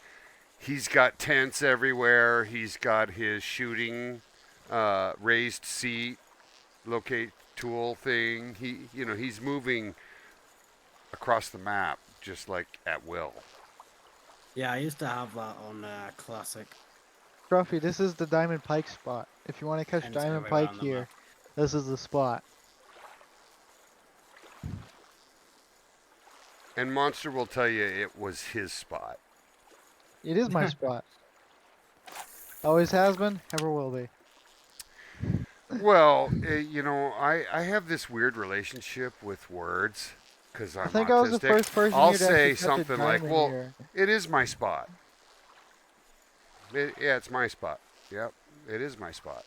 He's got tents everywhere. He's got his shooting raised seat locate tool thing. He's moving across the map just like at will. Yeah, I used to have that on Classic. Scruffy, this is the Diamond Pike spot. If you want to catch And Diamond everywhere Pike on the here, map. this is the spot. And Monster will tell you it was his spot. It is my spot. Always has been, ever will be. Well, I have this weird relationship with words because I'm I think autistic. I was the first person I'll here to say actually catch a something like, diamond "Well, here. it is my spot." It's my spot. Yep, it is my spot.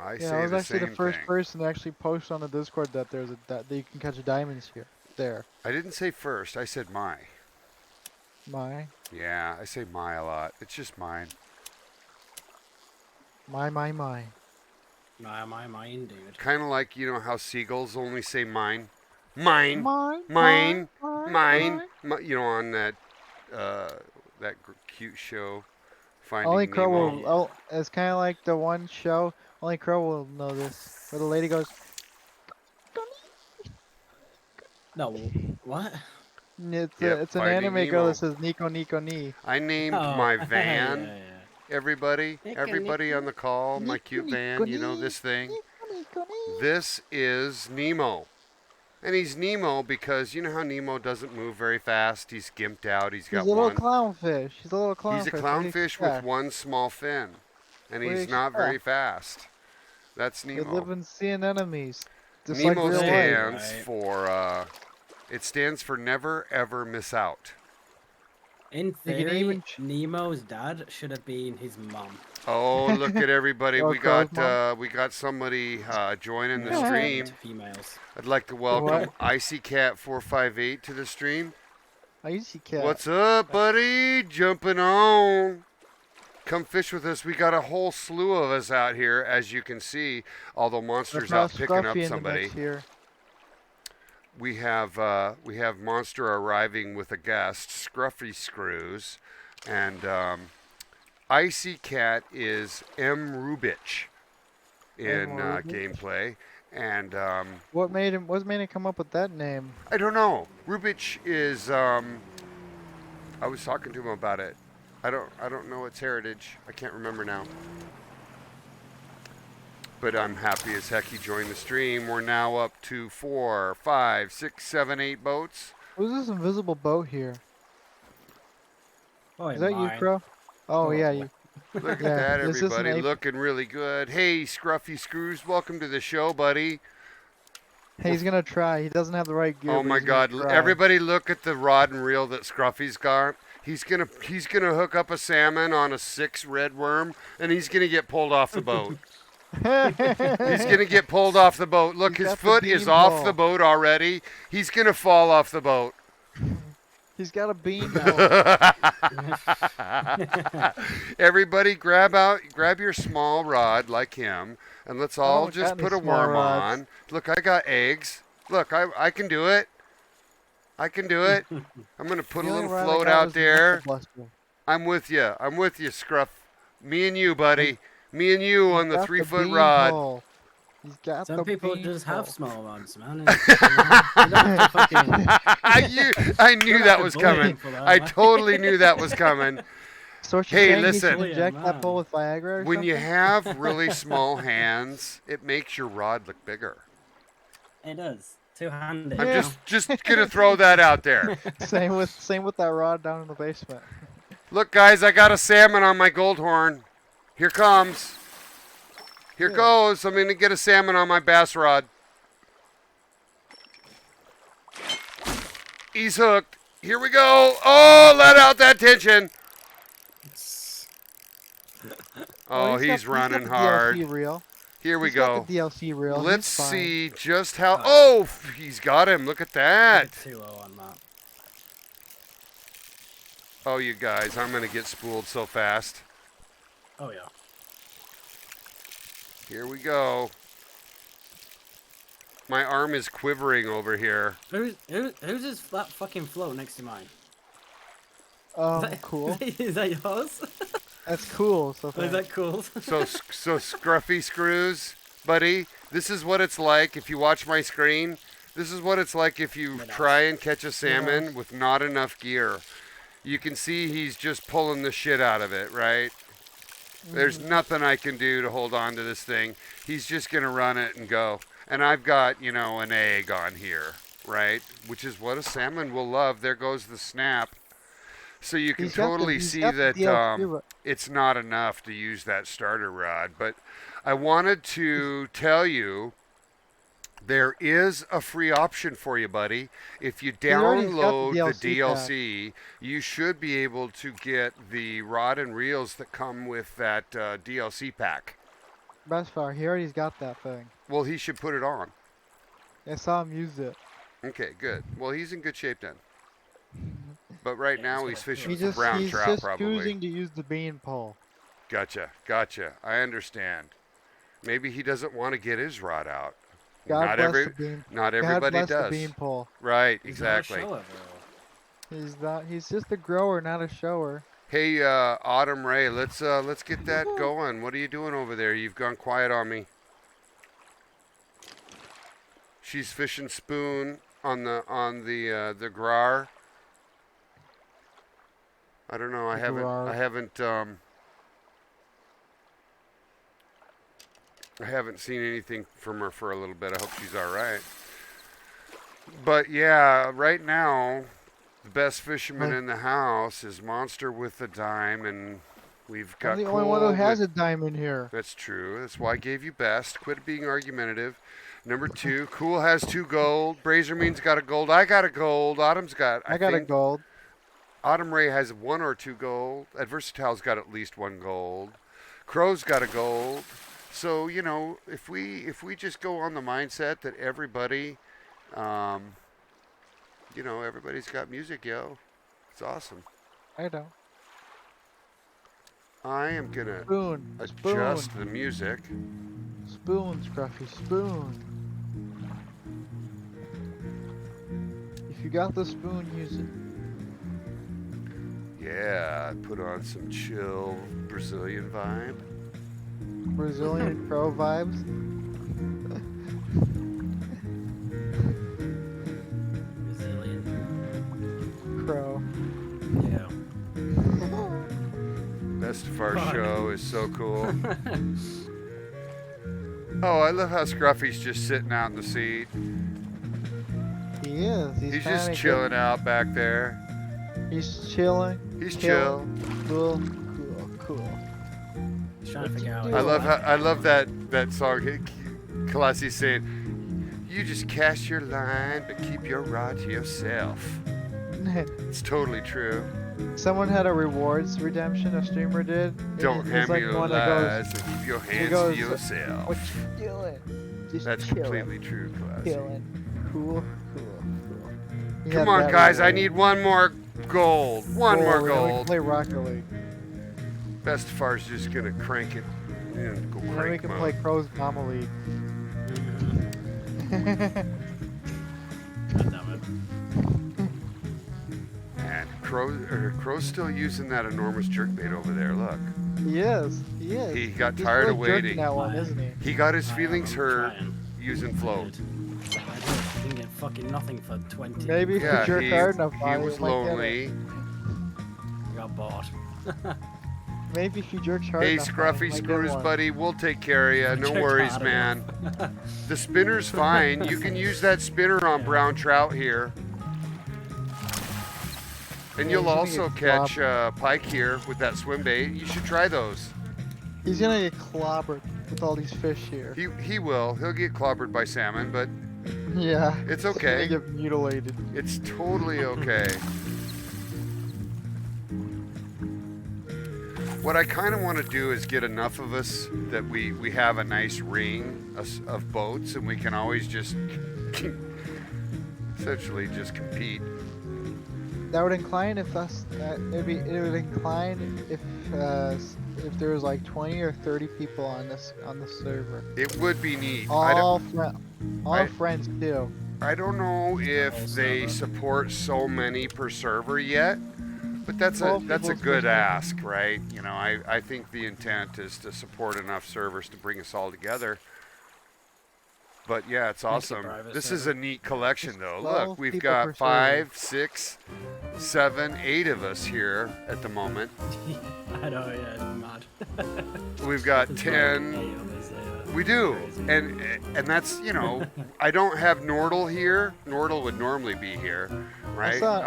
I Yeah, say I was the actually same the first thing. person to actually post on the Discord that that you can catch diamonds here. There. I didn't say first. I said my. My. Yeah, I say my a lot. It's just mine. My. My dude. Kind of like how seagulls only say mine, mine, Mine. mine, Mine. on that cute show, Finding Only Crow Nemo. will. Oh, it's kind of like the one show. Only Crow will know this. Where the lady goes. No, what? It's Yep, it's an Finding anime girl Nemo. that says Nico Nico Ni. I named Oh, my yeah, van. yeah. Everybody Nico. on the call, my cute van. You know this thing. This is Nemo. And he's Nemo because you know how Nemo doesn't move very fast. He's gimped out. He's He's got a little one. clownfish. He's a little clownfish. He's a What do you clownfish with expect? one small fin. And What do you he's not very expect? fast. That's They live Nemo. in sea anemones. Just Nemo like real life. stands Right. for it stands for never ever miss out. In They can theory, even Nemo's dad should have been his mom. Oh, look at everybody. Oh, we Crow's got somebody joining the Yeah. stream. Females. I'd like to welcome What? Icy Cat 458 to the stream. I usually cat. What's up, buddy? Jumping on. Come fish with us. We got a whole slew of us out here, as you can see. Although Monster's out picking up somebody. Here. We have Monster arriving with a guest, Scruffy Screws, and Icy Cat is M. Rubich in Rubich? gameplay, and What made him come up with that name? I don't know. Rubich is I was talking to him about it. I don't know its heritage. I can't remember now. But I'm happy as heck he joined the stream. We're now up to 4, 5, 6, 7, 8 boats. Who's this invisible boat here? Oh, Is that you, mine. Crow? Oh yeah, Probably. you. Look Yeah, at that, this isn't everybody. a- Looking really good. Hey, Scruffy Screws, welcome to the show, buddy. Hey, he's gonna try. He doesn't have the right gear. Oh but my he's gonna God! try. Everybody, look at the rod and reel that Scruffy's got. He's gonna hook up a salmon on a 6 red worm, and he's gonna get pulled off the boat. He's gonna get pulled off the boat. Look, He's his got the foot is beam off pole. the boat already. He's gonna fall off the boat. He's got a beam. pole. Everybody, grab your small rod like him, and let's all don't just got put any a small worm rods. on. Look, I got eggs. Look, I can do it. I can do it. I'm gonna put The a only little rod I float got out was the there. knuckle buster. I'm with you. Scruff. Me and you, buddy. Me and you on the Got 3-foot beam rod. pole. He's got Some the people beam just have pole. small rods, man. and, you don't have to fucking- I knew don't that have was to bully coming. people, though, I man. totally knew that was coming. So what you're Hey, saying, he listen. should inject Brilliant, that pole man. with Viagra or When you something? have really small hands, it makes your rod look bigger. It does. Two-handed. I'm you know? just gonna throw that out there. Same with that rod down in the basement. Look, guys, I got a salmon on my gold horn. Here comes. Here Yeah. goes. I'm gonna get a salmon on my bass rod. He's hooked. Here we go. Oh, let out that tension. Oh, He's got he's running the hard. DLC reel. Here we He's got go. the DLC reel. Let's He's fine. see just how. Oh. Oh, he's got him. Look at that. 2-0 on that. Oh, you guys, I'm gonna get spooled so fast. Oh yeah. Here we go. My arm is quivering over here. Who's his flat fucking float next to mine? Cool. Is that yours? That's cool. So Is thanks. that cool? So scruffy screws, buddy. This is what it's like if you watch my screen. This is what it's like if you try and catch a salmon with not enough gear. You can see he's just pulling the shit out of it, right? There's nothing I can do to hold on to this thing. He's just gonna run it and go. And I've got, you know, an egg on here, right? Which is what a salmon will love. There goes the snap. So you can He's got the- totally he's see got the that DLC ro- it's not enough to use that starter rod. But I wanted to tell you there is a free option for you, buddy. If you already got download the the DLC DLC, you should be able to get the rod and reels that come with that DLC pack. Bestefar, he alrea's got that thing. Well, he should put it on. I saw him use it. Okay, good. Well, he's in good shape then. But right Yeah, now he's he's got a fishing for brown He's trout, just probably. choosing to use the bean pole. Gotcha. I understand. Maybe he doesn't want to get his rod out. God bless the bean. Not God everybody bless does. the bean pole. Right, He's not a exactly. shower, bro. He's just a grower, not a shower. Hey, Autumn Ray, let's get that going. What are you doing over there? You've gone quiet on me. She's fishing spoon on the grar. I don't know. I haven't seen anything from her for a little bit. I hope she's all right. But yeah, right now, the best fisherman in the house is Monster with the dime, and we've got I'm the only one who Cole has with- a diamond here. That's true. That's why I gave you best. Quit being argumentative. Number 2, Cool has 2 gold. Brazermean's got a gold. I got a gold. Autumn's got. I got a think gold. Autumn Ray has 1 or 2 gold. Adversatile's got at least 1 gold. Crow's got a gold. So you know, if we just go on the mindset that everybody, you know, everybody's got music, yo. It's awesome. I know. I am gonna Spoon. adjust the music. Spoon, Scruffy, spoon. If you got the spoon, use it. Yeah, put on some chill Brazilian vibe. Brazilian crow vibes. Brazilian. Crow. Yeah. Bestefar Fuck. show is so cool. Oh, I love how Scruffy's just sitting out in the seat. He is. He's trying just to chilling out back there. He's chilling. He's chill. Cool. Cool. He's trying to figure out. I love that song. Classy saying, "You just cast your line, but keep your rod to yourself." It's totally true. Someone had a rewards redemption. A streamer did. Don't It's hand like me the your one that goes, lies, and keep your hands goes, to yourself. "What you doing? Just That's chilling, completely true, Classy. chilling. Cool. He Come had on, that guys. I reward. need 1 more gold. One more And we can gold. play Rocket League. Bestefar's just gonna crank it. And go And then we crank can mode. play Crow's Mama League. God damn it. And Crow's still using that enormous jerkbait over there. Look, He is. he got He's tired of really jerking waiting. that one, isn't he? He got his I am, feelings I'm hurt trying. using float. Dude, I didn't get fucking nothing for 20. Maybe if Yeah, you jerk hard enough, he Bobby, was you might get it. lonely. I got bored. maybe if you jerk hard Hey, enough, Scruffy you might get Screws, one. buddy, we'll take care of you. No Check worries, out man. enough. The spinner's fine. You can use that spinner on brown trout here. And Yeah, you'll he's gonna also get catch pike here with that swim bait. You should try those. He's gonna get clobbered with all these fish here. He will. He'll get clobbered by salmon, but Yeah. it's He's okay. gonna get mutilated. It's totally okay. What I kind of want to do is get enough of us that we have a nice ring of boats and we can always just essentially just compete. That would incline if us. It would incline if there was like 20 or 30 people on the server. It would be neat. All I- friends too. I don't know if they support so many per server yet, but that's a 12 people's good fishing. ask, right? You know, I think the intent is to support enough servers to bring us all together. But yeah, it's awesome. private This is a neat collection, though. 12 Look, we've people per got 5, 6, 7, 8 of us here at the moment. I know, yeah, it's mad. We've got It's 10. like 8 of us, yeah. We do, and that's, you know, I don't have Nordell here. Nordell would normally be here, right? I saw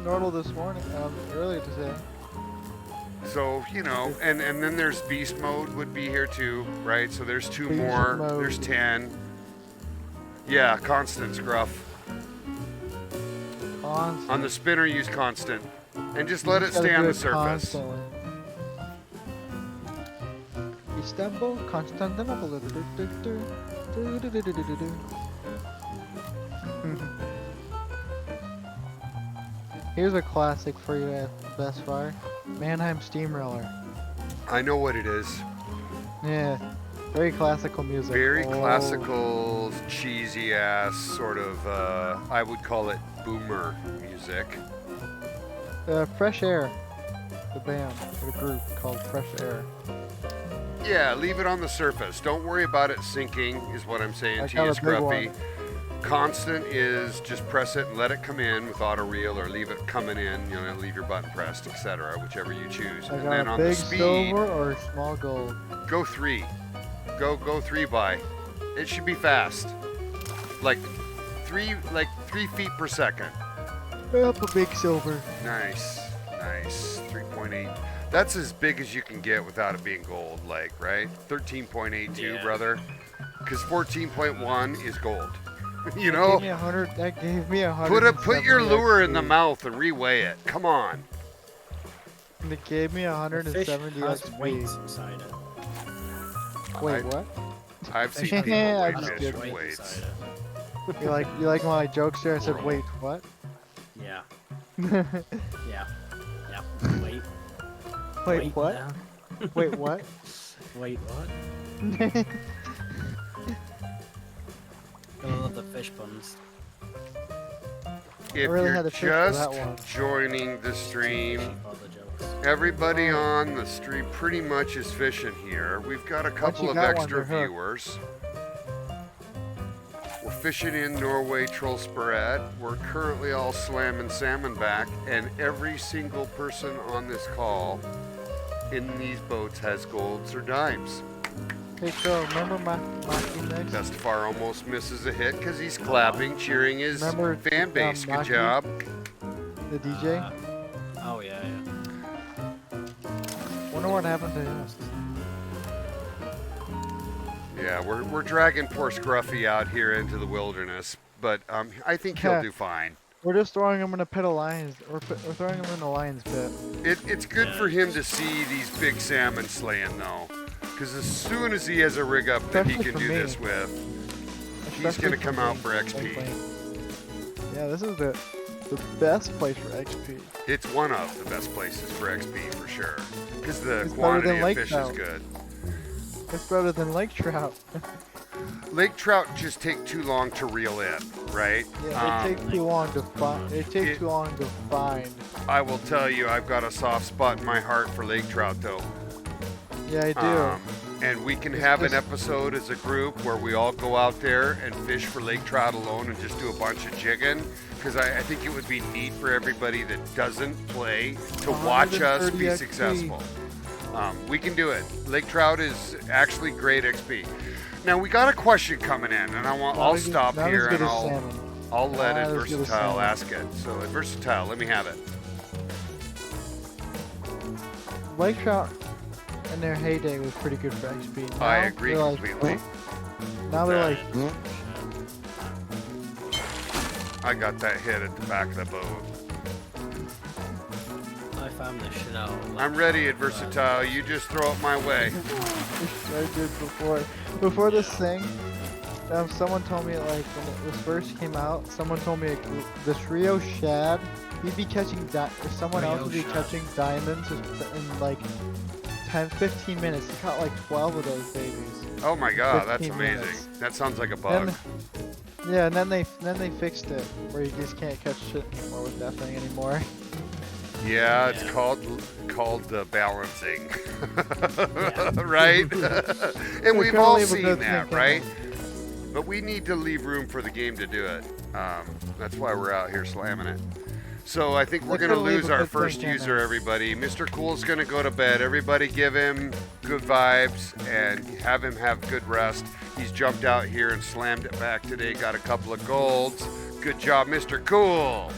Nordell this morning, earlier today. So, you know, and then there's beast mode would be here too, right? So there's 2 Beast more. mode. There's 10. Yeah, constant Scruff. Constant. On the spinner, use constant, and just let it Just gotta stay on do the it surface. constantly. Istanbul, Constantinople. Here's a classic for you at Bestefar. Mannheim Steamroller. I know what it is. Yeah, very classical music. Very Oh, classical, cheesy ass sort of. I would call it boomer music. Fresh Air, the band, the group called Fresh Air. Yeah, leave it on the surface. Don't worry about it sinking, is what I'm saying I to got you, a big Scruffy. one. Constant is just press it and let it come in with auto reel, or leave it coming in, you know, leave your button pressed, etc., whichever you choose. I And got then a on the big speed, silver or a small gold. go 3. Go 3 by. It should be fast. Like 3 feet per second. Up a big silver. Nice. 3.8. That's as big as you can get without it being gold, like, right? 13.82, Yeah. brother. Because 14.1 is gold. You That know? gave me 100. That gave me 100. Put your lure in the mouth and reweigh it. Come on. It gave me The fish 170 has XP. weights inside it. Wait, I- what? I've seen Yeah, people I weigh just fish did. with Weight weights. inside it. You like my jokes there? I said, wait, what? Yeah. Yeah. Wait. Wait, what? now. Wait, what? Wait, what? I love the fish puns. If really you're had to fish for that just one. joining the stream, All the jokes. everybody on the stream pretty much is fishing here. We've got a couple you of got one, extra they're hooked. viewers. We're fishing in Norway Trollsporet. We're currently all slamming salmon back, and every single person on this call in these boats has golds or dimes. Hey, Phil, remember my next? Bestefar almost misses a hit because he's clapping, cheering his Remember, fan base. Good Maki? job. The DJ? Oh yeah, yeah. Wonder what happened to him. Yeah, we're dragging poor Scruffy out here into the wilderness, but I think he'll Yeah. do fine. We're just throwing him in a pit of lions. We're throwing him in the lion's pit. It's good for him to see these big salmon slaying, though, because as soon as he has a rig up that he Especially can for do me. this with, he's Especially going to come out me. for XP. Yeah, this is the best place for XP. It's one of the best places for XP for sure, because the It's better quantity than of lake fish trout. is good. It's better than lake trout. Lake trout just take too long to reel in, right? Yeah, they take too long to find. They take it- too long to find. I will tell you, I've got a soft spot in my heart for lake trout, though. Yeah, I do. And we can It's have an just- episode as a group where we all go out there and fish for lake trout alone and just do a bunch of jigging. Because I think it would be neat for everybody that doesn't play to watch us 130 be XP. successful. We can do it. Lake trout is actually great XP. Now we got a question coming in, and I'll stop Not here as good and as I'll salmon. let Not as good as Adversatile salmon. ask it. So Adversatile, let me have it. Lake trout in their heyday was pretty good for XP. Now I agree they're completely. Now they're like, I got that hit at the back of the boat. I found this shit out. I'm ready, Adversatile. You just throw it my way. I did before. Before this thing, someone told me like when this first came out, someone told me this Rio shad, he'd be catching someone else would be catching diamonds in like 10-15 minutes. He caught like 12 of those babies. Oh my god, that's 15 amazing. minutes. That sounds like a bug. Yeah, and then they fixed it where you just can't catch shit anymore with that thing anymore. Yeah, it's called balancing, right? And we've all seen that, right? But we need to leave room for the game to do it. That's why we're out here slamming it. So I think we're going to lose our first user, everybody. Mr. Cool's going to go to bed. Everybody give him good vibes and have him have good rest. He's jumped out here and slammed it back today. Got a couple of golds. Good job, Mr. Cool.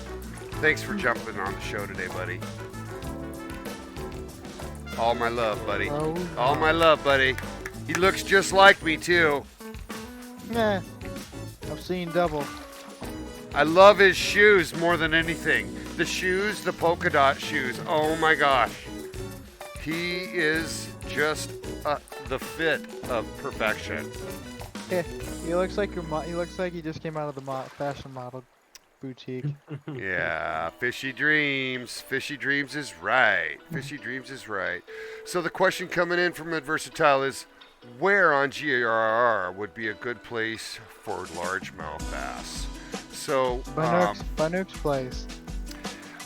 Thanks for jumping on the show today, buddy. All my love, buddy. All my love, buddy. He looks just like me, too. Nah, I've seen double. I love his shoes more than anything. The shoes, the polka dot shoes. Oh my gosh. He is just the fit of perfection. Yeah, he looks like he looks like he just came out of the fashion model boutique. Yeah, Fishy Dreams. Fishy Dreams is right. Fishy Dreams is right. So the question coming in from Adversatile is, where on GRR would be a good place for largemouth bass? So, Banuk's place.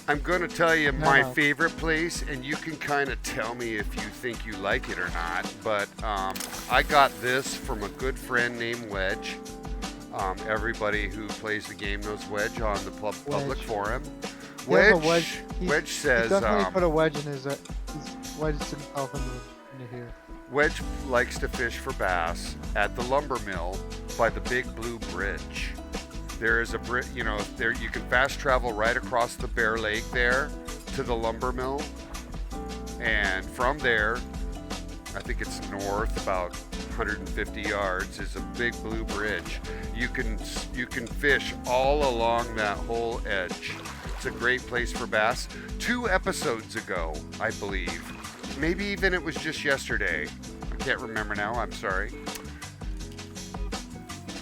I'm going to tell you my No. favorite place, and you can kind of tell me if you think you like it or not. But I got this from a good friend named Wedge. Everybody who plays the game knows Wedge on the public Wedge. forum. Yeah, Wedge, but Wedge says, he definitely put a wedge in his. He's wedged himself into here. Wedge likes to fish for bass at the lumber mill by the Big Blue Bridge. There is a bridge, there you can fast travel right across the Bear Lake there to the lumber mill, and from there, I think it's north about 150 yards is a Big Blue Bridge. You can fish all along that whole edge. It's a great place for bass. 2 episodes ago, I believe, maybe even it was just yesterday. I can't remember now. I'm sorry.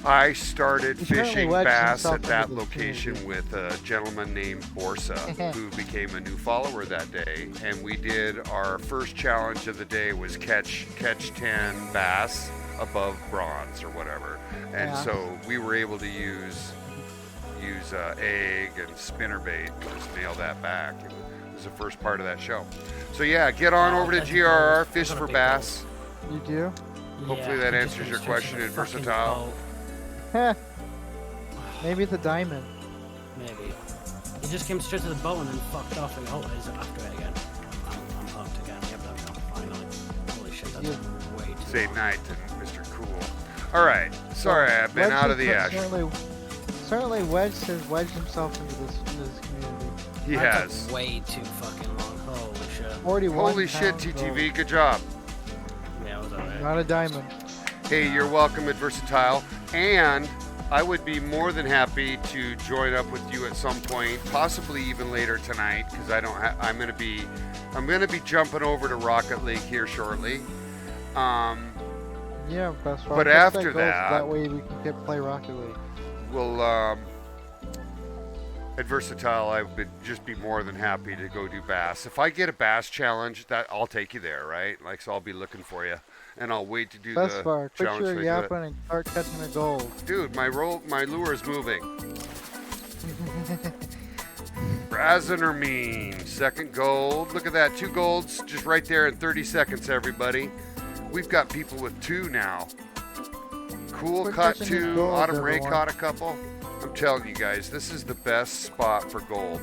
I started fishing bass at that location with a gentleman named Borsa, who became a new follower that day. And we did our first challenge of the day was catch 10 bass above bronze or whatever. And so we were able to use egg and spinnerbait and just nail that back. It was the first part of that show. So yeah, get on over to GRR, fish for bass. You do? Hopefully that answers your question, Adversatile. Maybe it's a diamond. Maybe. He just came straight to the boat and then fucked off and he's after it again. I'm hooked again. Yep, there we go. Finally. Holy shit, that's way too Say long. night to Mr. Cool. All right. Sorry, I've been out of the ash. Certainly wedged himself into this community. He That has. took way too fucking long. Holy shit. 41 Holy shit, pounds TTV. Good job. Yeah, it was alright. Not a diamond. Hey, you're welcome, Adversatile. And I would be more than happy to join up with you at some point, possibly even later tonight, because I'm gonna be jumping over to Rocket League here shortly. Yeah, best But after that, that way we can play Rocket League. We'll Adversatile, I would just be more than happy to go do bass. If I get a bass challenge, that I'll take you there, right? Like, so I'll be looking for you, and I'll wait to do Bestefar, the quit challenge. your when I do it. yapping and start catching the gold. Dude, my lure is moving. Brazinermine, second gold. Look at that, 2 golds just right there in 30 seconds, everybody. We've got people with 2 now. Cool Quit caught catching these 2, golds, Autumn Ray everyone. caught a couple. I'm telling you guys, this is the best spot for gold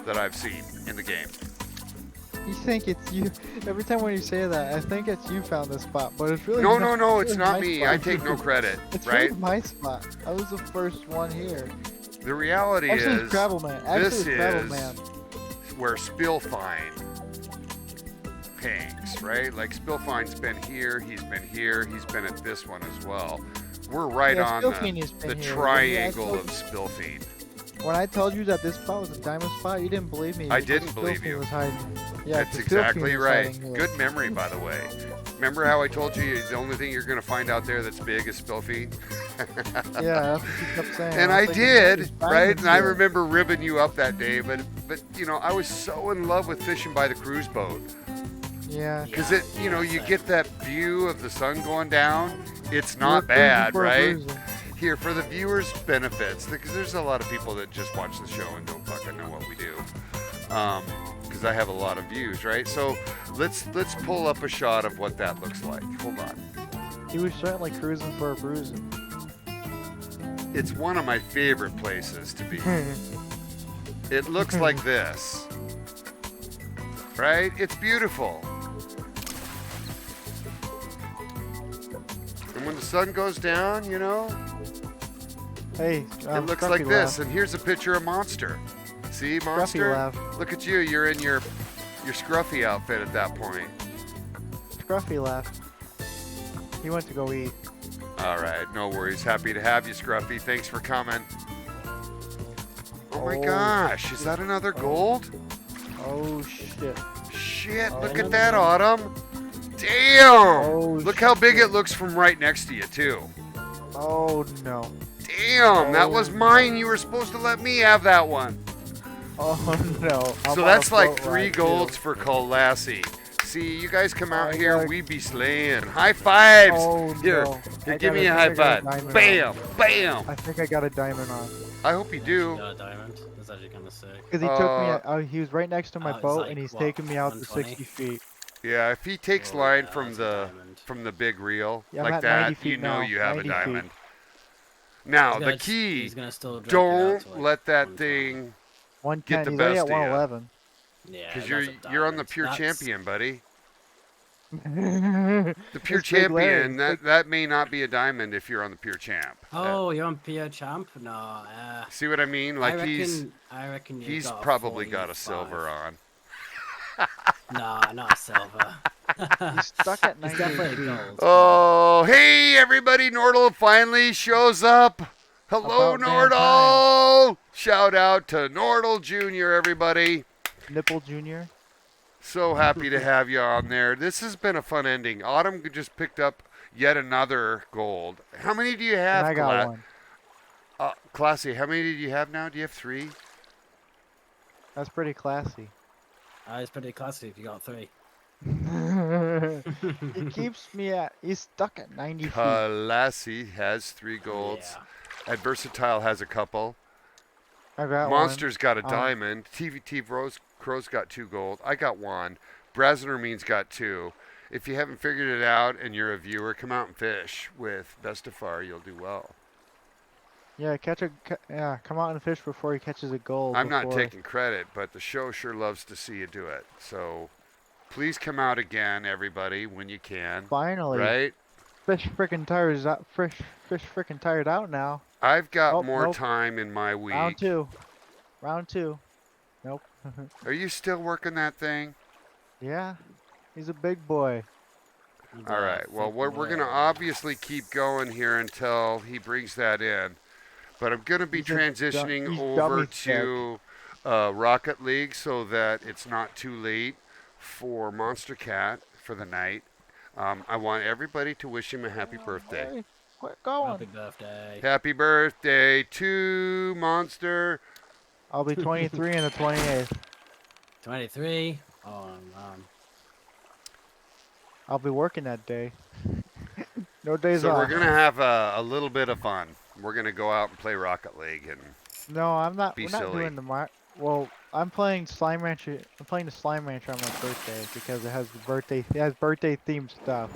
that I've seen in the game. You think it's you? Every time when you say that, I think it's you found this spot, but it's really No, not, no, it's really not my me. spot. I take no credit, It's right? really my spot. I was the first one here. The reality Actually, is, it's Travel Man. Actually, this it's Travel is Man. where Spillfine hangs, right? Like Spillfine's been here, he's been at this one as well. We're right Yeah, on Spillfiend has the been here. triangle Yeah, of Spillfiend. When I told you that this spot was a diamond spot, you didn't believe me. I because didn't believe Spillfiend you. Was hiding. Yeah, That's because exactly Spillfiend was right. hiding here. Good memory, by the way. Remember how I told you the only thing you're going to find out there that's big is Spillfiend? Yeah, that's what you kept saying. And was I thinking, did, "There's right? diamonds And I here." remember ribbing you up that day, but you know, I was so in love with fishing by the cruise boat. Yeah. Because Yeah, you know, you same. get that view of the sun going down. It's You were not cruising bad, for a right? cruiser. Here, for the viewers' benefits, because there's a lot of people that just watch the show and don't fucking know what we do. Because I have a lot of views, right? So let's pull up a shot of what that looks like. Hold on. He was certainly cruising for a bruising. It's one of my favorite places to be. It looks like this. Right? It's beautiful. And when the sun goes down, you know, Hey, it looks Scruffy like this. laugh. And here's a picture of Monster. See, Scruffy Monster? laugh. Look at you. You're in your scruffy outfit at that point. Scruffy laugh. He went to go eat. All right, no worries. Happy to have you, Scruffy. Thanks for coming. Oh my Oh, gosh, is that another gold? Oh shit. Shit, Oh, look another at that, one. Autumn. Damn! Oh, Look how big shit. it looks from right next to you, too. Oh no. Damn, that was Oh, mine. You were supposed to let me have that one. Oh no. I'm So on that's a like float 3 ride, golds too. for Colassie. See, you guys come out I here, gotta- we be slaying. High fives! Oh Here, no. here, I give me gotta- a I high think I got five. a diamond Bam, on. bam. I think I got a diamond on. I hope you do. Got a diamond. That's actually kind of sick. Because he took me. He was right next to my it's boat, like, and he's what, taking me out to 120? 60 feet. Yeah, if he takes Oh, line yeah, from that's a the diamond. big reel Yeah, I'm like at 90 that, you feet know now, you have a 90 feet. diamond. Now, He's the gonna- key, he's gonna still drag you out don't to, like, let that 120. thing, 110. the He's already best at of ya. 111. Yeah, because that's you're on the diamond. pure That's- champion, buddy. The The pure champion, that may not be a diamond if you're on the pure champ. Oh, you're on PO champ? No. See what I mean? Like I reckon you he's got a probably got a 45. silver on. Nah, not a silver. He's stuck at It's 98 definitely feet. gold. Oh, hey everybody, Nordell finally shows up. Hello, About damn Nordell! Shout out to Nordell Jr., everybody. Nipple Junior. So happy to have you on there. This has been a fun ending. Autumn just picked up yet another gold. How many do you have, And I got one. Classy, how many do you have now? Do you have 3? That's pretty classy. It's pretty classy if you got 3. He keeps me at. He's stuck at 90 feet. Classy has 3 golds. Yeah. Adversatile has a couple. I got Monster's got a Um, diamond. TVT Crow's got 2 gold. I got 1. Brazinermean's got 2. If you haven't figured it out and you're a viewer, come out and fish with Bestefar. You'll do well. one. Yeah, come out and fish before he catches a gold. I'm not before- taking credit, but the show sure loves to see you do it. So please come out again, everybody, when you can. Finally. Right? Fish frickin' tired out. Fish frickin' tired out now. I've got Oh, more nope. time in my week. Round 2. Round 2. Nope. Are you still working that thing? Yeah. He's a big boy. All right. Well, we're going to obviously keep going here until he brings that in. But I'm going to be He's just transitioning he's over dummy to Rocket League so that it's not too late for Monster Cat for the night. I want everybody to wish him a happy birthday. Hey, quit going. Happy birthday. Happy birthday to Monster. I'll be 23 and the 28th. 23. Oh, man. I'll be working that day. No days So off. we're going to have a little bit of fun. We're going to go out and play Rocket League. And No, I'm not. Be We're not silly. doing the Well, I'm playing Slime Rancher. I'm playing the Slime Rancher on my birthday because it has the birthday. It has birthday themed stuff.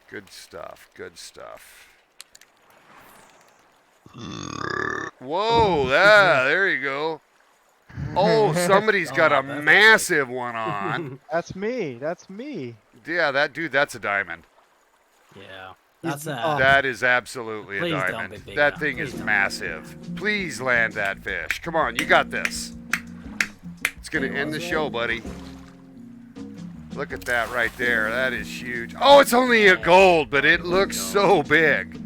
good stuff. Good stuff. Whoa, there you go. Oh, somebody's Oh, got a that's massive one on. That's me. That's me. Yeah, that dude, that's a diamond. Yeah. He's- That's a. oh. That is absolutely a Please don't diamond. be bigger. That thing Please is don't. massive. Please land that fish. Come on, you got this. It's going to Hey, end the what's show, that? buddy. Look at that right there. That is huge. Oh, it's only a gold, but it looks so big.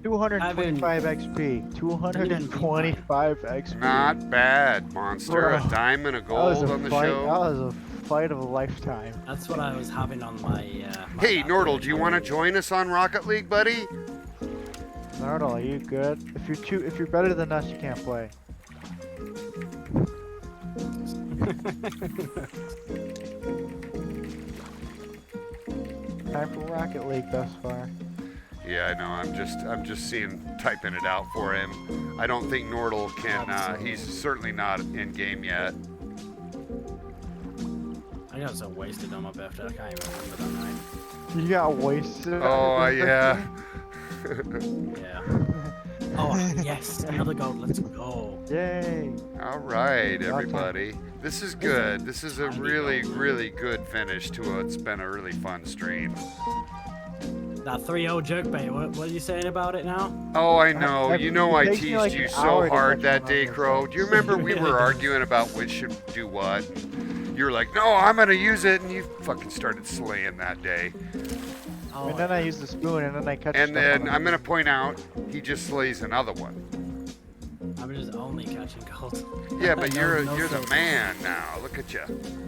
225 XP. 225 XP. Not bad, monster. A Bro, diamond, a That was gold a on the fight. show. That was a fight of a lifetime. That's what I was having on my. My Hey, map. Nordell, do you want to join us on Rocket League, buddy? Nordell, are you good? If you're better than us, you can't play. Time for Rocket League Bestefar. Yeah, I know. I'm just typing it out for him. I don't think Nordell can. He's certainly not in game yet. I got so wasted on my birthday. I can't even remember that night. You got wasted. Oh yeah. Yeah. Oh yes, another gold. Let's go. Yay! All right, everybody. This is good. This is a really, really good finish to what's been a really fun stream. That 3-0 jerkbait. What are you saying about it now? Oh, I know. You know I It takes me teased like you an so hour to hard catch that one day, on this Crow. one. Do you remember we were arguing about which should do what? You're like, no, I'm going to use it, and you fucking started slaying that day. Oh, And then I use the spoon, and then I catch. And stuff then on I'm going to point out, he just slays another one. I'm just only catching gold. Yeah, but No- you're no the filter. man now. Look at you.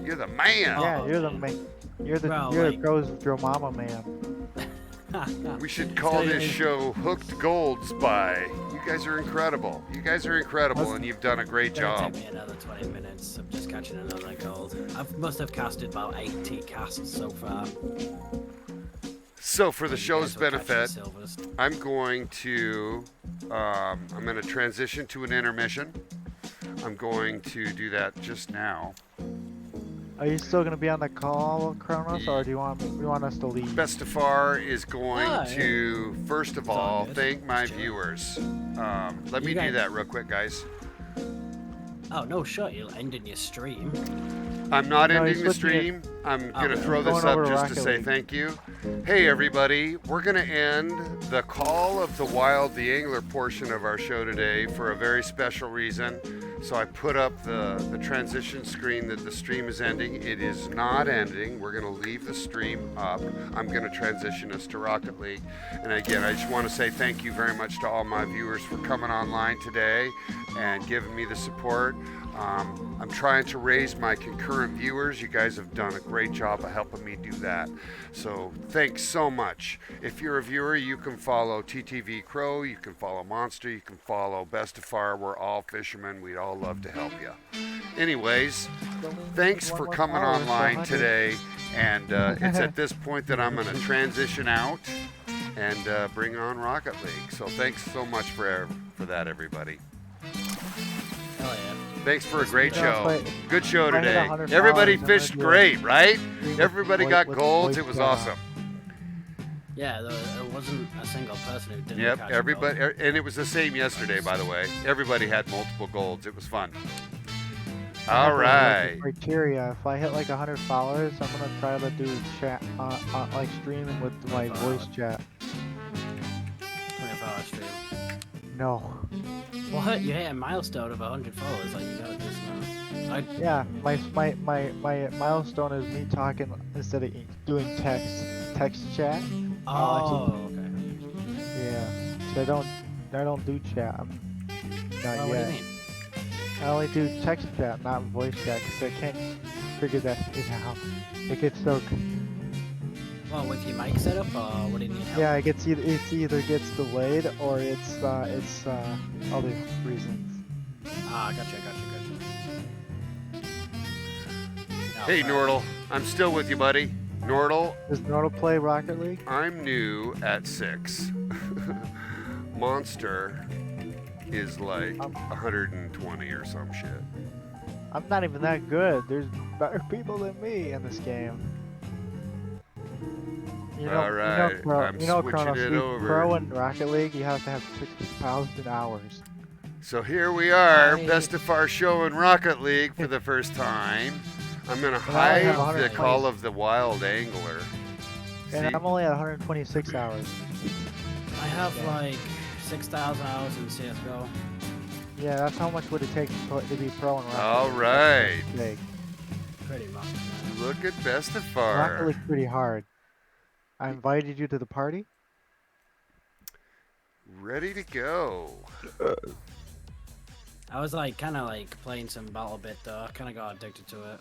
You're the man. Yeah, Oh, you're the man. man. You're the Bro, you're like- the pros with your mama, man. We should call this Stay- show Hooked Gold Spy. You guys are incredible. You guys are incredible, and you've done a great It's gonna job. take me another 20 minutes of just catching another gold. I must have casted about 80 casts so far. So for the You show's guys were catching benefit, silvers. I'm going to transition to an intermission. I'm going to do that just now. Are you still gonna be on the call, Kronos, or do you want us to leave? Bestefar is going Ah, to, first of It's all all, good. thank my It's chill. viewers. Let me You do guys- that real quick, guys. Oh no, shut! You're ending your stream. I'm not No, ending he's the looking at- stream. I'm going to Okay. throw Going this up over just to Rocket say League. thank you. Hey, everybody. We're going to end the Call of the Wild, the Angler portion of our show today for a very special reason. So I put up the transition screen that the stream is ending. It is not ending. We're going to leave the stream up. I'm going to transition us to Rocket League. And again, I just want to say thank you very much to all my viewers for coming online today and giving me the support. I'm trying to raise my concurrent viewers. You guys have done a great job of helping me do that. So thanks so much. If you're a viewer, you can follow TTV Crow, you can follow Monster, you can follow Bestefar. We're all fishermen. We'd all love to help you. Anyways, thanks for coming online today. And it's at this point that I'm going to transition out and bring on Rocket League. So thanks so much for that, everybody. Hell yeah. Thanks for a great Yeah, show. but Good show if I hit today. 100 Everybody followers, I'm gonna fished do a great, right? stream with Everybody voice- got with golds. voice It was chat. awesome. Yeah, there wasn't a single person who didn't Yep, catch a everybody, gold. and it was the same yesterday, by the way. Everybody had multiple golds. It was fun. I All have a, like, right. criteria. If I hit like 100 followers, I'm gonna try to do chat, like streaming with my voice chat. 24-hour stream. No. What? You hit a milestone of 100 followers, like you gotta just Yeah, my milestone is me talking instead of doing text chat. Oh, okay. Yeah. So I don't do chat. Not Well, what do you yet. mean? I only do text chat, not voice chat, because I can't figure that shit out. It gets so. Well, with your mic setup, or what do you need help? Yeah, it either gets delayed or it's other reasons. Ah, gotcha. Oh, Hey, right. Nordell. I'm still with you, buddy. Nordell, Does Nordell play Rocket League? I'm new at 6. Monster is like 120 or some shit. I'm not even that good. There's better people than me in this game. All right, I'm switching Kronos, it you over. Pro in Rocket League, you have to have 6,000 hours. So here we are, Hi. Bestefar show in Rocket League for the first time. I'm gonna And I only have hide the 120 Call of the Wild Angler. And See? I'm only at 126 hours. I have Yeah. like 6,000 hours in CS:GO. Yeah, that's how much would it take to be pro in Rocket All League. right. Big. Pretty much. Yeah. Look at Rocket Bestefar. League's pretty hard. I invited you to the party. Ready to go. I was like kind of like playing some battle bit though. I kind of got addicted to it.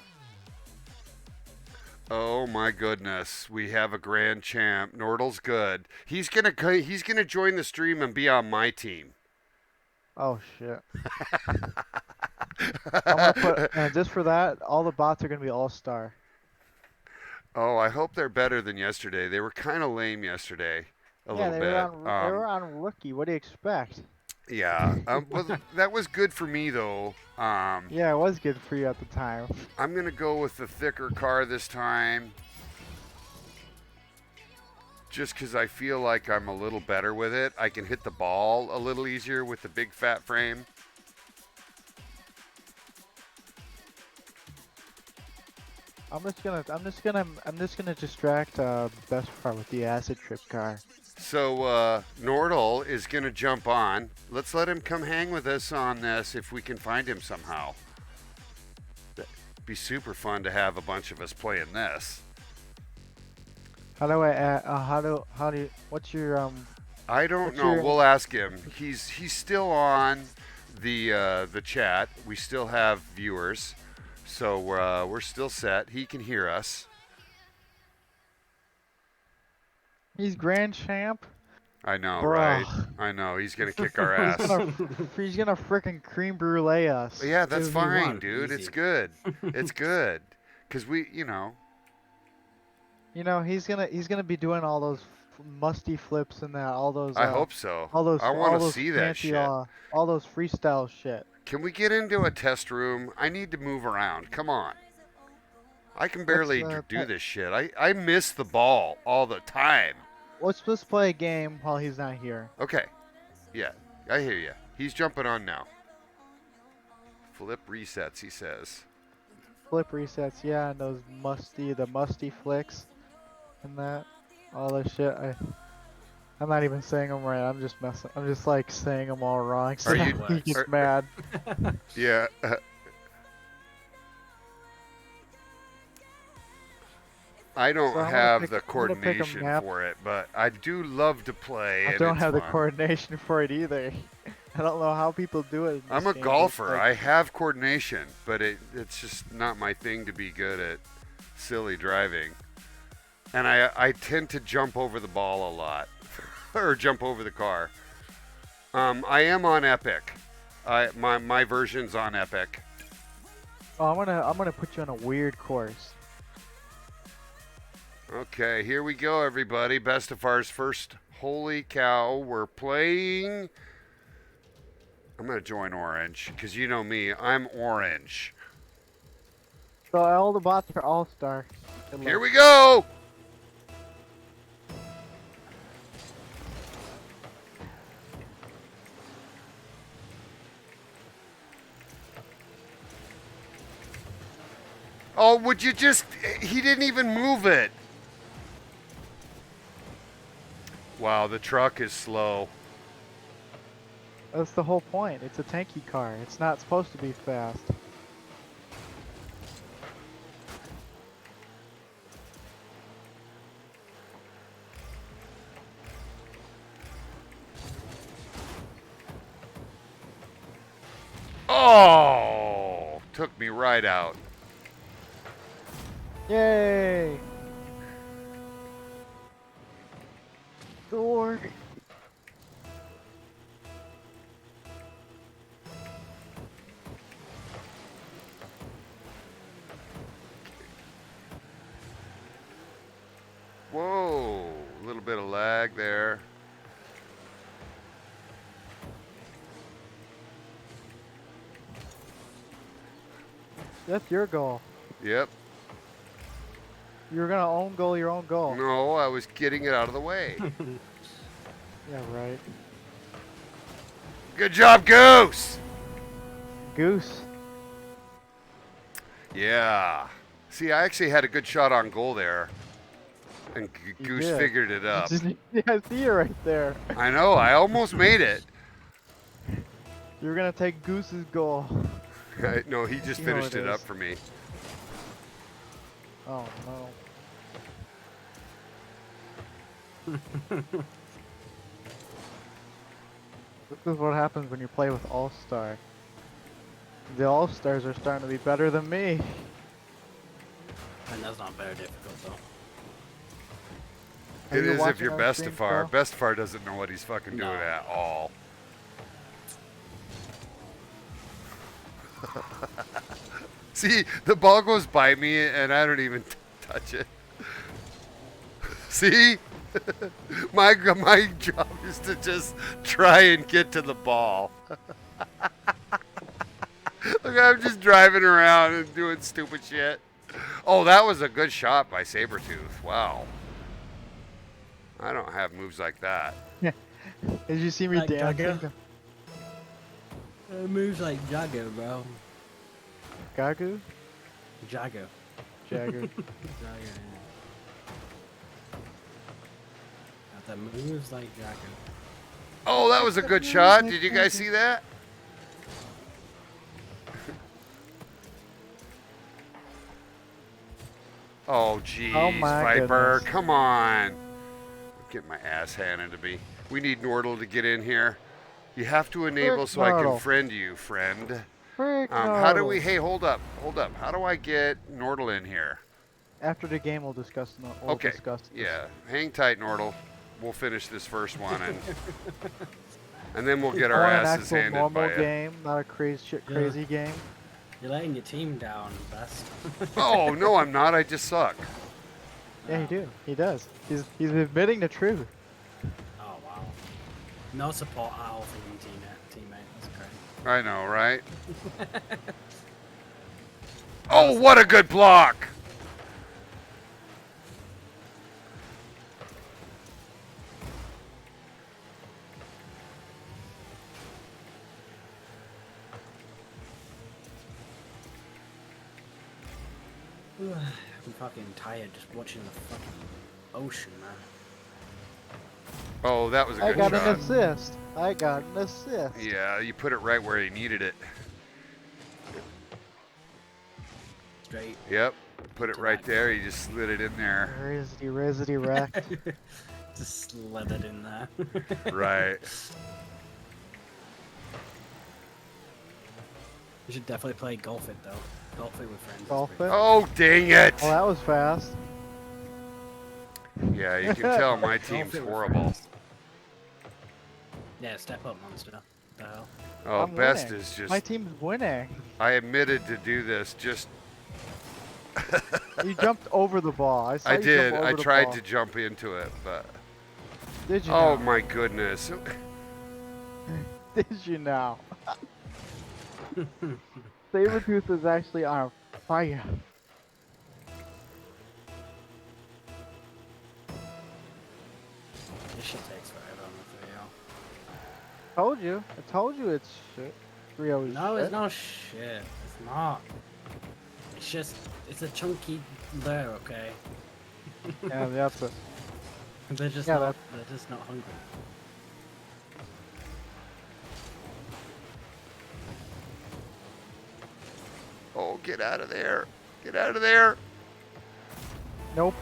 Oh my goodness, we have a grand champ. Nordell's good. He's gonna join the stream and be on my team. Oh shit. I'm gonna put and just for that, all the bots are gonna be all-star. Oh, I hope they're better than yesterday. They were kind of lame yesterday, a Yeah, little they bit. were on rookie. What do you expect? Yeah, well, that was good for me though. Yeah, it was good for you at the time. I'm gonna go with the thicker car this time, just because I feel like I'm a little better with it. I can hit the ball a little easier with the big fat frame. I'm just gonna distract Bestefar with the acid trip car. So Nordell is gonna jump on. Let's let him come hang with us on this if we can find him somehow. That'd be super fun to have a bunch of us playing this. How do I add, how do you, what's your I don't What's know. your- We'll ask him. He's still on the chat. We still have viewers, so we're still set. He can hear us. he's grand champ? I know, Bruh. right? I know. He's gonna kick our He's ass. gonna frickin' cream brulee us. Yeah, that's 2v1, fine, dude. It's easy. good. It's good. Cause we, You know, he's gonna be doing all those musty flips and that, all those I hope so. all those I all want to those see that fancy, shit. all those freestyle shit. Can we get into a test room? I need to move around. Come on. I can barely do this shit. I miss the ball all the time. Let's just play a game while he's not here. Okay. Yeah, I hear you. He's jumping on now. Flip resets, he says. Flip resets, yeah, and those musty flicks, and that, all that shit. I'm not even saying them right. I'm just messing. I'm just like saying them all wrong. So Are you- he gets are- mad. Yeah. I don't So I'm gonna have pick- the I'm gonna pick a coordination map. for it, but I do love to play. I and don't it's have the fun. coordination for it either. I don't know how people do it. in I'm this a game. golfer. Like, I have coordination, but it's just not my thing to be good at silly driving. And I tend to jump over the ball a lot, or jump over the car. I am on Epic. My version's on Epic. oh, I'm gonna put you on a weird course. Okay, here we go, everybody. Bestefar's first. Holy cow, we're playing. I'm gonna join orange because you know me. I'm orange. So all the bots are all star. Here we go. Oh, would you just... He didn't even move it. Wow, the truck is slow. That's the whole point. It's a tanky car. It's not supposed to be fast. Oh! Took me right out. Yay! Door. Whoa! A little bit of lag there. That's your goal. Yep. You're gonna own goal your own goal. No, I was getting it out of the way. Yeah, right. Good job, Goose. Goose. Yeah. See, I actually had a good shot on goal there. And You Goose did. figured it up. Yeah, I see you right there. I know, I almost made it. You're gonna take Goose's goal. No, he just You know finished it it up is. for me. Oh no. This is what happens when you play with All-Star. The All-Stars are starting to be better than me. And that's not very difficult though. Are It you is if watching you're our stream Bestefar. still? Bestefar doesn't know what he's fucking doing No. at all. See, the ball goes by me and I don't even touch it. See? my job is to just try and get to the ball. Look, I'm just driving around and doing stupid shit. Oh, that was a good shot by Sabretooth. Wow. I don't have moves like that. Did you see me Like dancing? Gaga? It moves like Jago, bro. Gagu? Jago. Jagger. Jago, yeah. That moves like Jago. Oh, that was a good shot. Did you guys see that? Oh, jeez, Oh my Viper. goodness. Come on. Get my ass handed to me. We need Nordell to get in here. You have to enable Frick so I can Nordell. friend you, friend. Frick How do no. we... Hey, hold up. Hold up. How do I get Nordell in here? After the game, we'll discuss. We'll Okay. discuss this. Yeah. Hang tight, Nordell. We'll finish this first one, and then we'll get I our want an asses actual handed normal by you. game, not a crazy game. You're letting your team down, Best. Oh, no, I'm not. I just suck. Yeah, he does. He's admitting the truth. Oh, wow. No support at all from your teammate. That's great. I know, right? Oh, what a good block! I'm fucking tired just watching the fucking ocean, man. Oh, that was a I good got shot. an assist. I got an assist. Yeah, you put it right where he needed it. Straight. Yep, put it right there. You just slid it in there. Rizzity wrecked. Just slid it in there. Right. You should definitely play Golf It, though. Golf It with friends. is Golf pretty It? Oh, dang it! Oh, that was fast. Yeah, you can tell my Golf team's It with horrible. friends. Yeah, step up, monster. The hell? Oh, I'm Best winning. is just... My team's winning. I admitted to do this just... You jumped over the ball. I saw I you did. Jump over I the tried ball. to jump into it, but... Did you? Oh, now? my goodness. Did you now? Sabretooth is actually on fire. This shit takes forever on the 3-0. I told you it's shit. 3-0 is No, shit. it's not shit. It's not. It's just, it's a chunky there, okay? Yeah, that's it. They're just Yeah, not, they're just not hungry. Oh, get out of there. Get out of there. Nope.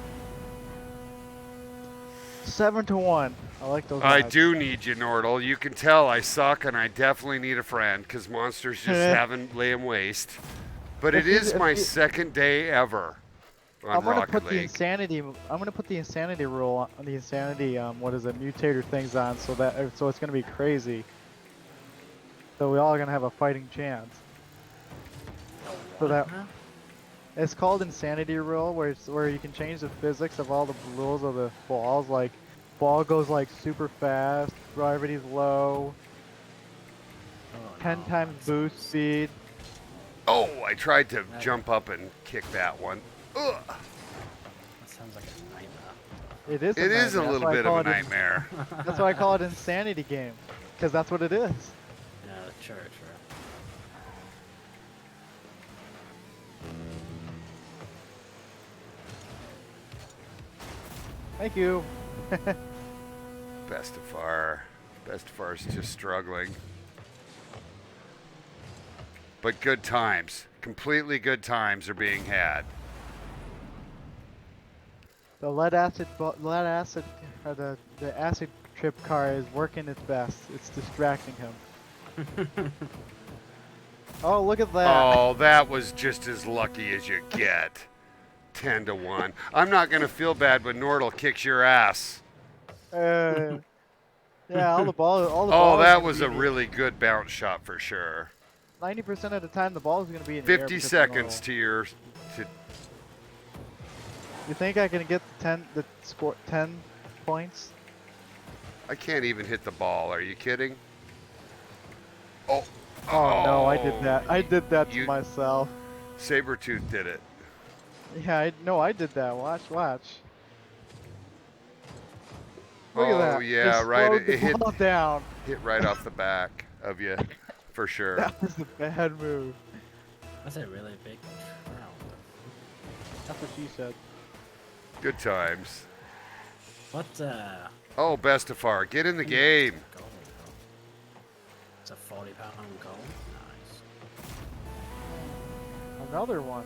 7-1. I like those. I odds. do need you, Nordell. You can tell I suck, and I definitely need a friend, because monsters just haven't lay him waste. But it If you- is if my you- second day ever on I'm gonna Rocket put the League. insanity. I'm gonna put the insanity rule on the insanity. What is it? Mutator things on so it's gonna be crazy. So we all are gonna have a fighting chance. So that Huh? it's called insanity rule, where you can change the physics of all the rules of the balls. Like ball goes like super fast, gravity's low, Oh, 10 no, times that boost sounds- speed. Oh, I tried to jump up and kick that one. Ugh. That sounds like a nightmare. It is. It is a nightmare. little That's why I bit call of a it nightmare. That's why I call it insanity game, because that's what it is. Sure. Thank you. Bestefar. Bestefar's just struggling. But good times. Completely good times are being had. The the acid trip car is working its best. It's distracting him. Oh, look at that. Oh, that was just as lucky as you get. 10 to 1. I'm not going to feel bad when Nordell kicks your ass. Yeah, all the balls. Oh, that gonna was be a in the- really good bounce shot for sure. 90% of the time, the ball is going to be in the air. 50 because of seconds Nordell. to your. To, You think I can get the score 10 points? I can't even hit the ball. Are you kidding? Oh. Oh, no, I did that. I did that to You- myself. Sabretooth did it. Yeah, I did that. Watch. Look Oh, at that. yeah, Just right. slowed the It hit, ball down. hit right off the back of you, for sure. That was a bad move. That's a really big trout. That's what she said. Good times. What Oh, Bestefar, get in the game. goal? It's a 40-pound goal. Nice. Another one.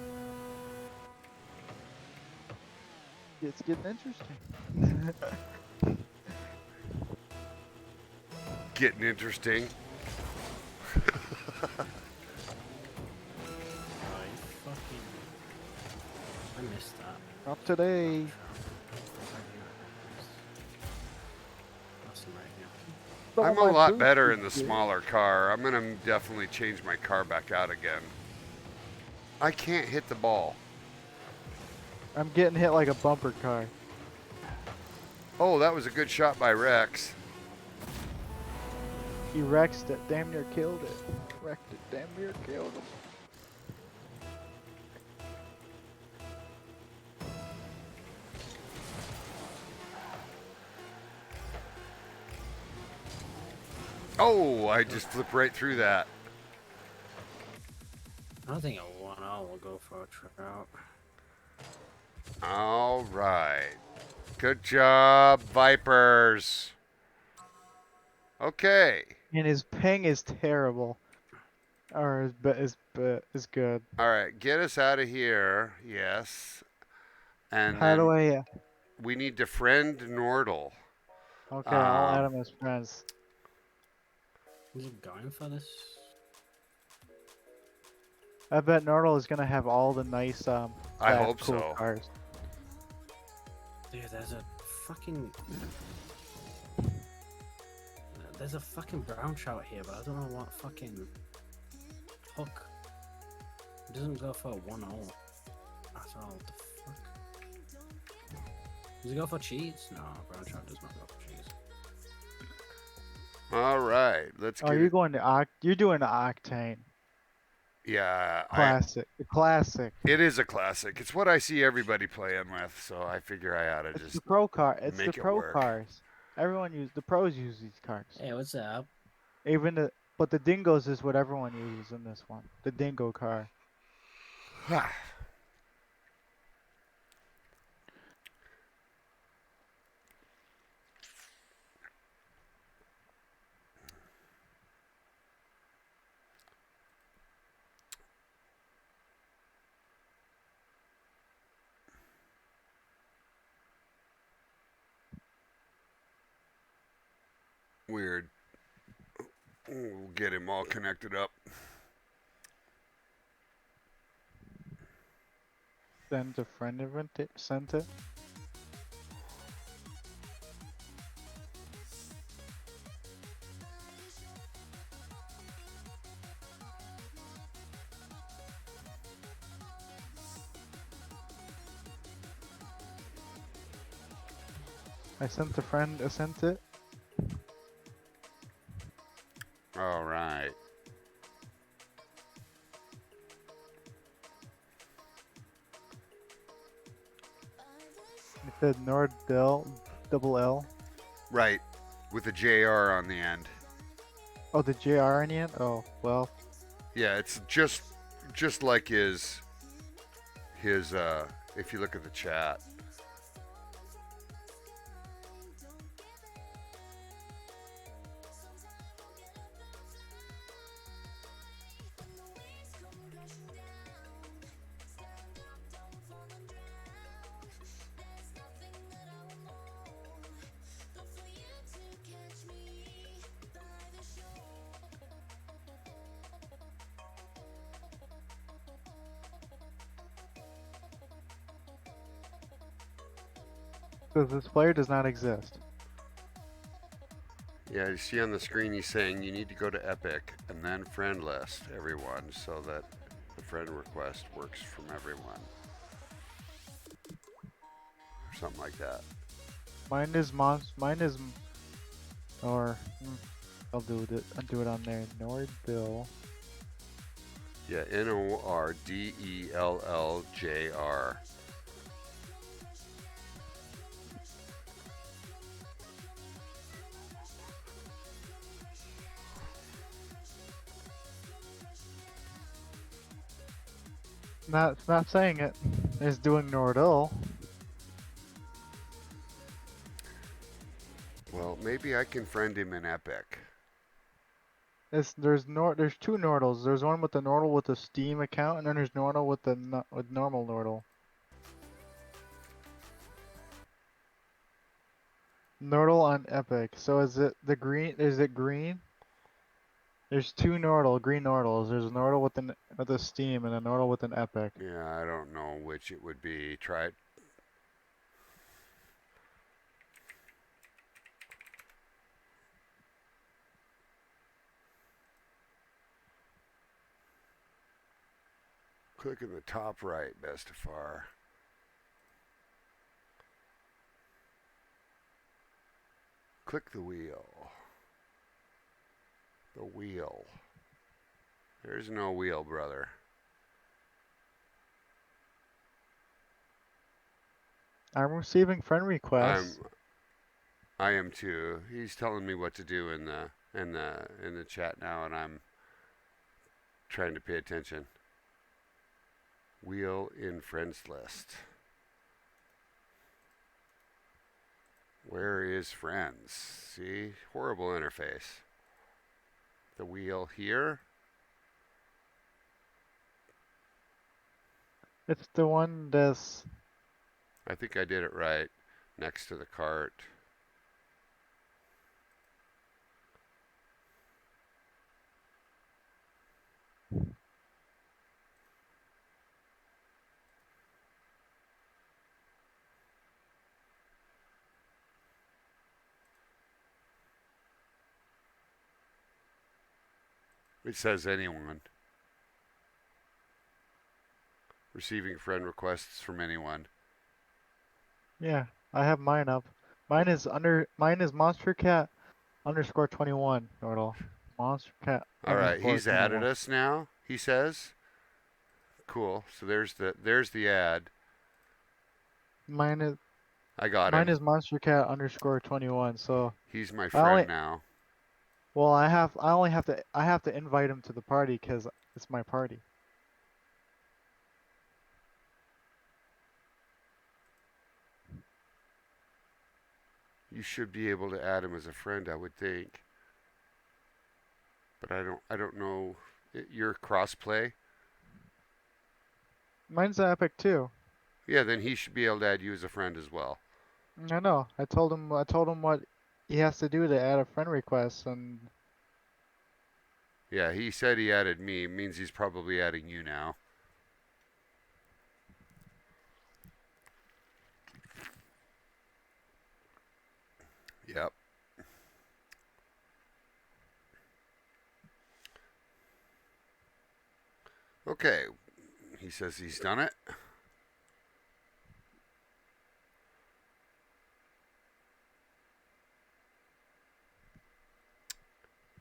It's getting interesting. Getting interesting. Oh, you fucking. I missed that. Not today. I'm a lot better in the smaller car. I'm going to definitely change my car back out again. I can't hit the ball. I'm getting hit like a bumper car. Oh, that was a good shot by Rex. He wrecked it. Damn near killed it. Wrecked it. Damn near killed him. Oh, I just flipped right through that. I don't think a 1-0 will go for a trout. All right. Good job, Vipers. Okay. And his ping is terrible. Or is good. All right. Get us out of here. Yes. And How do then I? we need to friend Nordell. Okay, I'll add Um, him as friends. Is he going for this? I bet Nordell is gonna have all the nice I fast, hope cool so. cars. Dude, there's a fucking. There's a fucking brown trout here, but I don't know what fucking hook. It doesn't go for a 1-0 at all. What the fuck? Does it go for cheese? No, brown trout does not go for cheese. All right. Let's Oh, get you're it. going to you're doing the Octane. Yeah. Classic. The classic. It is a classic. It's what I see everybody playing with, so I figure I ought to It's the just pro car. It's make the it pro work. cars. The pros use these cars. Hey, what's up? But the Dingos is what everyone uses in this one. The Dingo car. Weird. We'll get him all connected up. Send a friend event. Sent it. I sent a friend. I sent it. All right. It said Nordell, double L. Right. With a JR on the end. Oh, the JR in the end? Oh, well. Yeah, it's just like his if you look at the chat. Because this player does not exist. Yeah, you see on the screen he's saying you need to go to Epic and then friend list everyone so that the friend request works from everyone. Or something like that. Mine is or I'll do it on there. Nordell. Yeah, Nordelljar. Not saying it. It's doing Nordell. Well, maybe I can friend him in Epic. There's two Nordells. There's one with the Nordell with the Steam account, and then there's Nordell with the with normal Nordell. Nordell on Epic. So is it the green? Is it green? There's two green Nordells. There's a Nordell with a Steam and a Nordell with an Epic. Yeah, I don't know which it would be. Try it. Click in the top right, Bestefar. Click the wheel. The wheel. There's no wheel, brother. I'm receiving friend requests. I am too. He's telling me what to do in the chat now, and I'm trying to pay attention. Wheel in friends list. Where is friends? See? Horrible interface. The wheel here. It's the one that's... I think I did it right. Next to the cart. It says anyone. Receiving friend requests from anyone. Yeah, I have mine up. Mine is Monster Cat underscore 21, Nordell. Monster Cat All right, underscore he's added 21. us now, he says. Cool. So there's the ad. Mine is I got mine him. is Monster Cat underscore 21. So He's my I only friend now. well I have to invite him to the party because it's my party. You should be able to add him as a friend, I would think. But I don't know. Your crossplay? Mine's Epic too. Yeah, then he should be able to add you as a friend as well. I know. I told him what he has to do to add a friend request, and Yeah, he said he added me. It means he's probably adding you now. Yep. Okay. He says he's done it.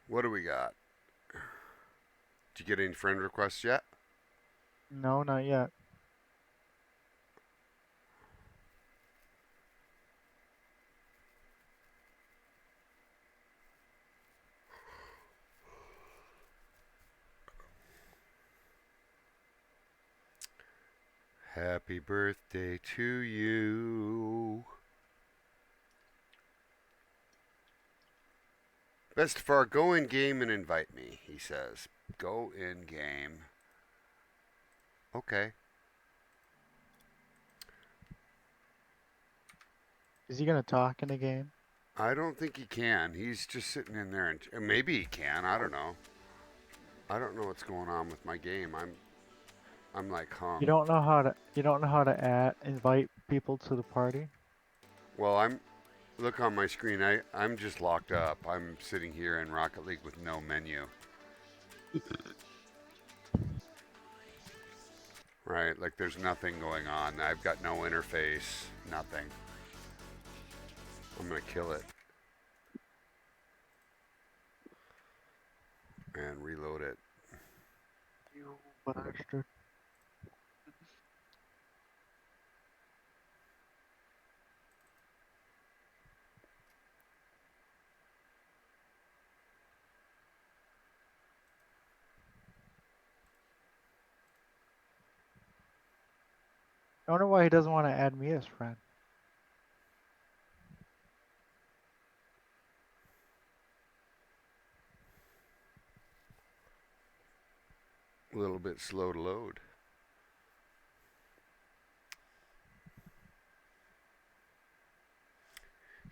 What do we got? Did you get any friend requests yet? no, not yet. Happy birthday to you. Bestefar, go in game and invite me, he says. Go in game. Okay. Is he gonna talk in the game? I don't think he can. He's just sitting in there, and maybe he can. I don't know. I don't know what's going on with my game. I'm like hung. You don't know how to. You don't know how to invite people to the party. Well, look on my screen. I'm just locked up. I'm sitting here in Rocket League with no menu. Right, like there's nothing going on. I've got no interface, nothing. I'm gonna kill it and reload it. You bastard. I wonder why he doesn't want to add me as friend. A little bit slow to load.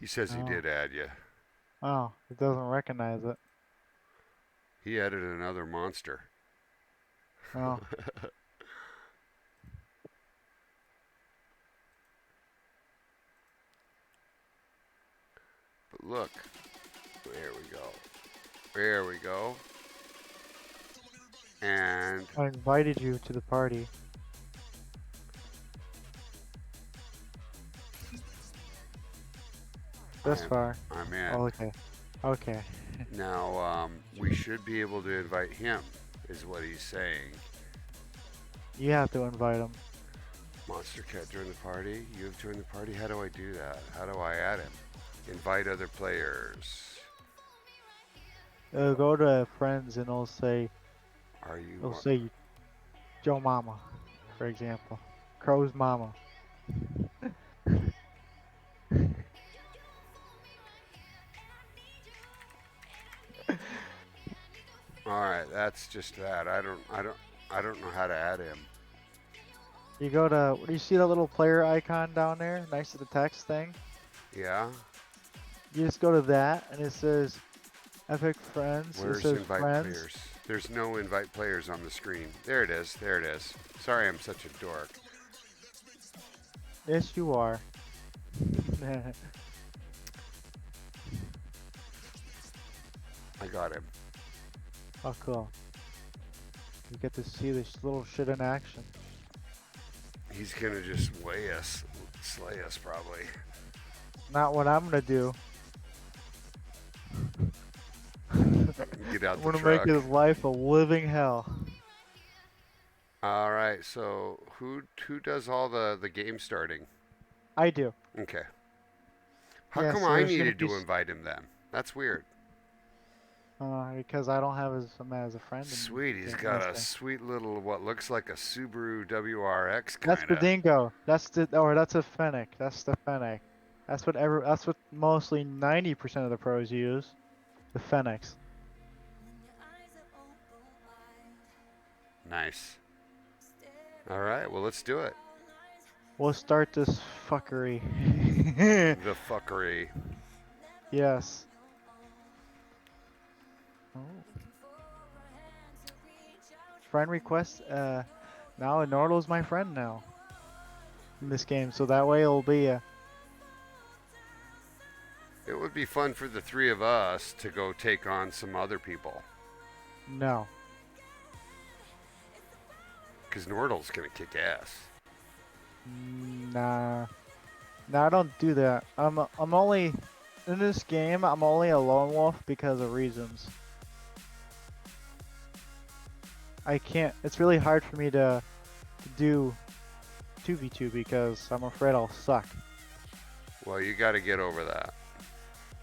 He says he Oh. did add you. Oh, it doesn't recognize it. He added another monster. Oh. But look, there we go. There we go. And I invited you to the party. This far. I'm in. Oh, okay. Okay. Now, we should be able to invite him, is what he's saying. You have to invite him. Monster Cat joined the party. You have joined the party. How do I do that? How do I add him? Invite other players. Go to friends and it'll say, Are you? it'll say Joe Mama, for example. Crow's Mama. All right, that's just that. I don't know how to add him. You go to, do you see that little player icon down there next to the text thing? Yeah. You just go to that and it says Epic Friends. Where's it says invite friends. players? There's no invite players on the screen. There it is. There it is. Sorry, I'm such a dork. Yes, you are. I got him. Oh, cool. You get to see this little shit in action. He's gonna just slay us probably. Not what I'm gonna do. Get out I'm the gonna truck. make his life a living hell. All right. So who does all the game starting? I do. Okay. How Yeah, come so I there's gonna needed be to invite him then? That's weird. Because I don't have him as a friend. Sweet, he's got a sweet little what looks like a Subaru WRX That's the kind of. dingo. That's a Fennec. That's the Fennec. That's what mostly 90% of the pros use. The Fennecs. Nice. All right, well let's do it. We'll start this fuckery. The fuckery. Yes. Oh. Friend request. Now Nordell's my friend now. In this game, so that way it'll be It would be fun for the three of us to go take on some other people. no. Because Nordell's gonna kick ass. Nah. Nah, I don't do that. I'm only in this game. I'm only a lone wolf because of reasons. I can't. It's really hard for me to do 2v2 because I'm afraid I'll suck. Well, you got to get over that.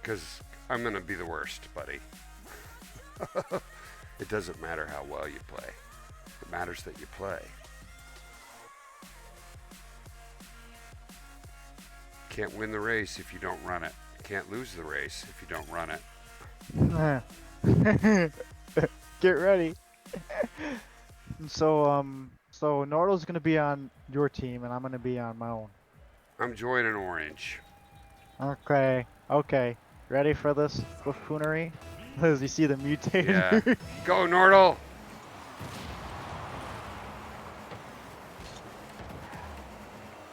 Because I'm gonna be the worst, buddy. It doesn't matter how well you play. It matters that you play. Can't win the race if you don't run it. Can't lose the race if you don't run it. Get ready. So so Nordell's gonna be on your team, and I'm gonna be on my own. I'm joining orange. Okay. Okay. Ready for this buffoonery? As you see the mutated. Yeah. Go, Nordell!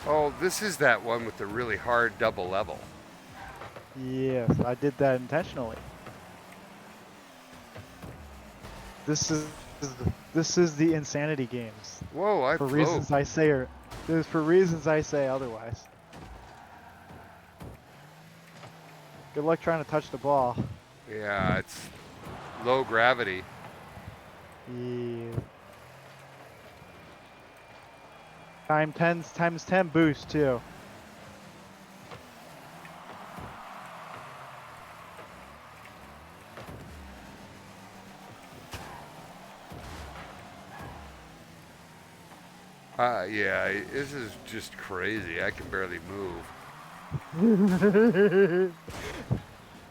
Oh, this is that one with the really hard double level. Yes, I did that intentionally. This is the insanity games. Whoa, I For float. reasons I say or there's for reasons I say otherwise. Good luck trying to touch the ball. Yeah, it's low gravity. Yeah. Times 10 boost too. Yeah, this is just crazy. I can barely move.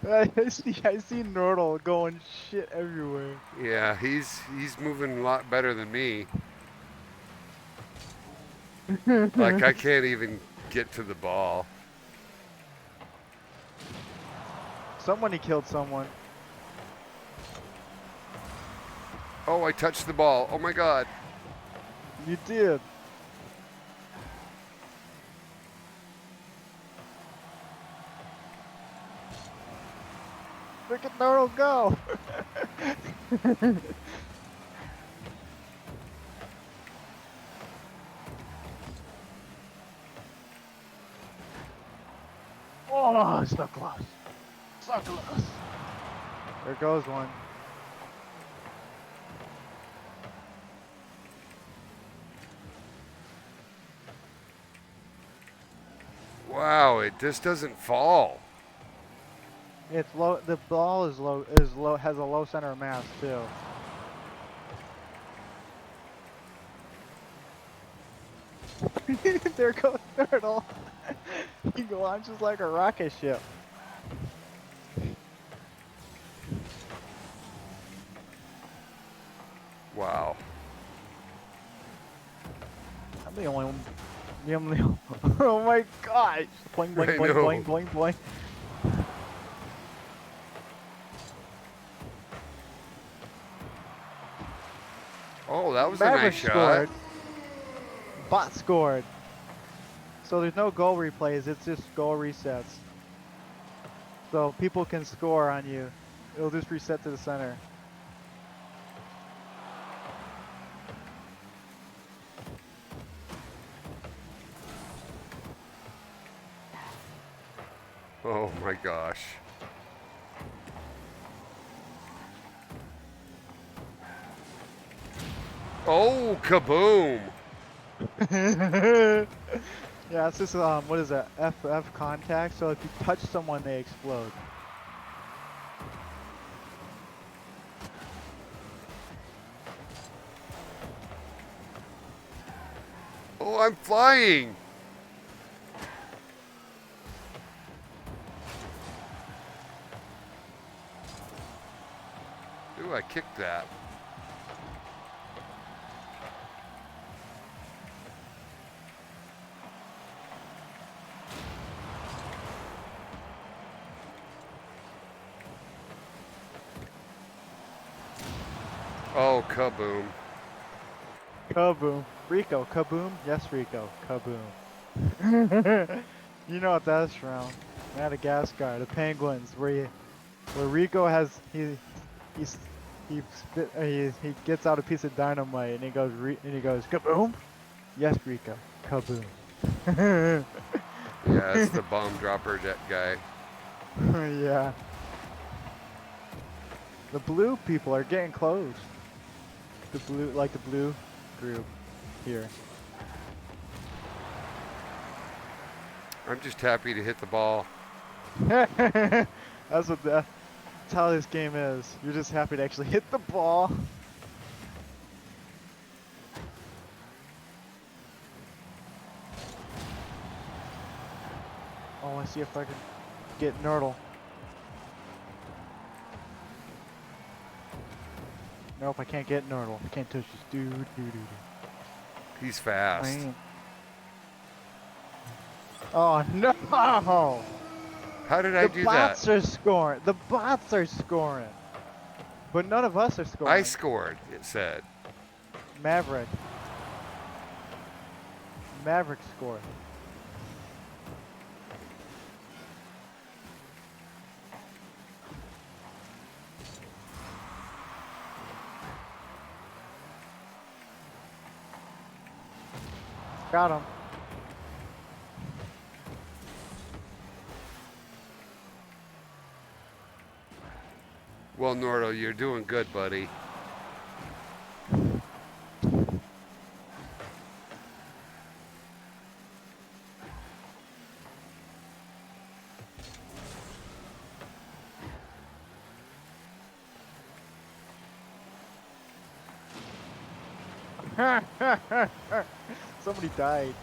I see Nordell going shit everywhere. Yeah, he's moving a lot better than me. Like I can't even get to the ball. Somebody killed someone. Oh, I touched the ball. Oh my god. You did. Look at Nordell go. Oh, so close. So close. There goes one. Wow, it just doesn't fall. It's low. The ball is low. Has a low center of mass too. There goes Nordell. He launches like a rocket ship. Wow. I'm the only one. Oh my gosh! Boing boing I boing know. boing boing boing. Oh, that was Maverick a nice shot. scored. Bot scored. So there's no goal replays. It's just goal resets. So people can score on you. It'll just reset to the center. Oh my gosh. Oh, kaboom! Yeah, it's just what is that? FF contact. So if you touch someone, they explode. Oh, I'm flying! Ooh, I kicked that. Oh, kaboom. Kaboom. Rico, kaboom. Yes, Rico, kaboom. You know what that's from? Madagascar, the penguins, where Rico has he gets out a piece of dynamite and he goes kaboom. Yes, Rico, kaboom. Yeah, it's the bomb dropper jet guy. Yeah. The blue people are getting close. The blue group here. I'm just happy to hit the ball. That's how this game is. You're just happy to actually hit the ball. want to see if I can get Nordell. Nope, I can't get Nordell. I can't touch this dude. He's fast. Man. Oh no! How did I do The bots that? are scoring. The bots are scoring. But none of us are scoring. I scored, it said. Maverick. Maverick scored. Got him. Well, Nordell, you're doing good, buddy. Somebody died.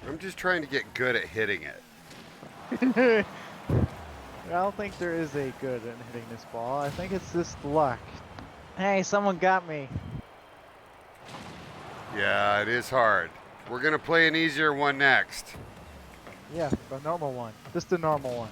I'm just trying to get good at hitting it. I don't think there is a good in hitting this ball. I think it's just luck. Hey, someone got me. Yeah, it is hard. We're going to play an easier one next. Yeah, the normal one. Just the normal one.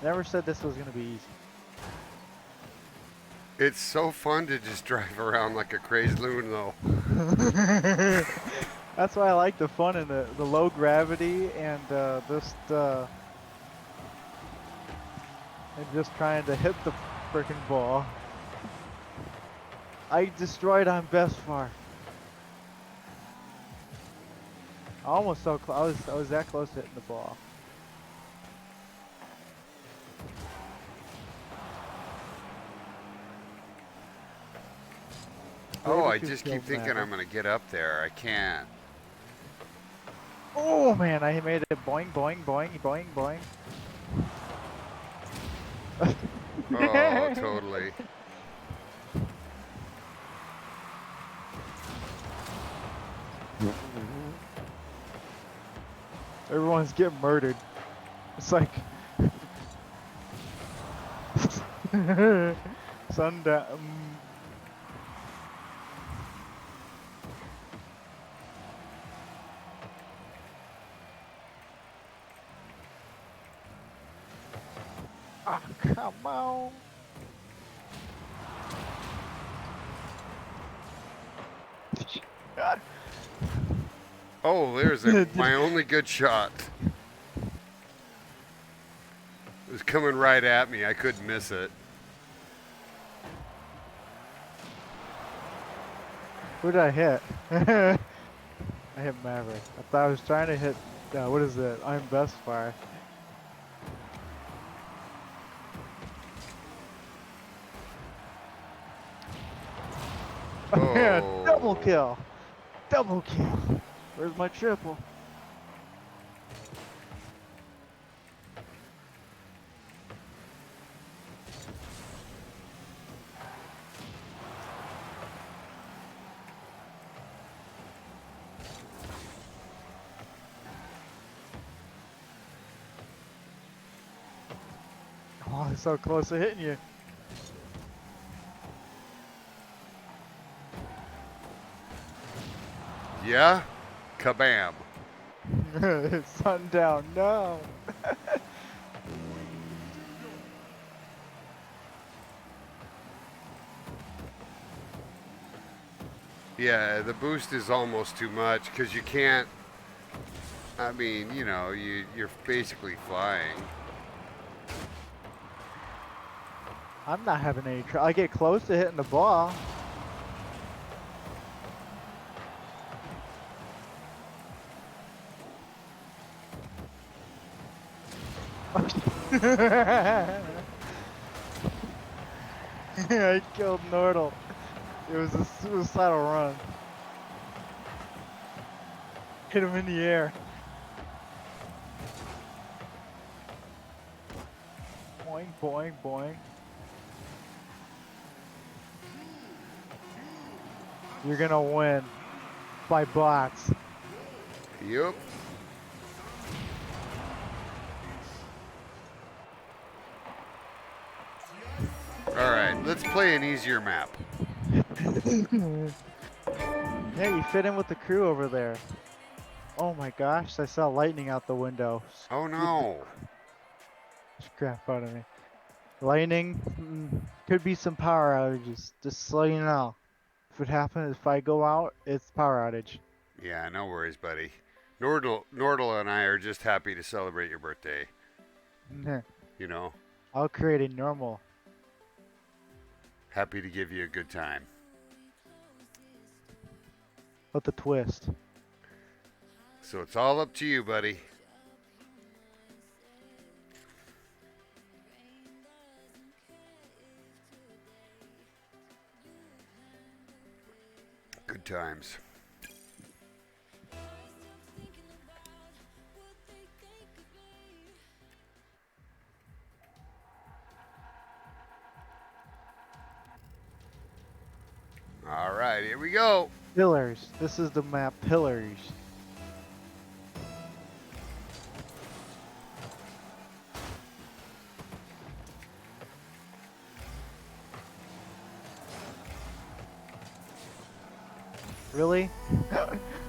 Never said this was gonna be easy. It's so fun to just drive around like a crazy loon, though. That's why I like the fun and the low gravity and just trying to hit the freaking ball. I destroyed imBestefar. Almost so close. I was that close to hitting the ball. Oh, I Maybe just two keep kills thinking now. I'm going to get up there. I can't. Oh man, I made it boing boing boing boing boing. Oh, totally. Everyone's getting murdered. It's like sundown. Ah, come on. God. Oh, there's my only good shot. It was coming right at me. I couldn't miss it. Who did I hit? I hit Maverick. I thought I was trying to hit. What is it? imBestefar. Yeah, double Oh. kill. Double kill. Where's my triple? Oh, it's so close to hitting you. Yeah? Kabam. Sundown, no. Yeah, the boost is almost too much because you can't. I mean, you know, you're basically flying. I'm not having any trouble. I get close to hitting the ball. I killed Nordell. It was a suicidal run. Hit him in the air. Boing, boing, boing. You're gonna win by bots. Yup. Alright, let's play an easier map. Yeah, you fit in with the crew over there. Oh my gosh, I saw lightning out the window. Oh Get the no. crap out of me. Lightning, could be some power outages, just so you know. If it happens, if I go out, it's power outage. Yeah, no worries, buddy. Nordell and I are just happy to celebrate your birthday. You know, I'll create a normal. happy to give you a good time. With the twist. So it's all up to you, buddy. Good times. All right, here we go. Pillars. This is the map Pillars. Really?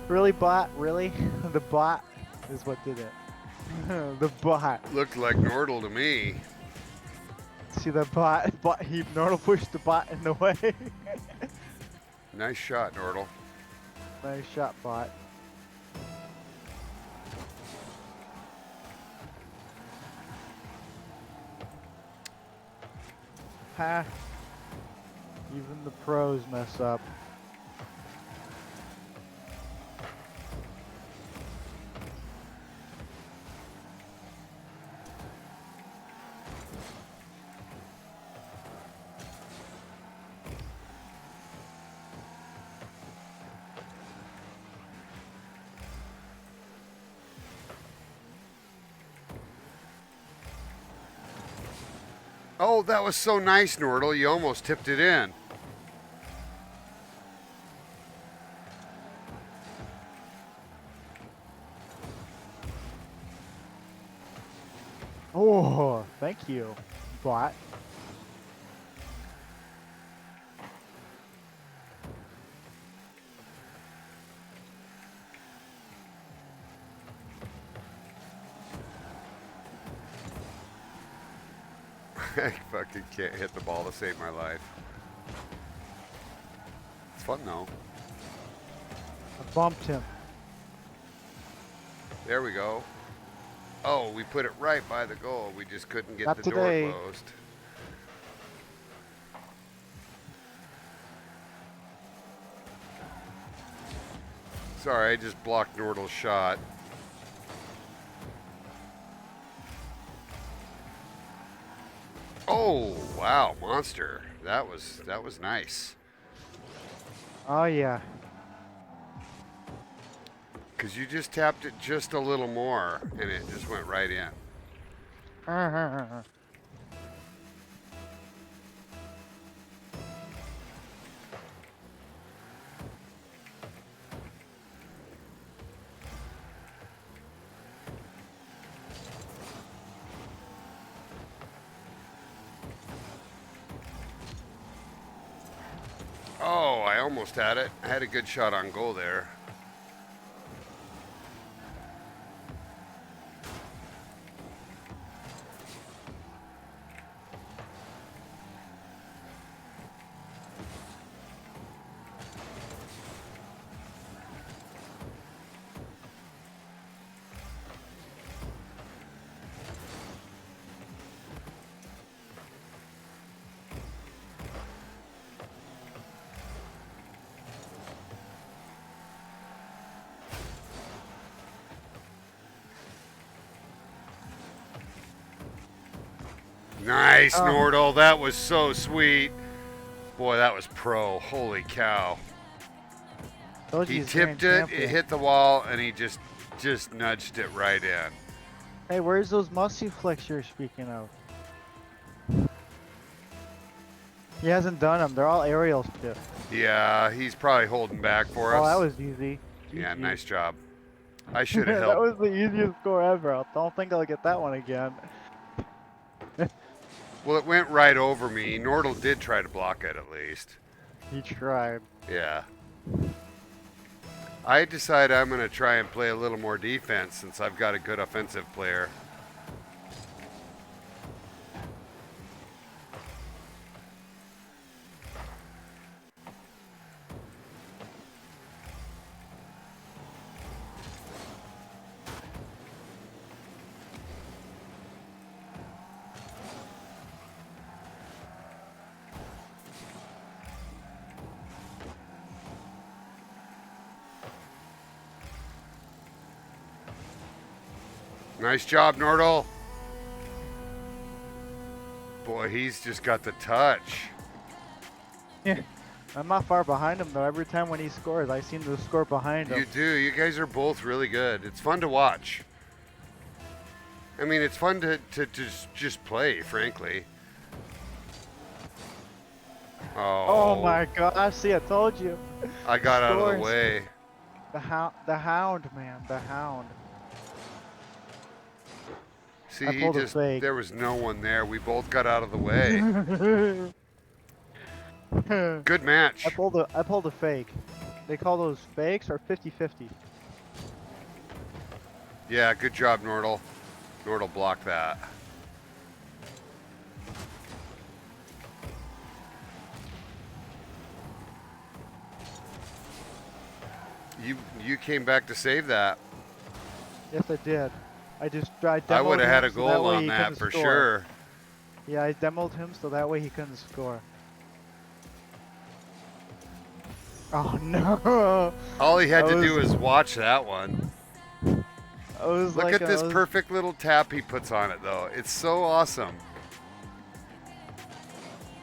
Really, bot? Really? The bot is what did it. The bot. Looked like Nordell to me. See the bot? He Nordell pushed the bot in the way. Nice shot, Nordell. Nice shot, bot. Ha. Even the pros mess up. Oh, that was so nice, Nordell. You almost tipped it in. Oh, thank you, bot. I fucking can't hit the ball to save my life. It's fun though. I bumped him. There we go. Oh, we put it right by the goal. We just couldn't get Not the today. door closed. Sorry, I just blocked Nordell's shot. Oh, wow, monster. That was nice. Oh yeah. Cause you just tapped it just a little more and it just went right in. Oh, I almost had it. I had a good shot on goal there. Nice, Oh. Nordell. That was so sweet. Boy, that was pro. Holy cow. Told you He he's grand tipped it, champion. it hit the wall, and he just nudged it right in. Hey, where's those musty flicks you're speaking of? He hasn't done them. They're all aerial shit. Yeah, he's probably holding back for us. Oh, that was easy. Yeah, GG. nice job. I should have That helped. was the easiest score ever. I don't think I'll get that one again. Well, it went right over me. Nordell did try to block it at least. He tried. Yeah. I decide I'm going to try and play a little more defense since I've got a good offensive player. Nice job, Nordell. Boy, he's just got the touch. Yeah. I'm not far behind him though. Every time when he scores, I seem to score behind him. You do. You guys are both really good. It's fun to watch. I mean, it's fun to just play, frankly. Oh my gosh, see, I told you. I got out of the Scores. way. The hound, man, the hound. See, I he pulled a just, fake. there was no one there. We both got out of the way. Good match. I pulled a fake. They call those fakes or 50-50. Yeah, good job, Nordell. Nordell blocked that. You came back to save that. Yes, I did. I I would have had a so goal way on he that couldn't for score. sure. Yeah, I demoed him so that way he couldn't score. Oh no! All he had I to was- do was watch that one. I was Look like, at this perfect little tap he puts on it, though. It's so awesome.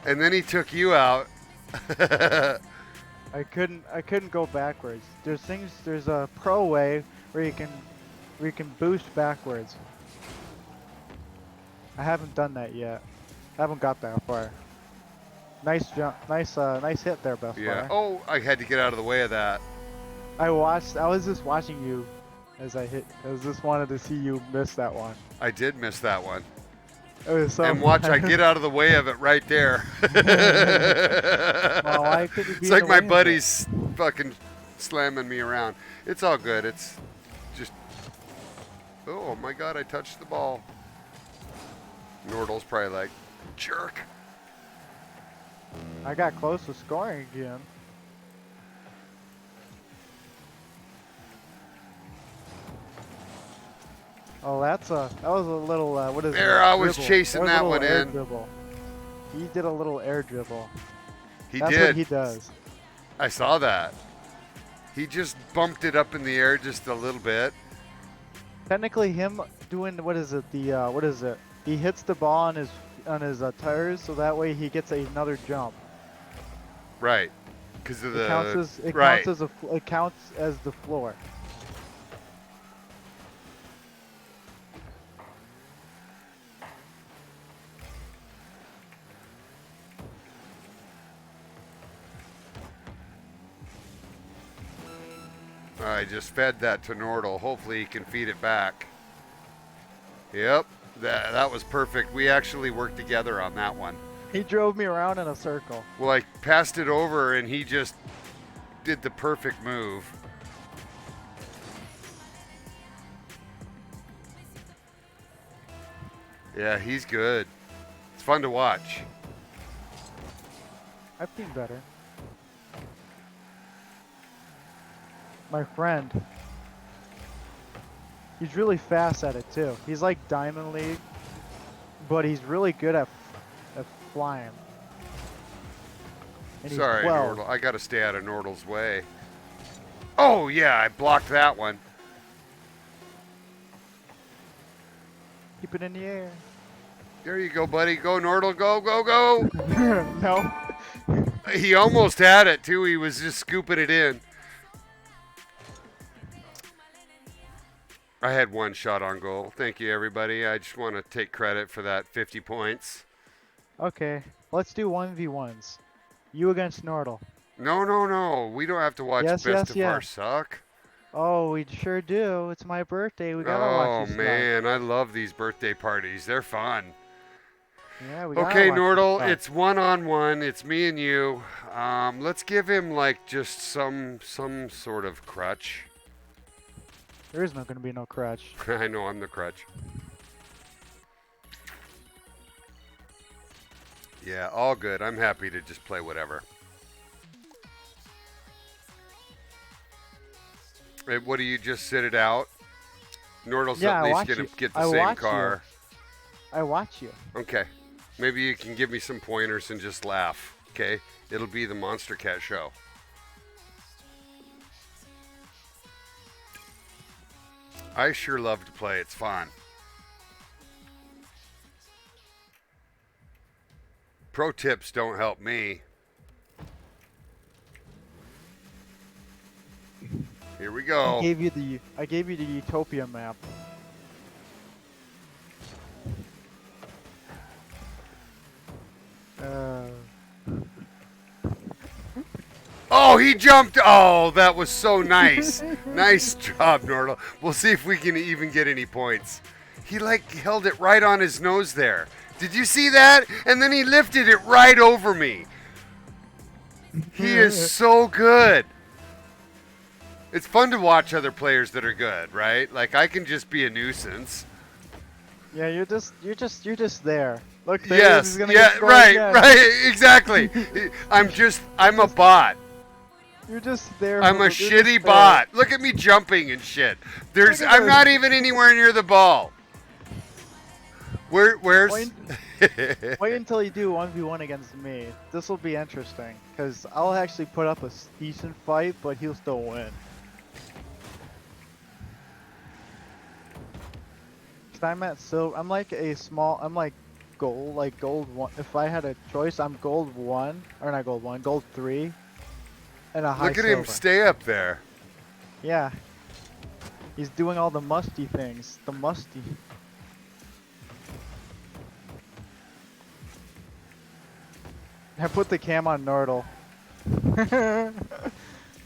And then he took you out. I couldn't go backwards. There's a pro way where you can boost backwards. I haven't done that yet. I haven't got that far. Nice jump, nice hit there, Bestefar. Yeah. Oh, I had to get out of the way of that. I was just watching you as I just wanted to see you miss that one. I did miss that one. It was so And watch, I fun. get out of the way of it right there. Well, I couldn't be It's in like the my way of it. buddy's fucking slamming me around. It's all good. It's just... Oh my god, I touched the ball. Nordell's probably like, jerk. I got close to scoring again. Oh, that was a little what is it? There, I was Dribble. chasing was a that little one air in. Dribble. He did a little air dribble. He That's did. what he does. I saw that. He just bumped it up in the air just a little bit. Technically, him doing what is it? What is it? He hits the ball on his tires, so that way he gets another jump. Right. Because of the... It counts as the floor. I just fed that to Nordell. Hopefully he can feed it back. Yep. That was perfect. We actually worked together on that one. He drove me around in a circle. Well, I passed it over and he just did the perfect move. Yeah, he's good. It's fun to watch. I've seen better. My friend. He's really fast at it too. He's like Diamond League, but he's really good at flying. And he's Sorry, 12. Nordell. I got to stay out of Nordell's way. Oh, yeah, I blocked that one. Keep it in the air. There you go, buddy. Go, Nordell. Go, go, go. No. He almost had it, too. He was just scooping it in. I had one shot on goal. Thank you, everybody. I just want to take credit for that 50 points. Okay, let's do 1v1s. You against Nordell. No, no, no. We don't have to watch Yes, Bestefar yeah. suck. Oh, we sure do. It's my birthday. We gotta watch Oh, this man. I love these birthday parties. They're fun. stuff. Yeah, we gotta Okay, watch this Nordell, stuff. it's 1-on-1. It's me and you. Let's give him, like, just some sort of crutch. There is not gonna be no crutch. I know I'm the crutch. Yeah, all good. I'm happy to just play whatever. Hey, what do you just sit it out? Nordell's Yeah, at I least watch gonna you. get the I same watch car. I watch you. Okay. Maybe you can give me some pointers and just laugh. Okay? It'll be the Monster Cat show. I sure love to play. It's fun. Pro tips don't help me. Here we go. I gave you the Utopia map. Oh, he jumped. Oh, that was so nice. Nice job, Nordell. We'll see if we can even get any points. He like held it right on his nose there. Did you see that? And then he lifted it right over me. He is so good. It's fun to watch other players that are good, right? Like I can just be a nuisance. Yeah, you're just there. Look, there he is. Yes. He's gonna Yeah. get scored Right. again. Right. Exactly. I'm a bot. You're just there. I'm a you're just shitty there. bot. Look at me jumping and shit. Look at I'm those. not even anywhere near the ball. Where's Wait until you do 1v1 against me. This will be interesting, because I'll actually put up a decent fight, but he'll still win. 'Cause I'm at silver. I'm like I'm like gold 1. If I had a choice, I'm gold 1, or not gold 1, gold 3, and a high Look at silver. him stay up there. Yeah. He's doing all the musty things. The musty. I put the cam on Nordell.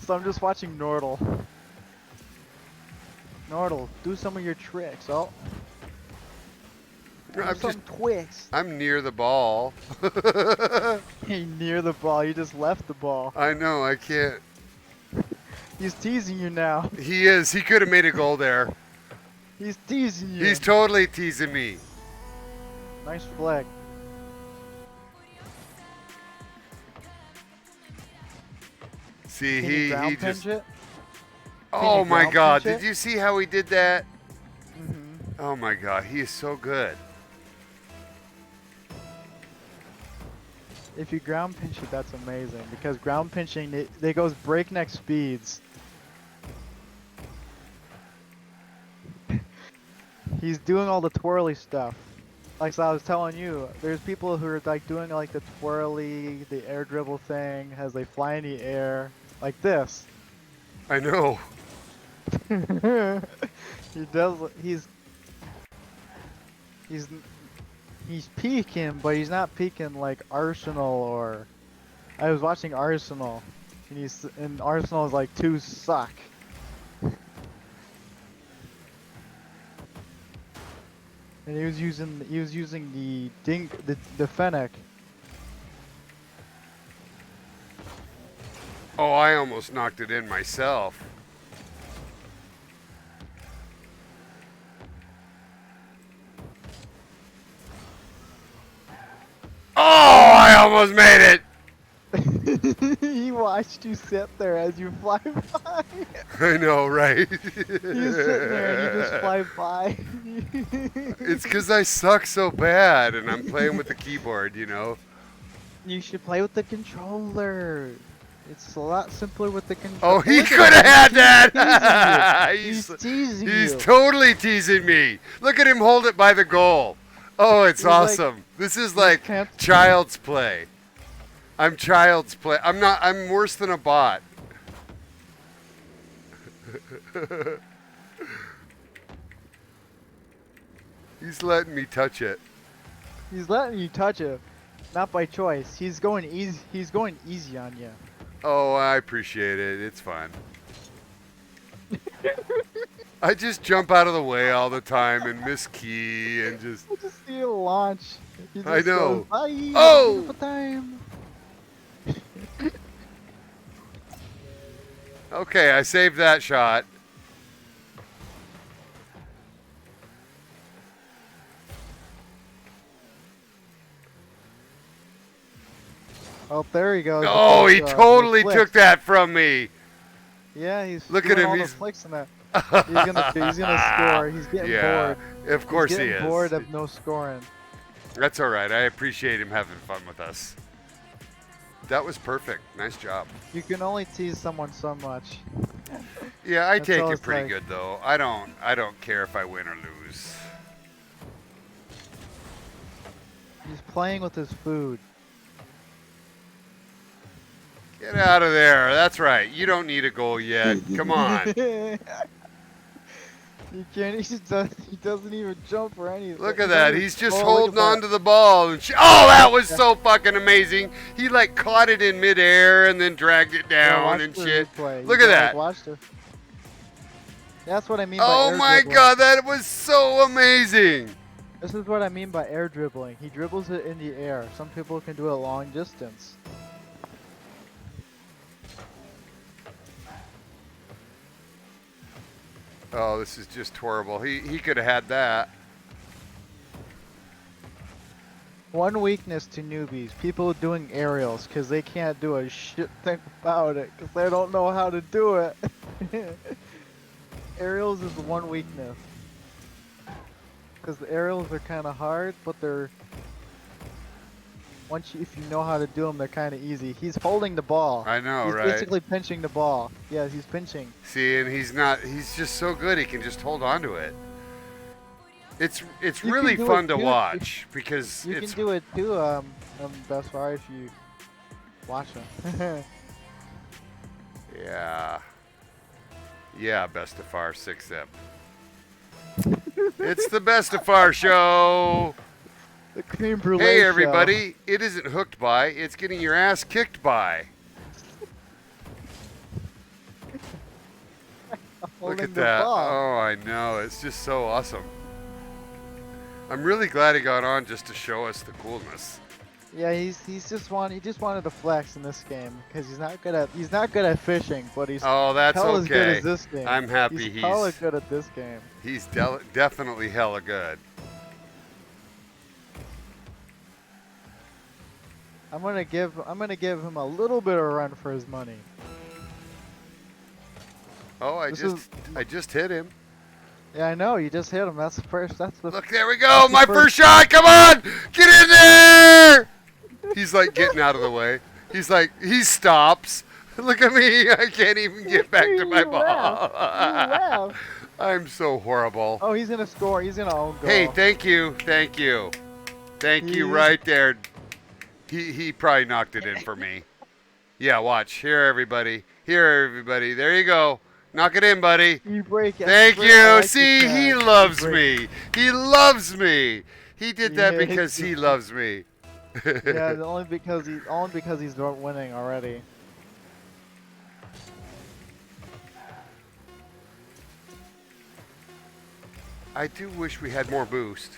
So I'm just watching Nordell. Nordell, do some of your tricks. Oh. Do I'm some just twists. I'm near the ball. Hey, near the ball. You just left the ball. I know, I can't. He's teasing you now. He is. He could have made a goal there. He's teasing you. He's totally teasing me. Nice flag. See, Can you he ground just pinch it? Oh you my ground god, pinch it? did you see how he did that? Mm-hmm. Oh my god, he is so good. If you ground pinch it, that's amazing, because ground pinching, it goes breakneck speeds. He's doing all the twirly stuff. Like I was telling you, there's people who are like doing like the twirly, the air dribble thing as they fly in the air, like this. I know. He does. He's peaking, but he's not peaking like Arsenal or. I was watching Arsenal, and Arsenal is like 2 suck. And he was using the Fennec. Oh, I almost knocked it in myself. Oh, I almost made it. He watched you sit there as you fly by. I know, right? You sit there and you just fly by. It's because I suck so bad and I'm playing with the keyboard, you know? You should play with the controller. It's a lot simpler with the controller. Oh, he Look could at have him. had that! He's teasing He's you. totally teasing me. Look at him hold it by the goal. Oh, it's He's like- awesome. This is like can't- child's play. I'm child's play. I'm not. I'm worse than a bot. He's letting me touch it. He's letting you touch it, not by choice. He's going easy. He's going easy on you. Oh, I appreciate it. It's fine. I just jump out of the way all the time and miss key and just. I just see a launch. He just I know. Goes, bye. Oh! Beautiful time. Okay, I saved that shot. Oh, there he goes. Oh, he With, totally with took flicks. that from me. Yeah, he's Look at doing him, all the he's- flicks in that. He's gonna score. He's getting Yeah, bored. of course He's he getting is. bored of no scoring. That's all right. I appreciate him having fun with us. That was perfect. Nice job. You can only tease someone so much. Yeah, I That's take all it it's pretty like. good though. I don't care if I win or lose. He's playing with his food. Get out of there. That's right. You don't need a goal yet. Come on. You can't. He doesn't even jump or anything. Look at that. He's just look at holding on that. to the ball. And oh, that was so fucking amazing. He like caught it in midair and then dragged it Yeah, down watch and the shit. replay. You Look at gotta, that. Watch the. That's what I mean by Oh air my dribbling. god, that was so amazing. This is what I mean by air dribbling. He dribbles it in the air. Some people can do it long distance. Oh, this is just horrible. He could have had that. One weakness to newbies, people doing aerials, because they can't do a shit thing about it, because they don't know how to do it. Aerials is the one weakness. Because the aerials are kind of hard, but they're... if you know how to do them, they're kind of easy. He's holding the ball. I know, He's right? basically pinching the ball. Yeah, he's pinching. See, and he's just so good. He can just hold on to it. It's You really can do fun it to too. watch because You it's can do it too, Bestefar, if you watch him. yeah. Yeah, Bestefar 6-zip. It's the Bestefar show. The cream brulee Hey show. everybody, it isn't hooked by, it's getting your ass kicked by. Look Holding at the that. ball. Oh, I know. It's just so awesome. I'm really glad he got on just to show us the coolness. Yeah, he just wanted to flex in this game because he's not good at fishing, but he's Oh, that's hell as good okay. as this game. I'm happy he's hella good at this game. he's definitely hella good. I'm gonna give him a little bit of a run for his money. Oh, I This just hit him. Yeah, I know. You just hit him. That's the first. That's the. Look, there we go. the My first- first shot. Come on. Get in there. He's like getting out of the way. He's like, he stops. Look at me. I can't even get back to my You ball. laugh. I'm so horrible. Oh, he's gonna score. He's gonna own goal. Hey, thank you. Thank you. Thank you right there. He probably knocked it in for me. Yeah, watch. Here, everybody. Here, everybody. There you go. Knock it in, buddy. You break it. Thank I you. like See, your he catch. loves You break- me. He loves me. He did that Yeah, because he it's- loves me. Yeah, only because he's winning already. I do wish we had more boost.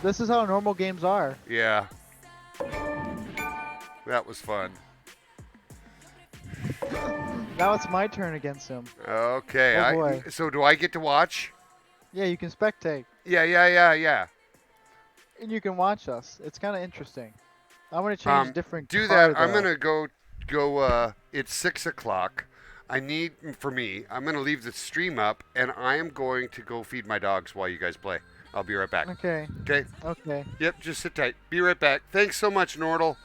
This is how normal games are. Yeah. That was fun. Now it's my turn against him. Okay. Oh, boy. So do I get to watch? Yeah, you can spectate Yeah. and you can watch us. It's kind of interesting. I'm gonna change different. Do car, that. I'm though. gonna go. It's 6 o'clock. I'm gonna leave the stream up, and I am going to go feed my dogs while you guys play. I'll be right back. Okay. Okay. Okay. Yep. Just sit tight. Be right back. Thanks so much, Nordell.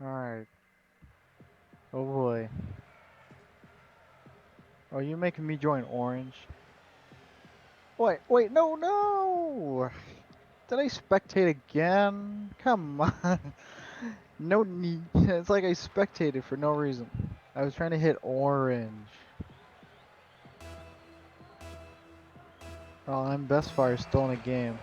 Alright. Oh boy. Oh, you making me join orange? Wait, no, no! Did I spectate again? Come on. No need. It's like I spectated for no reason. I was trying to hit orange. Oh, imBestefar is still in a game.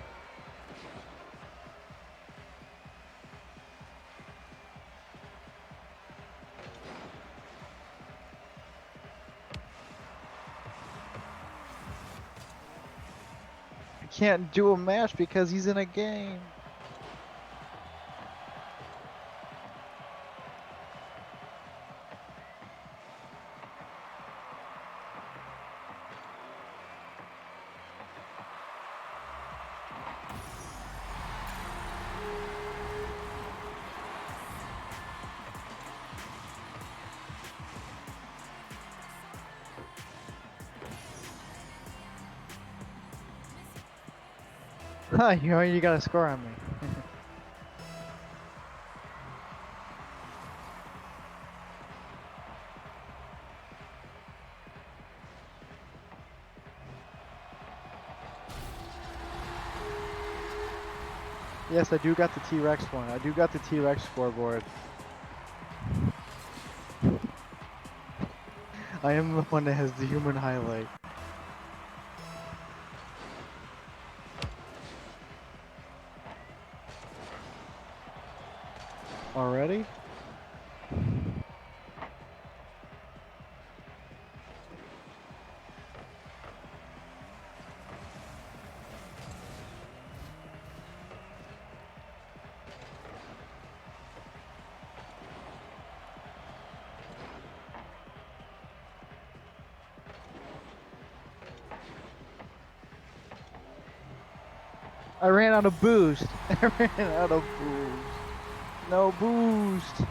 I can't do a match because he's in a game. Huh, you already got a score on me. Yes, I do got the T-Rex one. I do got the T-Rex scoreboard. I am the one that has the human highlight. Already? I ran out of boost. I ran out of boost. No boost.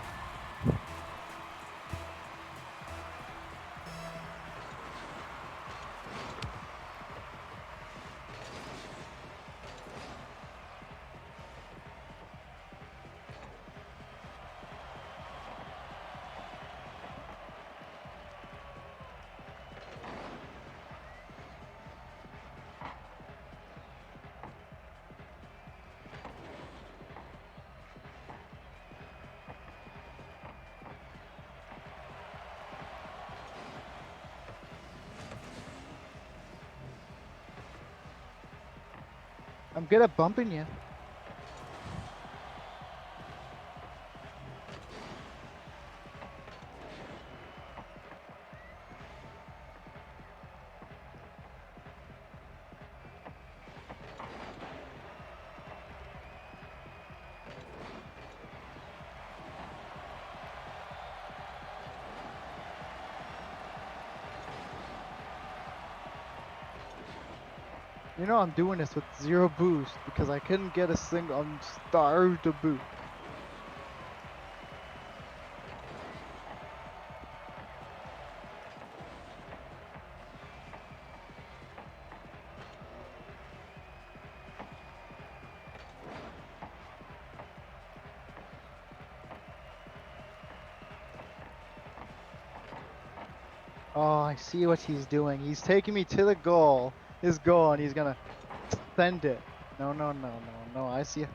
I'm good at bumping you. You know I'm doing this with zero boost because I couldn't get a single. I'm starved to boost. Oh, I see what he's doing. He's taking me to the goal, his goal, and he's gonna send it. No, no, no, no, no. I see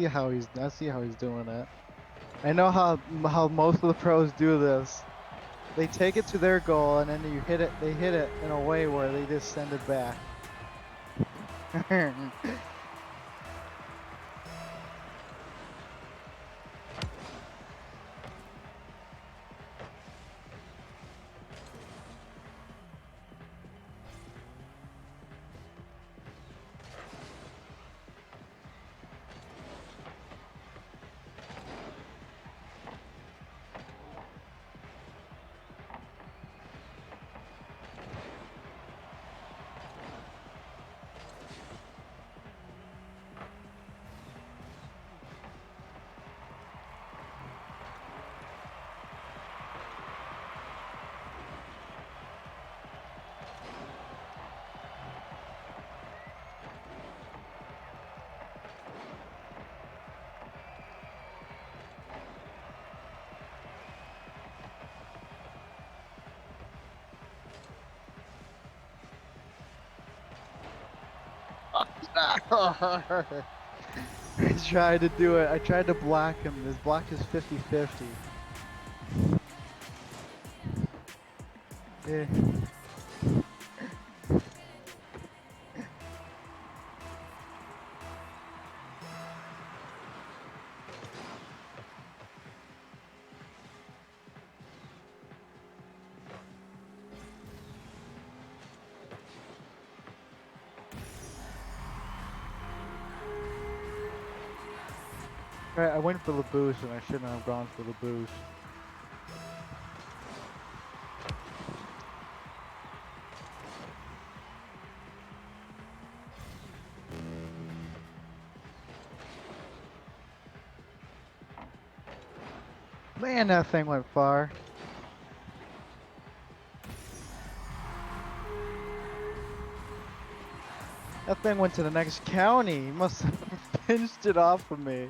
how he's doing it. I know how most of the pros do this. They take it to their goal, and then you hit it. They hit it in a way where they just send it back. I tried to do it. I tried to block him. This block is 50-50. Yeah. Right, I went for the boost and I shouldn't have gone for the boost. Man, that thing went far. That thing went to the next county. He must have pinched it off of me.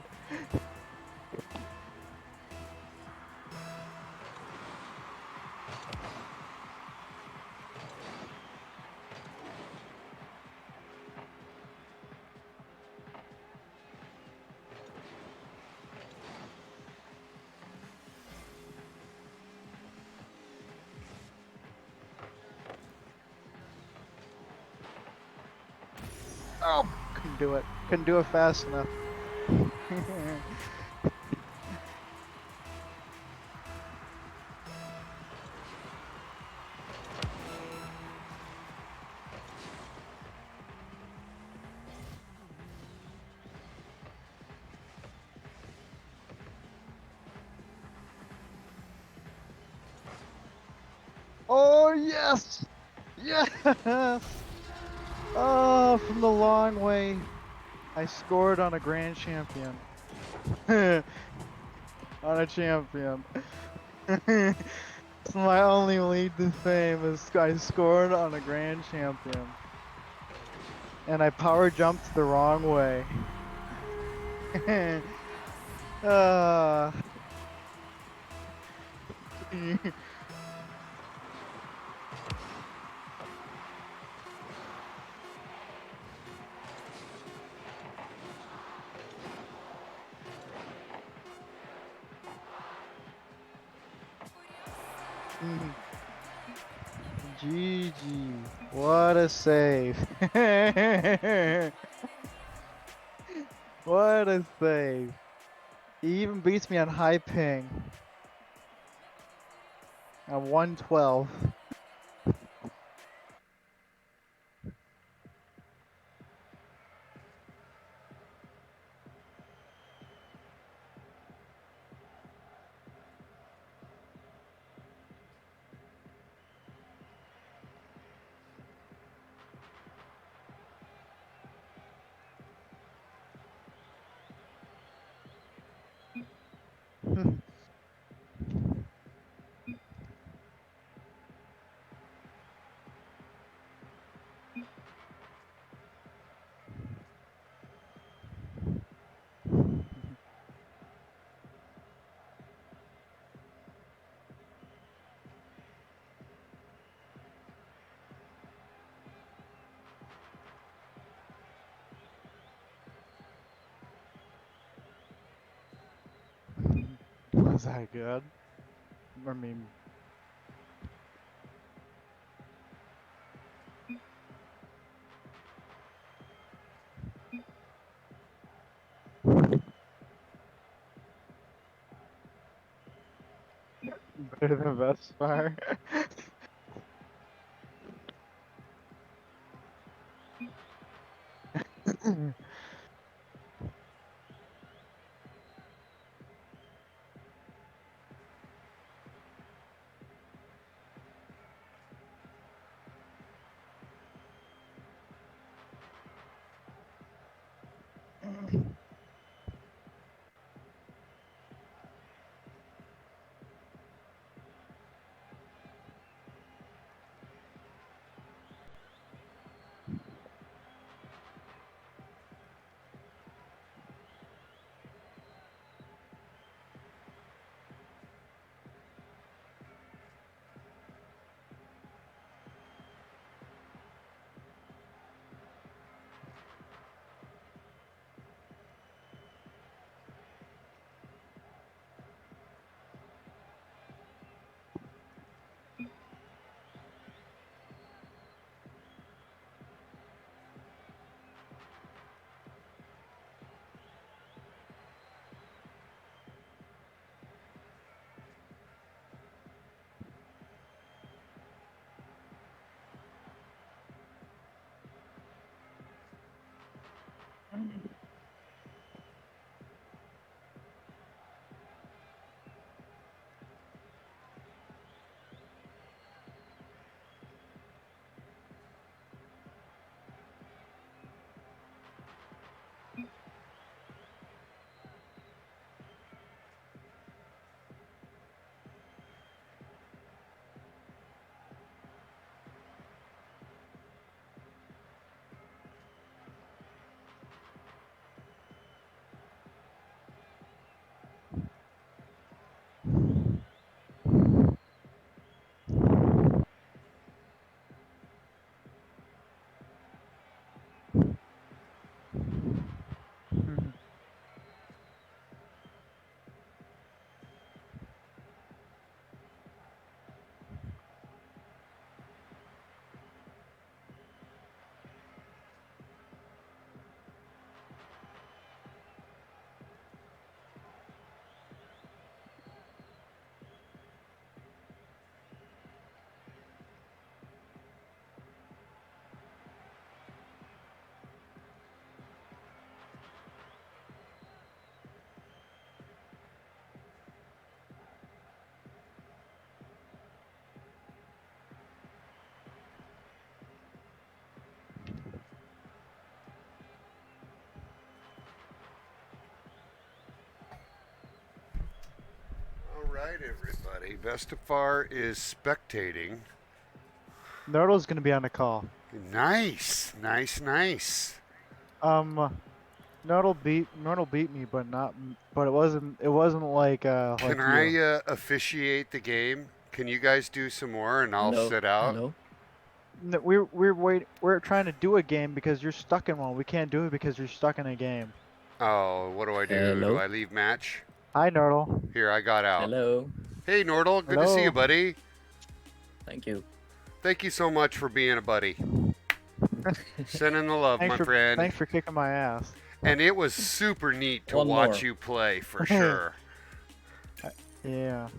Oh, couldn't do it. Couldn't do it fast enough. Oh, yes! Yes! Oh, from the long way. I scored on a grand champion. On a champion. It's my only lead to fame is I scored on a grand champion. And I power jumped the wrong way. uh, GG. What a save. What a save. He even beats me on high ping. At 112. Was that good? I mean, better than Bestefar. All right, everybody. Bestefar is spectating. Nordell's gonna be on the call. Nice, nice, nice. Nordell beat me, but it wasn't like Can like I you. officiate the game? Can you guys do some more and I'll Hello. sit out? Hello. We're trying to do a game because you're stuck in one. We can't do it because you're stuck in a game. Oh, what do I do? Hello. Do I leave match? Hi, Nordell. Here, I got out. Hello. Hey, Nordell. Good to see you, Hello. buddy. Thank you. Thank you so much for being a buddy. Sending the love, my friend. Thanks for kicking my ass. And it was super neat to One watch more. you play, for sure. Yeah.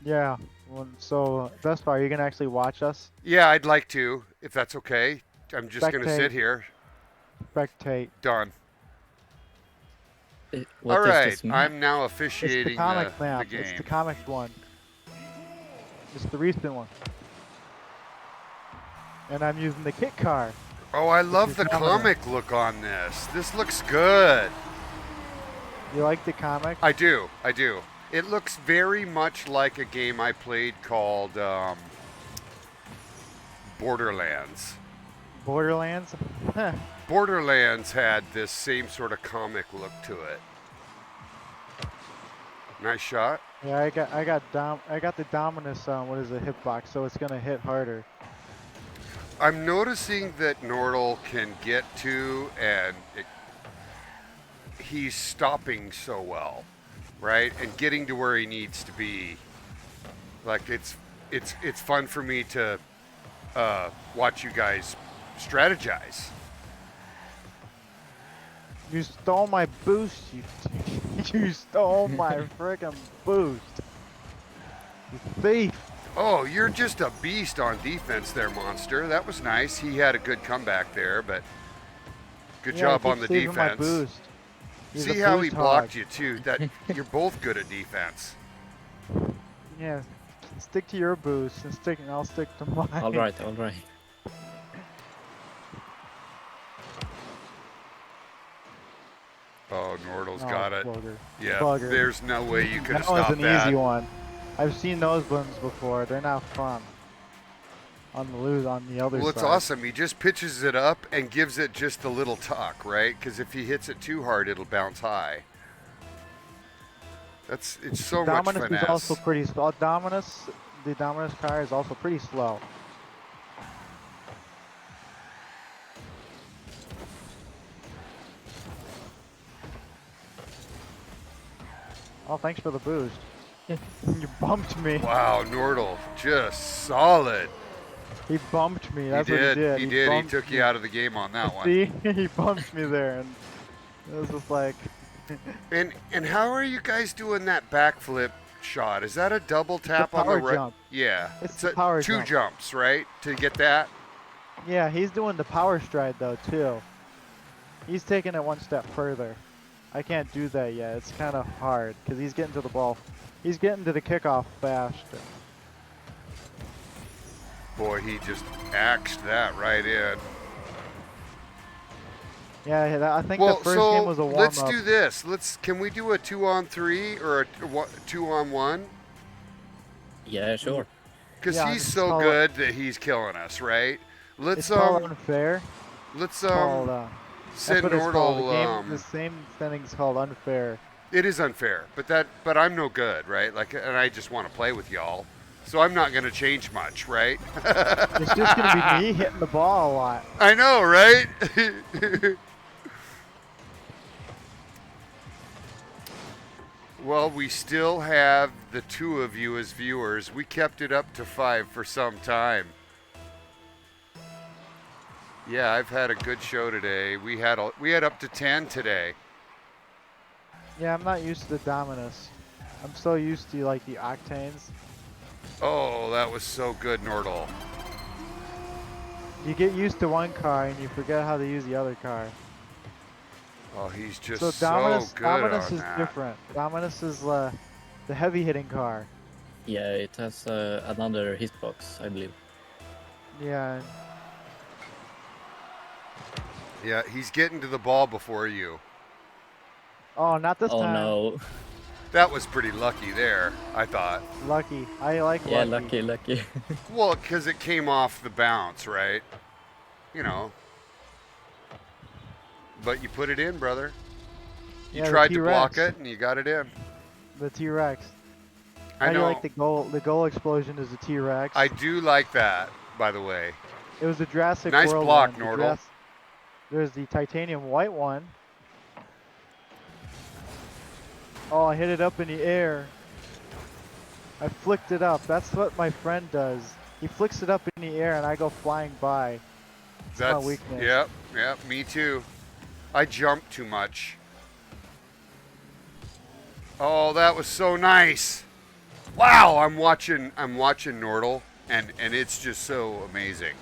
Yeah. Well, so, Bestefar, are you gonna actually watch us? Yeah, I'd like to, if that's okay. I'm just going to Spectate. sit here. Spectate. Done. What All is right, this map? I'm now It's officiating the comic the map. game. It's the comic one. It's the recent one. And I'm using the kit car. Oh, I love the is phenomenal. comic look on this. This looks good. You like the comic? I do. It looks very much like a game I played called Borderlands. Borderlands? Borderlands had this same sort of comic look to it. Nice shot. Yeah, I got the Dominus what is it, hitbox, so it's gonna hit harder. I'm noticing that Nordell can get to and he's stopping so well, right? And getting to where he needs to be. Like it's fun for me to watch you guys strategize. You stole my boost, you you stole my friggin' boost. You thief. Oh, you're just a beast on defense there, Monster. That was nice. He had a good comeback there, but good Yeah, job keep on the saving my defense. boost. He's See a how he boost blocked hog. you too. That you're both good at defense. Yeah, stick to your boost and I'll stick to mine. All right. All right. Oh, Nordell's Oh, got it. bugger. Yeah, Bugger. there's no way you could have That was stopped an that. easy one. I've seen those ones before. They're not fun. On the other Well, side. it's awesome. He just pitches it up and gives it just a little tuck, right? Because if he hits it too hard, it'll bounce high. It's so much Dominus finesse. is also pretty slow. The Dominus car is also pretty slow. Oh, thanks for the boost. You bumped me. Wow, Nordell, just solid. He bumped me. That's he did. what he did. He did. He bumped took me. you out of the game on that one. See, he bumped me there, and it was just like. And how are you guys doing that backflip shot? Is that a double tap on the power right? jump. Yeah, It's the power two jump. jumps, right? To get that. Yeah, he's doing the power stride though too. He's taking it one step further. I can't do that yet. It's kind of hard because he's getting to the ball. He's getting to the kickoff fast. Boy, he just axed that right in. Yeah, I think Well, the first so game was a warm-up. let's do this. Can we do a 2-on-3 or a 2-on-1? Yeah, sure. Because Yeah, he's it's so called- good that he's killing us, right? It's called unfair. Let's It's called, send that's what it's called. The game, Nordell. the same thing's called unfair. It is unfair, but I'm no good, right? Like, and I just want to play with y'all, so I'm not gonna change much, right? It's just gonna be me hitting the ball a lot. I know, right? Well, we still have the 2 of you as viewers. We kept it up to 5 for some time. Yeah, I've had a good show today. We had up to 10 today. Yeah, I'm not used to the Dominus. I'm so used to like the Octanes. Oh, that was so good, Nordell. You get used to one car and you forget how to use the other car. Oh, he's just So so Dominus, good Dominus on is that. different. Dominus is the heavy hitting car. Yeah, it has another hitbox, I believe. Yeah. Yeah, he's getting to the ball before you. Oh, not this Oh time. no. That was pretty lucky there, I thought. Lucky. I like Yeah, lucky. lucky. Well, because it came off the bounce, right? You know. But you put it in, brother. You Yeah, the tried to block T-Rex. it, and you got it in. The T-Rex. I How do know. you like the goal? The goal explosion is a T-Rex. I do like that, by the way. It was the Jurassic Nice World block, one. The Nordell. There's the titanium white one. Oh, I hit it up in the air. I flicked it up. That's what my friend does. He flicks it up in the air and I go flying by. It's my weakness. Yep, me too. I jump too much. Oh, that was so nice. Wow, I'm watching Nordell, and it's just so amazing.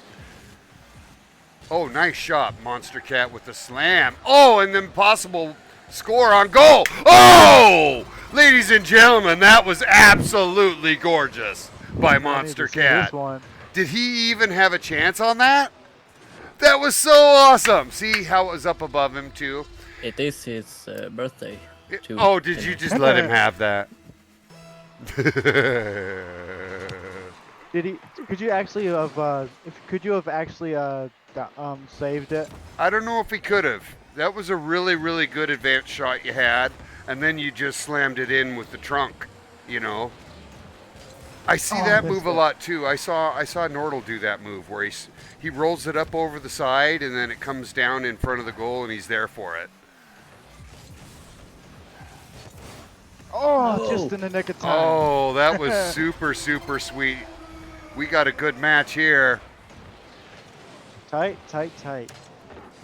Oh, nice shot, Monster Cat with the slam. Oh, and then possible score on goal. Oh, ladies and gentlemen, that was absolutely gorgeous by I need Monster to see Cat. This one. Did he even have a chance on that? That was so awesome. See how it was up above him too? It is his birthday. Too. Oh, did you just let him have that? Did he? Could you actually have? Could you have actually saved it? I don't know if he could have. That was a really, really good advanced shot you had, and then you just slammed it in with the trunk, you know. I see Oh, that missed move a it. lot too. I saw Nordell do that move where he rolls it up over the side and then it comes down in front of the goal and he's there for it. Oh, just in the nick of time. Oh, that was super, super sweet. We got a good match here. Tight, tight, tight.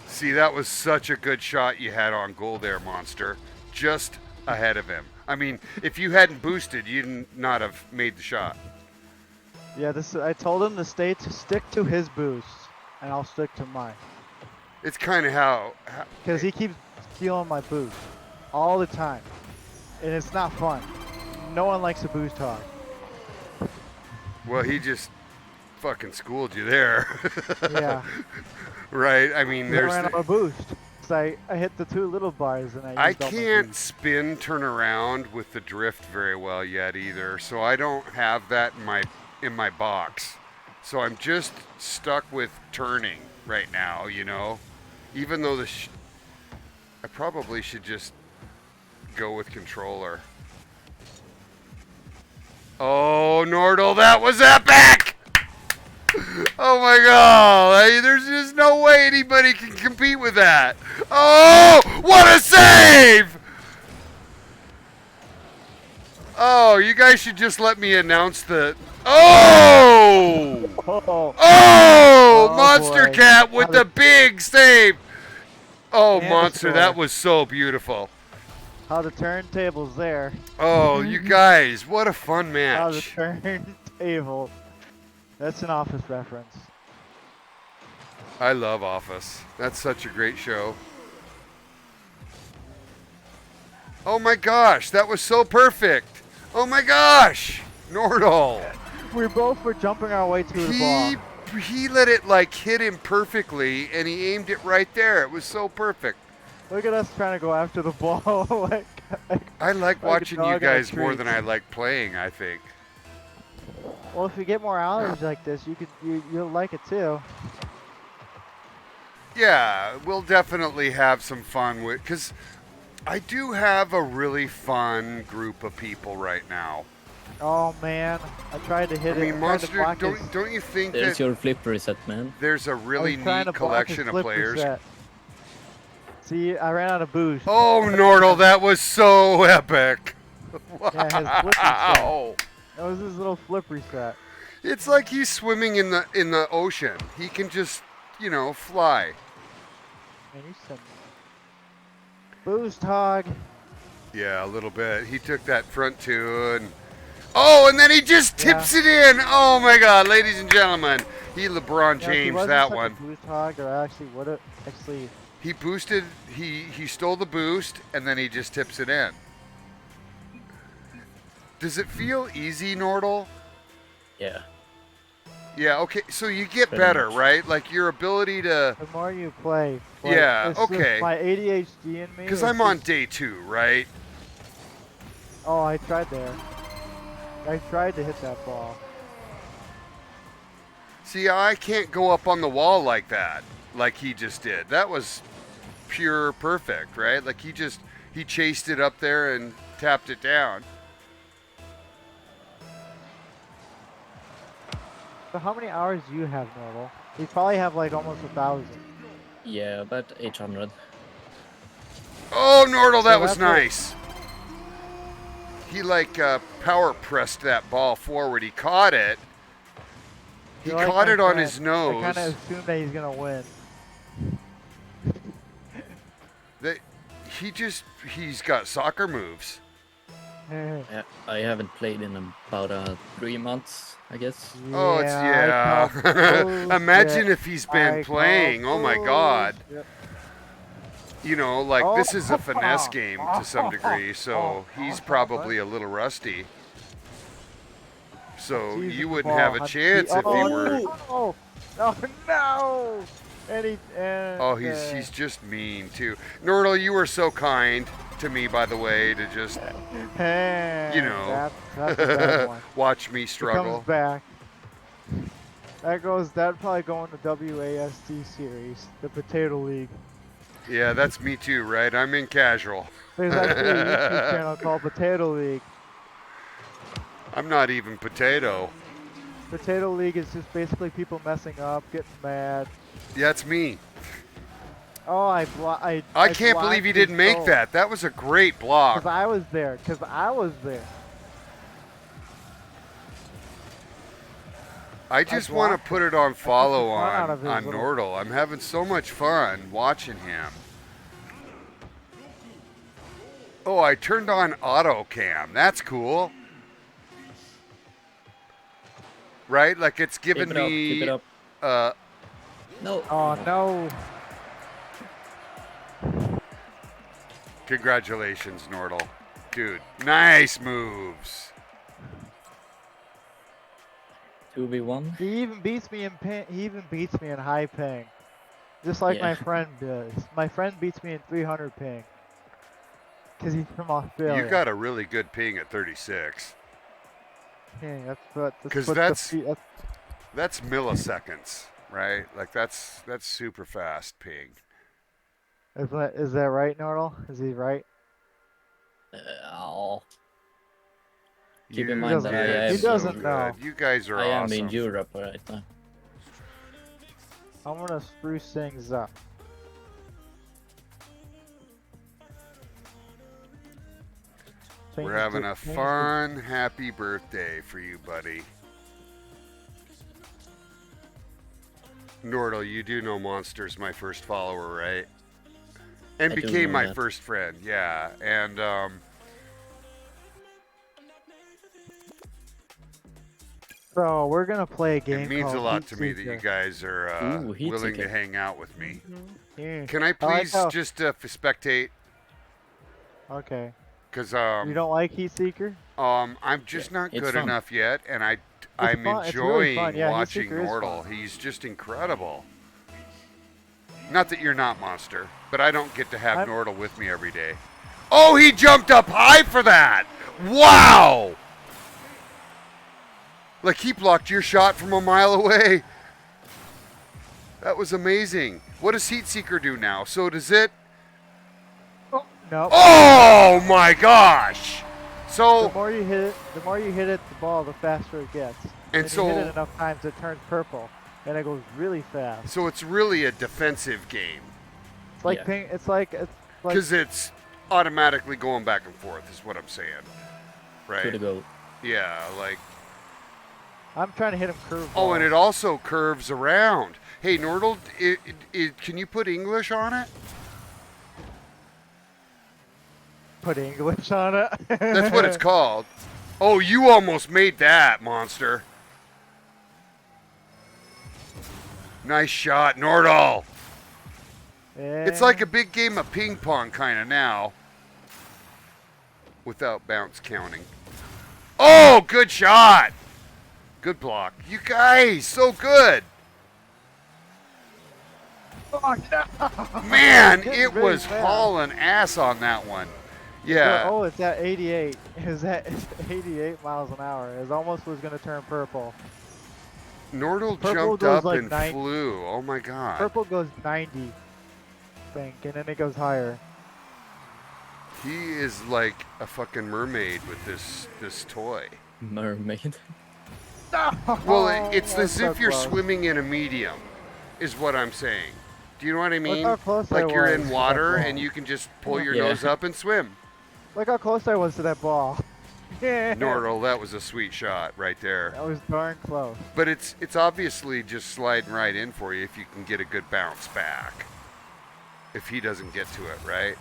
See, that was such a good shot you had on goal there, Monster. Just ahead of him. I mean, if you hadn't boosted, you'd not have made the shot. Yeah, I told him to stick to his boost, and I'll stick to mine. It's kind of how Because he keeps stealing my boost all the time, and it's not fun. No one likes a boost hog. well, he just fucking schooled you there. Yeah. Right? I mean, I there's ran out of boost. So I hit the 2 little bars, and I used all my can't boost. spin turn around with the drift very well yet either, so I don't have that in my box. So I'm just stuck with turning right now, you know. Even though I probably should just go with controller. Oh, Nordell, that was epic! Oh my god, there's just no way anybody can compete with that. Oh, what a save! Oh, you guys should just let me announce the... Oh! Oh, Oh, Oh, Monster boy. Cat with the big save! Oh, And a Monster, that score. was so beautiful. how the turntables there. Oh, you guys, what a fun How the match. turntable. That's an Office reference. I love Office. That's such a great show. Oh my gosh, that was so perfect. Oh my gosh, Nordell. We both were jumping our way to the ball. He let it like hit him perfectly, and he aimed it right there. It was so perfect. Look at us trying to go after the ball. I like a watching you dog in a guys more treat. than I like playing, I think. Well, if you get more hours like this, you'll like it too. Yeah, we'll definitely have some fun with, because I do have a really fun group of people right now. Oh man, I tried to hit I it. mean, I tried to Monster, block his- don't you think There's that your flip reset, man. there's a I really was trying neat to block his collection of flip players? reset. See, I ran out of boost. Oh, Nordell, that was so epic! Yeah, his flip reset. Wow! That was his little flip reset. It's like he's swimming in the ocean. He can just, fly. Man, you sent boost hog. Yeah, a little bit. He took that front two and then he just tips it in. Oh my God, ladies and gentlemen, he LeBron Yeah, if he James wasn't that such a one. boost hog, or actually would have actually. He boosted. He stole the boost and then he just tips it in. Does it feel easy, Nordell? Yeah. Yeah. Okay. So you get Pretty better, much. right? Like your ability to. The more you play, like, Yeah, it's just okay. my ADHD in me. Because is I'm on just- day 2, right? Oh, I tried there. I tried to hit that ball. See, I can't go up on the wall like that, like he just did. That was pure perfect, right? Like he chased it up there and tapped it down. So how many hours do you have, Nordell? You probably have like almost 1,000. Yeah, about 800. Oh, Nordell, that So was that's what- nice. He power pressed that ball forward. He caught it. He You're like caught my it on friend. his nose. I kind of assumed that he's gonna win. He's got soccer moves. Yeah, I haven't played in about 3 months, I guess. Oh, it's I call bullshit. Imagine if he's been I playing. call Oh my God. bullshit. This is a Oh. finesse game to some degree, so he's probably a little rusty. So Seizes you the wouldn't ball. have a chance if he were. Oh, oh no! He's just mean too. Nordell, you were so kind to me, by the way, to just Hey, you know, that's a bad one. watch me It struggle. comes back. That'd probably go in the WASD series, the Potato League. Yeah, that's me too, right? I'm in casual. There's actually a YouTube channel called Potato League. I'm not even potato. Potato League is just basically people messing up, getting mad. Yeah, it's me. Oh, I can't believe you didn't make that. That was a great block. Because I was there. I just want to blocked put it on follow fun out on of his little- Nordell. I'm having so much fun watching him. Oh, I turned on auto cam. That's cool. Right? Like it's giving Keep it up. No. Oh no. Congratulations, Nordell. Dude, nice moves. 2v1. He even beats me in ping. He even beats me in high ping. Just like my Yeah. friend does. My friend beats me in 300 ping. Because he's from Australia. You got a really good ping at 36. Yeah, that's what. 'Cause what that's- the, That's milliseconds, right? Like that's super fast ping. is that right, Nordell? Is he right? Oh. Keep in You mind that I did am- He so doesn't good. know. You guys are I am awesome. in Europe right now. I'm gonna spruce things up. We're having a fun, happy birthday for you, buddy. Nordell, you do know Monster's my first follower, right? And I do became know my that. first friend, yeah. And So we're gonna play a game. it means a called lot Heat to me that you Seeker. guys are Ooh, Heat willing to Seeker. hang out with me. Yeah. Can I like please how- just spectate? Okay. because You don't like Heat Seeker? I'm just not it's good fun. enough yet, and I'm fun. It's really enjoying fun. Yeah, Heat watching Seeker is Nordell. fun. He's just incredible. Not that you're not, Monster, but I don't get to have I'm- Nordell with me every day. Oh, he jumped up high for that! Wow! Like he blocked your shot from a mile away. That was amazing. What does Heat Seeker do now? So does it? Oh, no. Oh my gosh! The So more you hit it, the ball, the faster it gets. And you so- hit it enough times, it turns purple, and it goes really fast. so it's really a defensive game It's like Yeah. it's like because it's automatically going back and forth. Is what I'm saying, To right? the goal. Yeah, like. I'm trying to hit him curve. Oh, and it also curves around. Hey, Nordell, can you put English on it? put English on it. That's what it's called. Oh, you almost made that, Monster. Nice shot, Nordell. It's like a big game of ping pong kind of now. Without bounce counting. Oh, good shot. Good block. You guys, so good. Oh, no. Man, Getting it very was fast. hauling ass on that one. Yeah. Oh, it's at 88. It's at 88 miles an hour. It almost was going to turn purple. Nordell Purple jumped goes up like and 90. flew. Oh my god. Purple goes 90, I think, and then it goes higher. He is like a fucking mermaid with this toy. Mermaid. Well, it's that's as so if you're close. swimming in a medium, is what I'm saying. Do you know what I mean? how close I Like you're was in to that water ball. and you can just pull your Yeah. nose up and swim. Look how close I was to that ball. Nordell, that was a sweet shot right there. That was darn close. But it's obviously just sliding right in for you if you can get a good bounce back. If he doesn't get to it, right?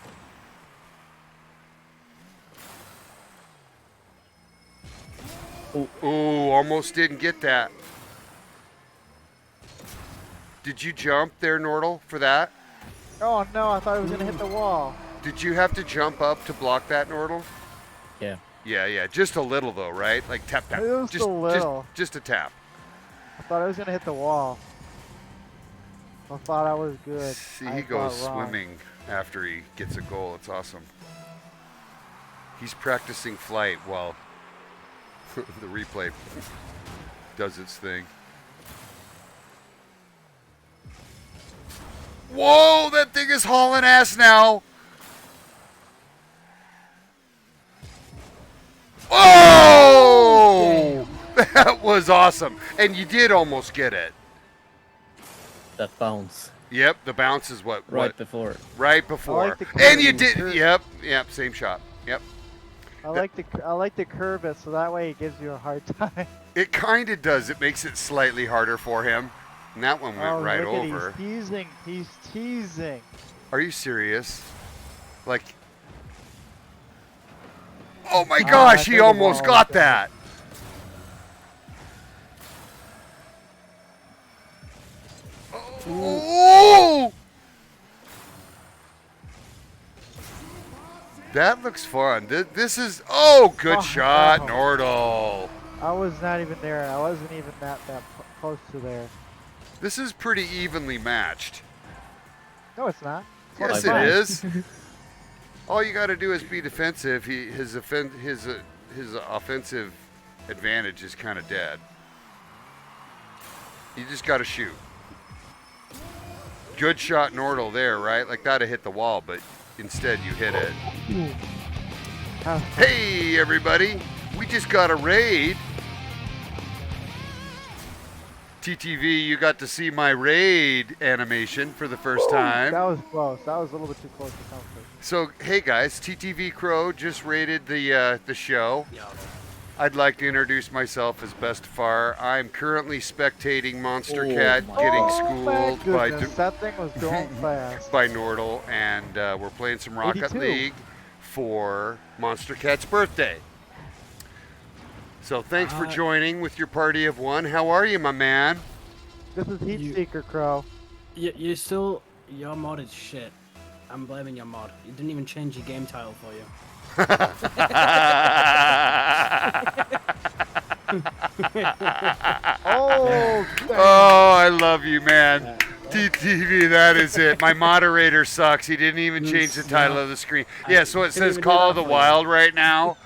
Ooh, almost didn't get that. Did you jump there, Nordell, for that? Oh no, I thought it was going to hit the wall. Did you have to jump up to block that, Nordell? Yeah. Yeah. Just a little though, right? Like tap tap. Just a little. Just a tap. I thought I was going to hit the wall. I thought I was good. See, I he goes thought wrong. swimming after he gets a goal. It's awesome. He's practicing flight while the replay does its thing. Whoa, that thing is hauling ass now. Oh! That was awesome. And you did almost get it. That bounce. Yep, the bounce is what Right before. right before. like the And you curve. did Curve. yep, same shot. Yep. I like to curve it so that way it gives you a hard time. It kind of does. It makes it slightly harder for him. And that one went right look at over. He's teasing. He's teasing. Are you serious? Like, oh my gosh, he think almost the wall got is that. Oh! That looks fun. This is, oh, good Oh, shot, no. Nordell. I was not even there. I wasn't even that close to there. This is pretty evenly matched. No, it's not. Yes, Five. it is. All you got to do is be defensive. His offensive advantage is kind of dead. You just got to shoot. Good shot, Nordell there, right? Like that'd have hit the wall, but instead you hit it. How- Hey, everybody! We just got a raid. TTV, you got to see my raid animation for the first time. That was close. That was a little bit too close to comfort. So, hey guys, TTV Crow just raided the show. Yo. I'd like to introduce myself as Bestefar. I'm currently spectating Monster Oh Cat my getting Oh my schooled by goodness, that thing was going fast. by Nordell, and we're playing some Rocket 82. League for Monster Cat's birthday. So thanks for joining with your party of one. How are you, my man? This is Heat You- Seeker Crow. You still, your mod is shit. I'm blaming your mod. You didn't even change your game title for you. Oh, Oh, I love you, man. Yeah. TTV, that is it. My moderator sucks. He didn't even change the title of the screen. Yeah, so it couldn't says even do Call of that the for you. Wild right now.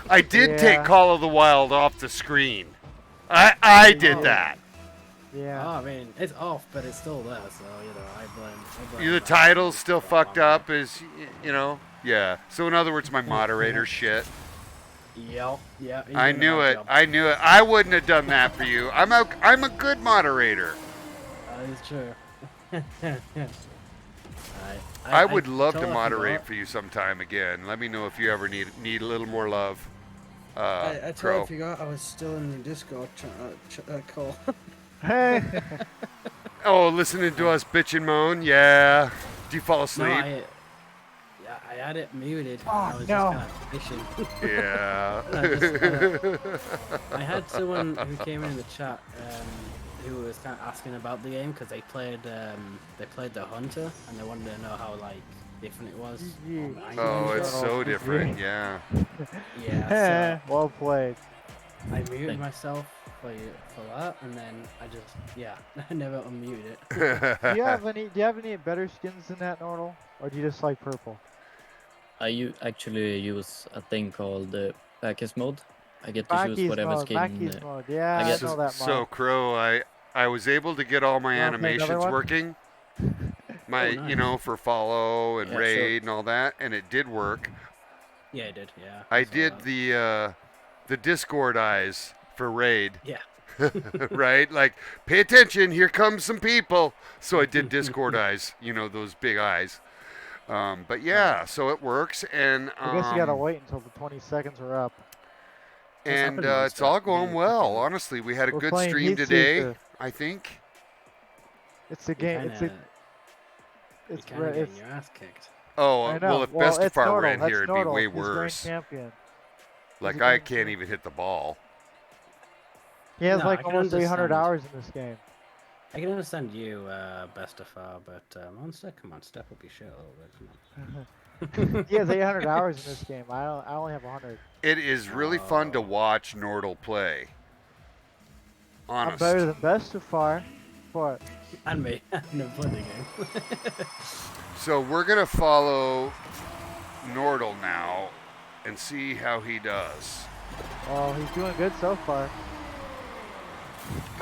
I did take Yeah. Call of the Wild off the screen. I did Oh. that. yeah. Oh, I mean, it's off, but it's still there, so, you know, I blame The that. title's still Well, fucked I'm up, you know? Yeah. So in other words, my moderator shit. Yeah, yeah. he's I doing a knew bad it. job. I knew it. I wouldn't have done that for you. I'm a good moderator. That is true. I would love to totally moderate forgot. for you sometime again. Let me know if you ever need a little more love. I totally Crow. forgot I was still in the Discord call. Hey. Oh, listening to us bitch and moan. Yeah. Do you fall No, asleep? I had it muted. Oh, I was no. just kind of fishing. Yeah. I had someone who came in the chat who was kind of asking about the game because they played the Hunter and they wanted to know how like different it was. GG. on Oh, Android. it's so different. Yeah. Yeah. So Well played. I muted Thank- myself for that, and then I just I never unmuted it. Do you have any better skins than that, Nordell? Or do you just like purple? I actually use a thing called package mode. I get to choose whatever skin. Mackey's mode. Yeah, I I guess- know that So mod. Crow, I was able to get all my Wanna play another animations one? working. My, Oh, nice. you know, for follow and Yeah, sure. raid and all that, and it did work. Yeah, it did. Yeah. I saw did that. the Discord eyes for raid, Yeah. right? Like, pay attention, here comes some people. So I did Discord eyes, you know, those big eyes. But yeah, so it works, and I guess you gotta wait until the 20 seconds are up. What's and happening, it's all Monster? going You well. fucking- Honestly, we had a We're good playing stream Heat today. Seeker. I think. It's a You game. kinda, It's you're kinda it's. getting your ass kicked. Oh, I know. well, if it's Bestefar Nordell. ran That's here, it'd be Nordell. way He's grand worse. champion. Like, a I grand can't champ. even hit the ball. He has No, like I can almost 800 understand. hours in this game. I can understand you, Bestefar, but Monster, come on, step up your shit a little bit. Come on. He has 800 hours in this game. I only have 100. It is really fun to watch Nordell play. I'm Honest. better than Bestefar. What? And me. I've never played the game. So we're gonna follow Nordell now and see how he does. Oh, he's doing good so far.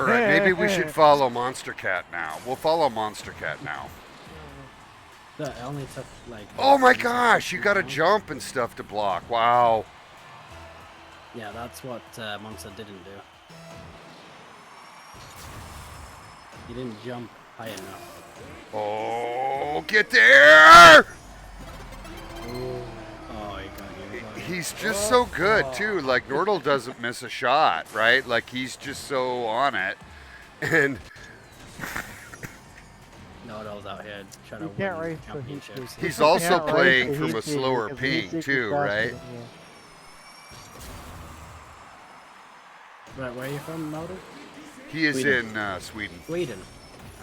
All right, maybe we should follow Monster Cat now. We'll follow Monster Cat now. No, it only took like. Oh my 10 gosh, you seconds gotta now. jump and stuff to block. Wow. Yeah, that's what Monster didn't do. He didn't jump high enough. Oh, get there! Oh, he got you. he got you. He's just so good too. Like Nordell doesn't miss a shot, right? Like he's just so on it. And Nordell's out here trying You to can't win race the Heat championships. Seeker. he's You also can't race playing the from Heat a Seeker slower because the Heat ping Seeker's too, faster right? than you. Right, where are you from, Melder? He is Sweden. in Sweden. Sweden.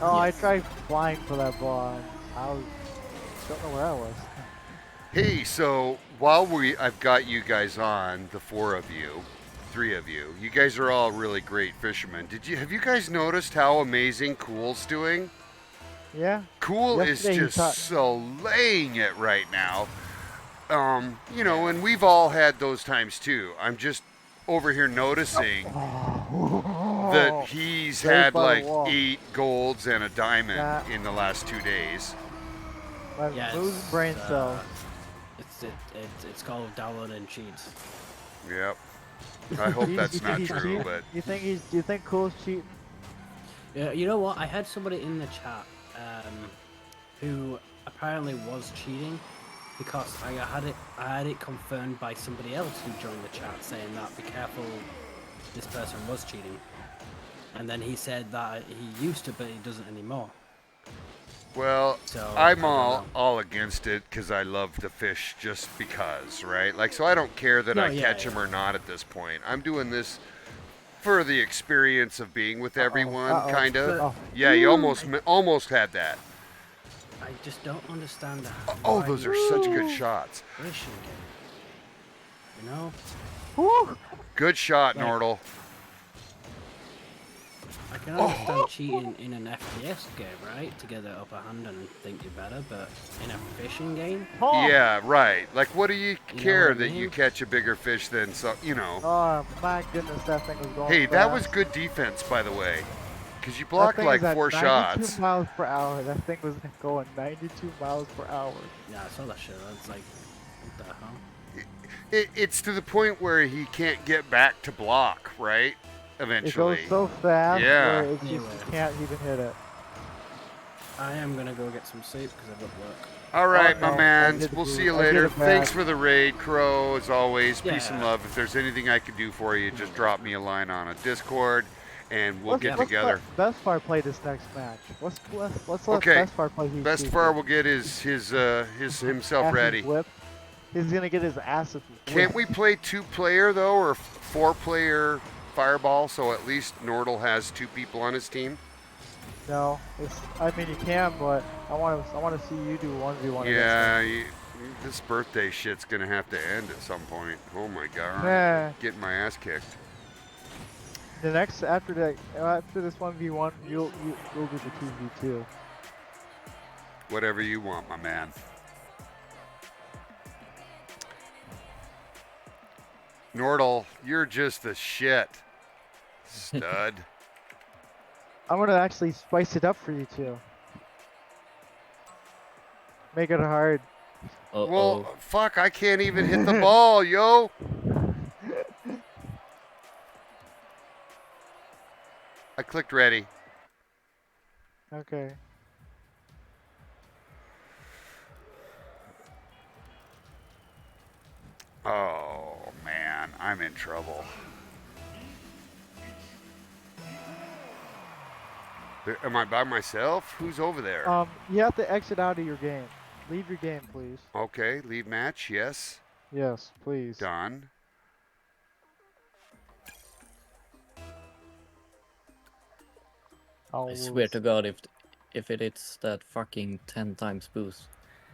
Oh, I Yes. tried flying for that ball. And don't know where I was. Hey, so while I've got you guys on, the four of you, three of you, you guys are all really great fishermen. Have you guys noticed how amazing Cool's doing? Yeah. Cool Yesterday he is just taught- slaying it right now. You know, and we've all had those times too. I'm just over here noticing that he's Right had by the like wall. 8 golds and a diamond Yeah. in the last 2 days. I'm Yeah, losing it's, brain cells. It's called downloading cheats. Yep. I hope You- that's you not think he's true, cheating? but Do you think Cool's cheating? Yeah, you know what? I had somebody in the chat who apparently was cheating because I had it confirmed by somebody else who joined the chat saying that be careful, this person was cheating, and then he said that he used to, but he doesn't anymore. well, So I'm I don't all know. all against it because I love to fish just because, right? Like, so I don't care that No, I yeah, catch yeah. them or not at this point. I'm doing this for the experience of being with everyone, Uh-oh. kind of. Oh. Yeah, you almost had that. I just don't understand. Oh, why those you are such good shots. fishing game. You know? Woo! Good shot, Like- Nordell. I can understand cheating in an FPS game, right? To get the upper hand and think you're better, but in a fishing game? Oh! Yeah, right. Like, what do you know care what I that you mean? catch a bigger fish than so? You know. Oh my goodness, that thing was going Hey, that fast. was good defense, by the way, because you That blocked thing like was at 4 92 shots. miles per hour. That thing was going 92 miles per hour. Yeah, I saw that shit. That's like, what the hell? It's to the point where he can't get back to block, right? It Eventually. goes so fast Yeah. where it's just, Anyway. you can't even hit it. I am gonna go get some soup because I've got work. All right, no, my I man. did We'll the see you food. I did later. it bad. Thanks for the raid, Crow. As always, peace and Yeah. love. If there's anything I can do for you, just drop me a line on a Discord, and we'll get Let's together. let Bestefar play this next match. Let's let Okay. Bestefar play his Bestefar will get his himself ready. Whip. He's gonna get his ass whipped. Can't we play 2-player though, or 4-player Fireball? So at least Nordell has 2 people on his team. No, I mean you can, but I want to see you do 1v1. Yeah, this birthday shit's gonna have to end at some point. Oh my god, Nah. I'm getting my ass kicked. The next after this 1v1, you'll do the 2v2. Whatever you want, my man. Nordell, you're just the shit, stud. I'm gonna actually spice it up for you two. Make it hard. Uh-oh. Well, fuck, I can't even hit the ball, yo. I clicked ready. Okay. Oh, man, I'm in trouble. Am I by myself? Who's over there? You have to exit out of your game. Leave your game, please. Okay, leave match, yes. Yes, please. Done. I swear to God, if it hits that fucking 10 times boost.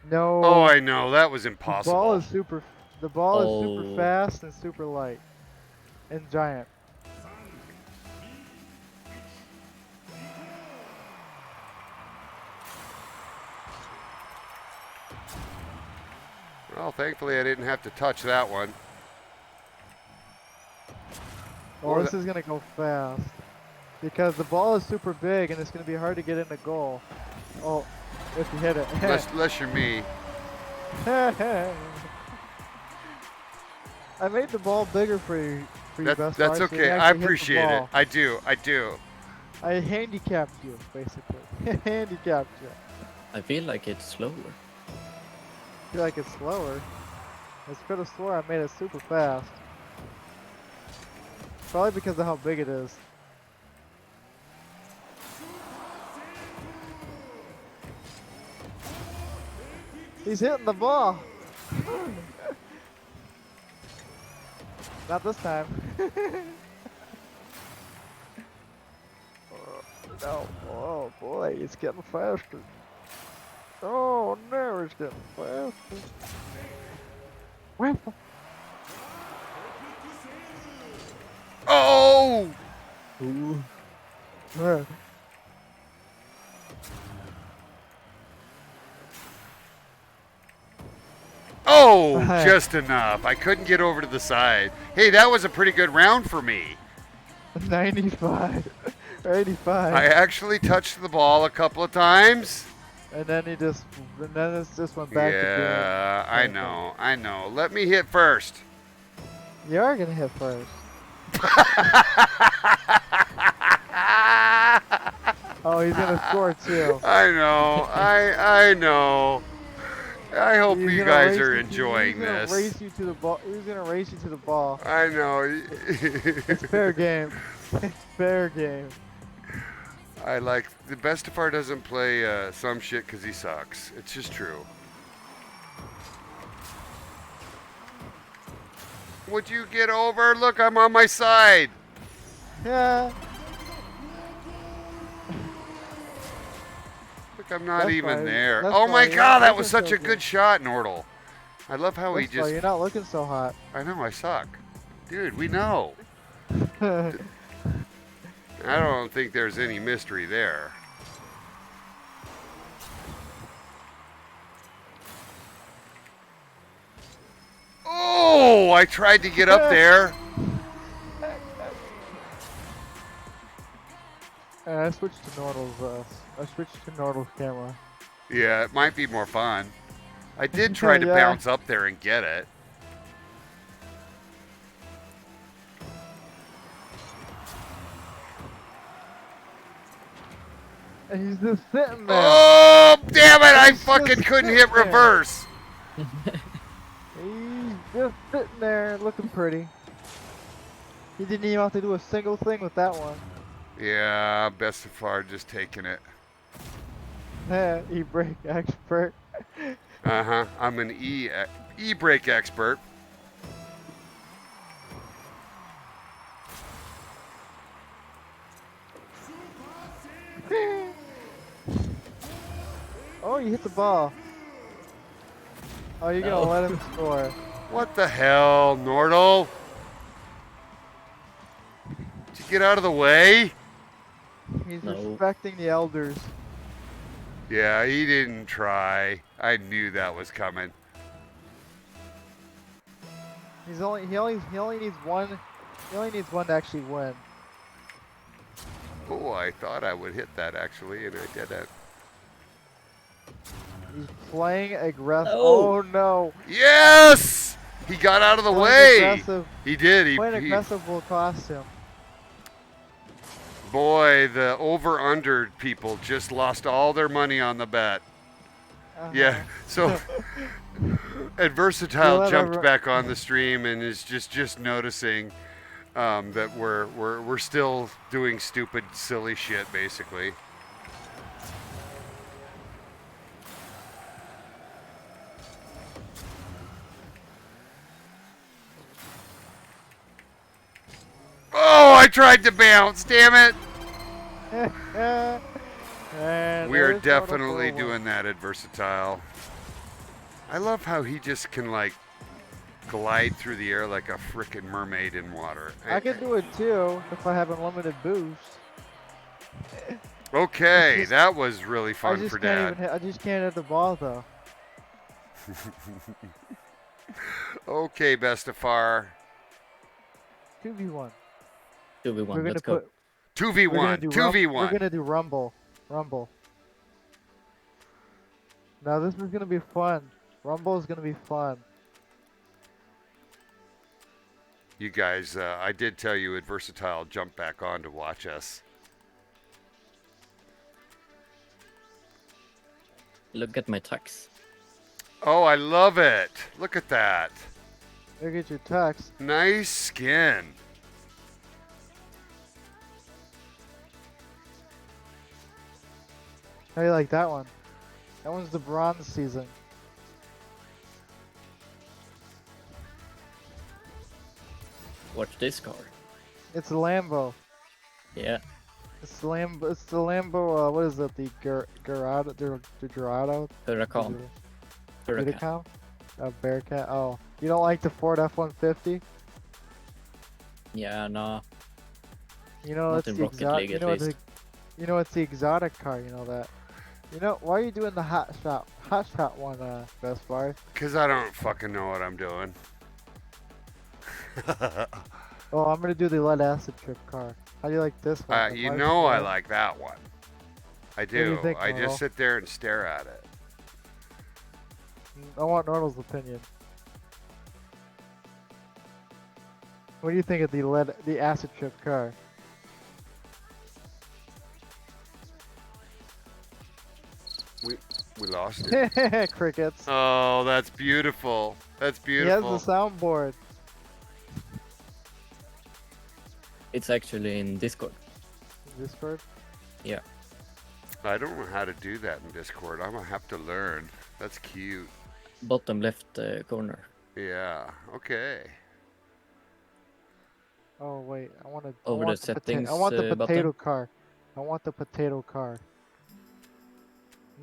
No. Oh, I know. That was The impossible. ball is super. The ball is super Oh. fast and super light, and giant. Well, thankfully I didn't have to touch that one. Oh, Or this is gonna go fast because the ball is super big and it's gonna be hard to get in the goal. Oh, if you hit it. Unless you're me. I made the ball bigger for you. That's Bestefar, so you okay. I actually hit the appreciate it. ball. I do. I handicapped you, basically. Handicapped you. I feel like it's slower. I feel like it's slower. It's could have swore I made it super fast. Probably because of how big it is. He's hitting the ball. Not this time. No. Oh boy, it's getting faster. Oh no, it's getting faster. Wherefore? Oh! Oh, just enough. I couldn't get over to the side. Hey, that was a pretty good round for me. 95. 85. I actually touched the ball a couple of times. And then it just went back to Yeah, I Okay. know, I know. Let me hit first. being. You are gonna hit first. Oh, he's gonna score too. I know, I know. I hope He's you gonna guys race are you enjoying he's gonna this. Race you to the ball. He's gonna race you to the ball. I know. It's fair game. It's fair game. I like the Bestefar doesn't play some shit because he sucks. It's just true. Would you get over? Look, I'm on my side. Yeah. Look, I'm not That's even fine. there. That's Oh my fine. god, that You was can such still a do good it. shot, Nordell. I love how he Bestefar, just. you're not looking so hot. I know I suck, dude. We know. I don't think there's any mystery there. Oh, I tried to get up there. And I switched to Nordell's. I switched to Nordell's camera. Yeah, it might be more fun. I did try to Yeah. bounce up there and get it. And he's just sitting there. Oh, damn it! I He's fucking just couldn't sitting hit there. reverse. He's just sitting there looking pretty. He didn't even have to do a single thing with that one. Yeah, Bestefar just taking it. E-brake expert. Uh-huh. I'm an e-brake expert. Oh, you hit the ball. Oh, you're gonna let him score. What the hell, Nordell? Did you get out of the way? He's No. respecting the elders. Yeah, he didn't try. I knew that was coming. He only needs one. He only needs one to actually win. Oh, I thought I would hit that actually, and I didn't. He's playing aggressive. No. Oh no! Yes! He got out of the Playing way. aggressive. He did. Playing He aggressive will cost him. boy, the over/under people just lost all their money on the bet. Yeah. So, and Versatile let jumped everyone- back on the stream and is just noticing that we're still doing stupid, silly shit, basically. Oh, I tried to bounce. Damn it. And We are there's Nordell definitely for a win. doing that at Versatile. I love how he just can like glide through the air like a frickin' mermaid in water. I can do it too if I have unlimited boost. Okay, just- that was really I fun just for can't Dad. even hit. I just can't hit the ball though. Okay, Bestefar. 2v1. 2v1, We're gonna let's go. put. We're gonna 2v1. do 2v1. We're gonna do Rumble. Rumble. Now this is gonna be fun. Rumble is gonna be fun. You guys, I did tell you at Versatile jump back on to watch us. Look at my tux. Oh, I love it. Look at that. Look at your tux. Nice skin. How do you like that one? That one's the bronze season. Watch this car. It's a Lambo. Yeah. It's the Lambo. It's the Lambo. What is it? The Gerardo. The Gerardo. Huracan. Huracan. Huracan. Bearcat. Oh, you don't like the Ford F-150? Yeah, no. You know Not it's in the Rocket exotic. League, You at know it's least. you know it's the exotic car. You know that. You know why are you doing the hot shot one, Bestefar? Because I don't fucking know what I'm doing. Oh, I'm gonna do the lead acid trip car. How do you like this one? The You light know I red? like that one. I do you do. think, I Nordell? just sit there and stare at it. I want Nordell's opinion. What do you think of the acid trip car? We lost it. Crickets. Oh, that's beautiful. That's He has beautiful. the soundboard. It's actually in Discord. Discord. Yeah. I don't know how to do that in Discord. I'm gonna have to learn. That's cute. Bottom left corner. Yeah. Okay. Oh wait, I want to. Over the settings I want the button. potato car. I want the potato car.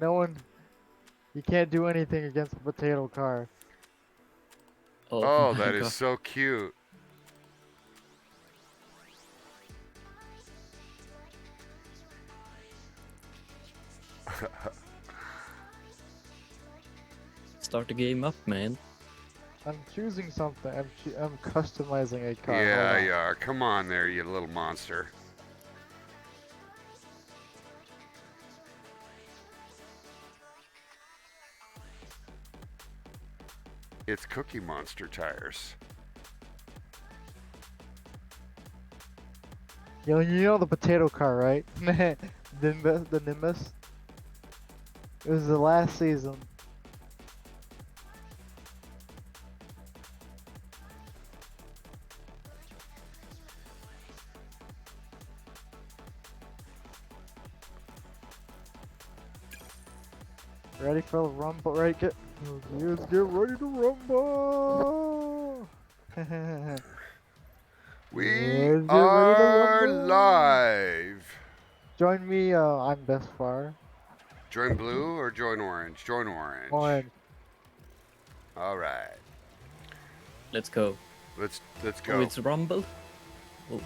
No one. You can't do anything against the potato car. Oh, my that is god. so cute. Start the game up, man. I'm choosing something. I'm customizing a car. Yeah, Hold on. you are. Come on there, you little monster. It's Cookie Monster tires. You know the potato car, right? The Nimbus. It was the last season. Ready for the rumble? Right, let's get ready to rumble. We Let's get ready to are rumble. live. Join me. I'm Bestefar. Join blue or join orange? Join orange. Orange. All right. Let's go. Let's Oh, go. it's Rumble. Oh.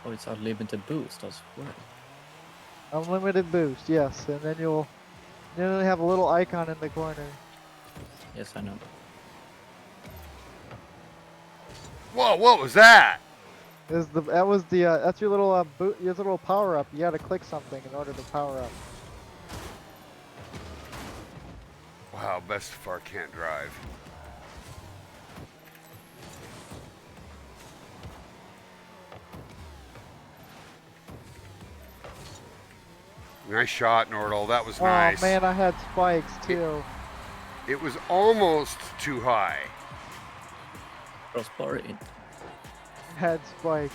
Oh, it's unlimited boost as well. Unlimited boost. Yes, and then you'll have a little icon in the corner. Yes, I know. Whoa, what was that? That's your little your little power up. You gotta click something in order to power up. Wow, Bestefar can't drive. Nice shot, Nordell. That was nice. Oh man, I had spikes too. It was almost too high. Trollsporet. Had spikes.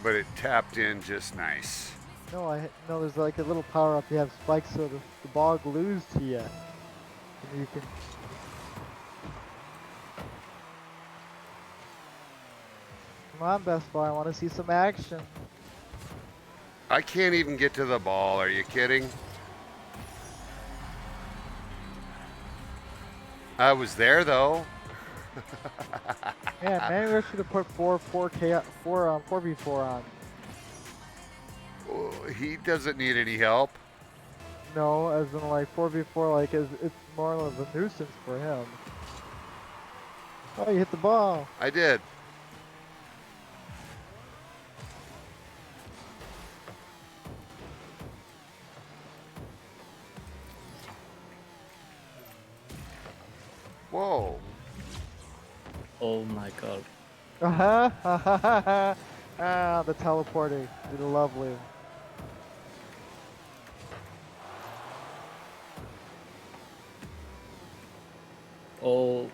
But it tapped in just nice. No, there's like a little power up. You have spikes so the ball glues to you. And you can. Come on, Bestefar. I want to see some action. I can't even get to the ball. Are you kidding? I was there though. Man, maybe we should have put 4v4 on. Oh, he doesn't need any help. No, as in like 4v4, like it's more of a nuisance for him. Oh, you hit the ball. I did. Whoa. Oh my god. Ah, the teleporting. Did lovely. Oh.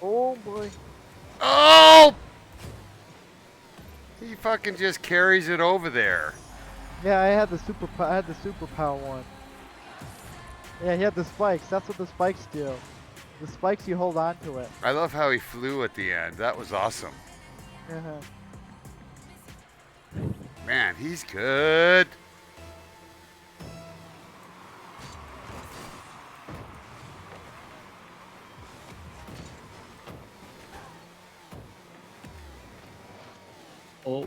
Oh boy. Oh! He fucking just carries it over there. Yeah, I had the super power one. Yeah, he had the spikes. That's what the spikes do. The spikes, you hold on to it. I love how he flew at the end. That was awesome. Man, he's good. Oh.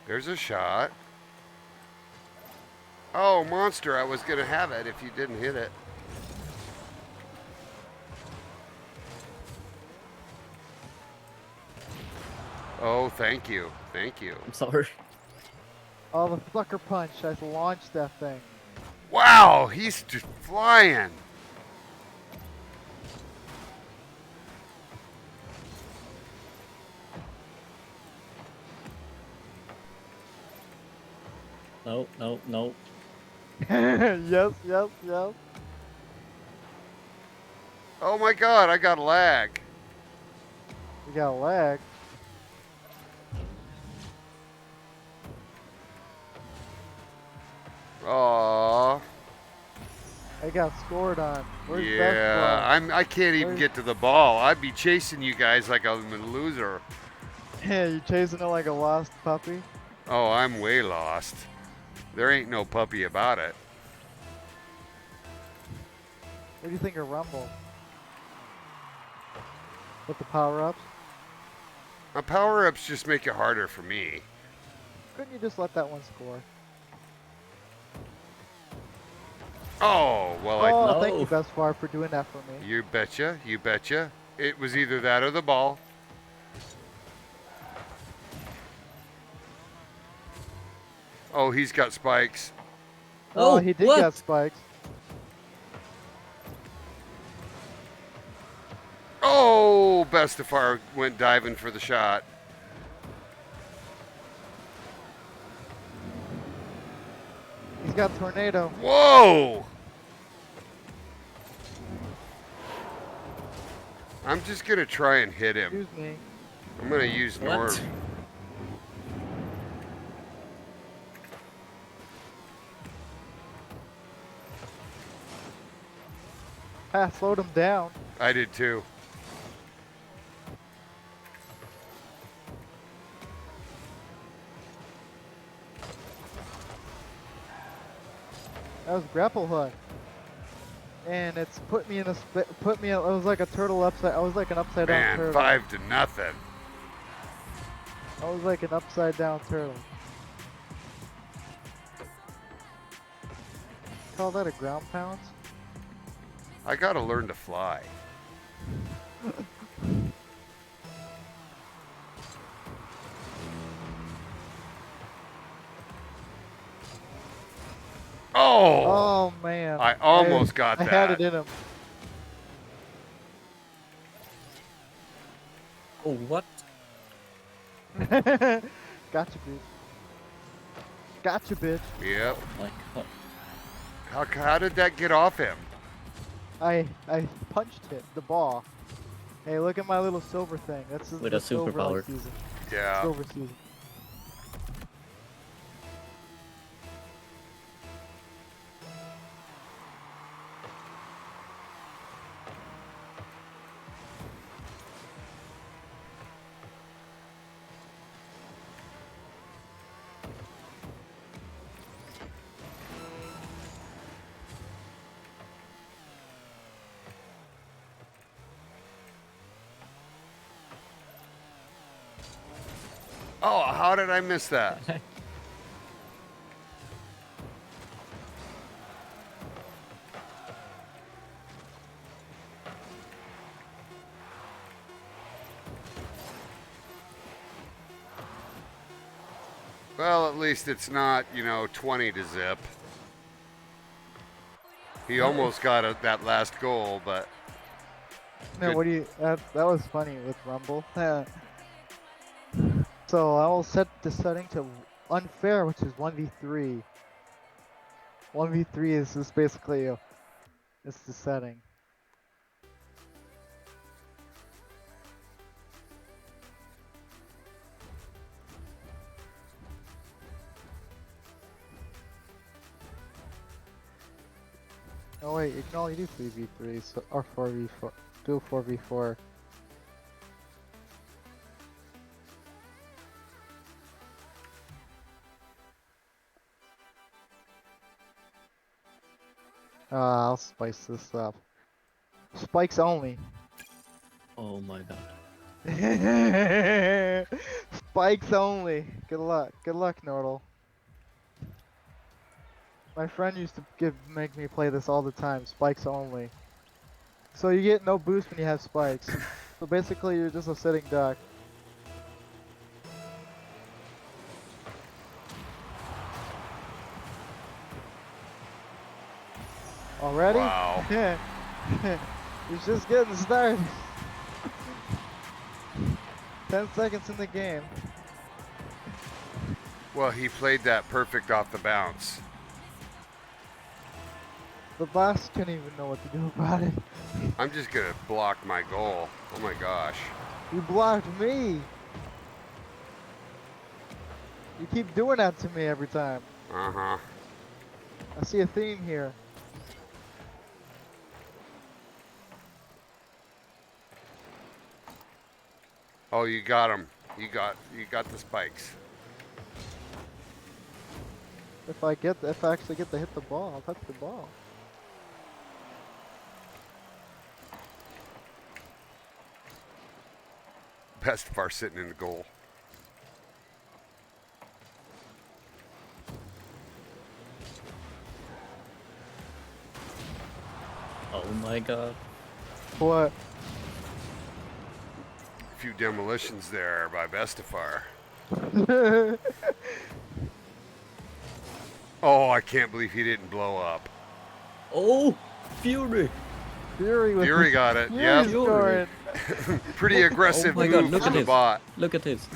There's a shot. Oh, monster, I was going to have it if you didn't hit it. Oh, thank you. Thank you. I'm sorry. Oh, the sucker punch. I launched that thing. Wow, he's just flying. No, no, no. Yes, yes, yes. Oh my god, I got lag. You got a lag. They got scored on. Where's Yeah, I can't even Where's- get to the ball. I'd be chasing you guys like I'm a loser. Yeah, you chasing it like a lost puppy? Oh, I'm way lost. There ain't no puppy about it. What do you think of Rumble? With the power-ups? My power-ups just make it harder for me. Couldn't you just let that one score? Oh, well, Oh, thank you, No. Bestefar, for doing that for me. you betcha, you betcha. It was either that or the ball. Oh, he's got spikes. Oh, Oh, he did what? get spikes. Oh, Bestefar went diving for the shot. He's got tornado. Whoa! I'm just going to try and hit him. Excuse me. I'm going to use What? Norv. Ah, slowed him down. I did too. That was grapple hook. And it's put me in a it was like a turtle upside. I was like an upside down Man, turtle. 5-0. I was like an upside down turtle. Call that a ground pound? I got to learn to fly. Oh! Oh man. I almost got I that. had it in him. Oh, what? Gotcha, bitch. Gotcha, bitch. Yep. My God. How did that get off him? I punched it, the ball. Hey, look at my little silver thing. That's With the a silver superpower. like, season. Yeah. Silver season. Oh, how did I miss that? Well, at least it's not, 20 to zip. He almost got that last goal, but No, Good. what do you? That was funny with Rumble. So I will set the setting to unfair, which is 1v3. 1v3 is just basically it's the setting. Oh wait, you can only do 3v3 so, or 4v4. Do 4v4. I'll spice this up. Spikes only. Oh my God. Spikes only. Good luck. Good luck, Nordell. My friend used to make me play this all the time. Spikes only. So you get no boost when you have spikes. So basically, you're just a sitting duck. Already? wow. He's just getting started. 10 seconds in the game. Well, he played that perfect off the bounce. The boss couldn't even know what to do about it. I'm just going to block my goal. Oh my gosh. You blocked me. You keep doing that to me every time. Uh-huh. I see a theme here. Oh, you got him. You got the spikes. If I actually get to hit the ball, I'll touch the ball. Bestefar sitting in the goal. Oh my god. What? A few demolitions there by Bestefar. Oh, I can't believe he didn't blow up. Oh, Fury. Fury got it. Fury Yep. scoring. Pretty aggressive Oh my God, move look from at the this. bot. Look at this.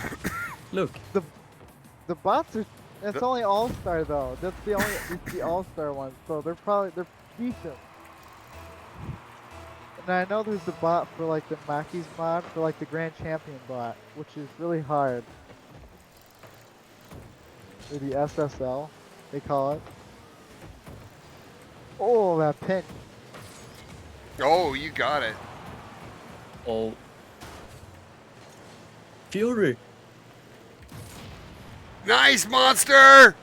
Look. The bots are. It's only All-Star though. That's the only. It's the All-Star one. So they're decent. And I know there's the bot for like the Maki's mod for like the Grand Champion bot, which is really hard. Or the SSL, they call it. Oh, that pinch. Oh, you got it. Oh. Fury. Nice, monster!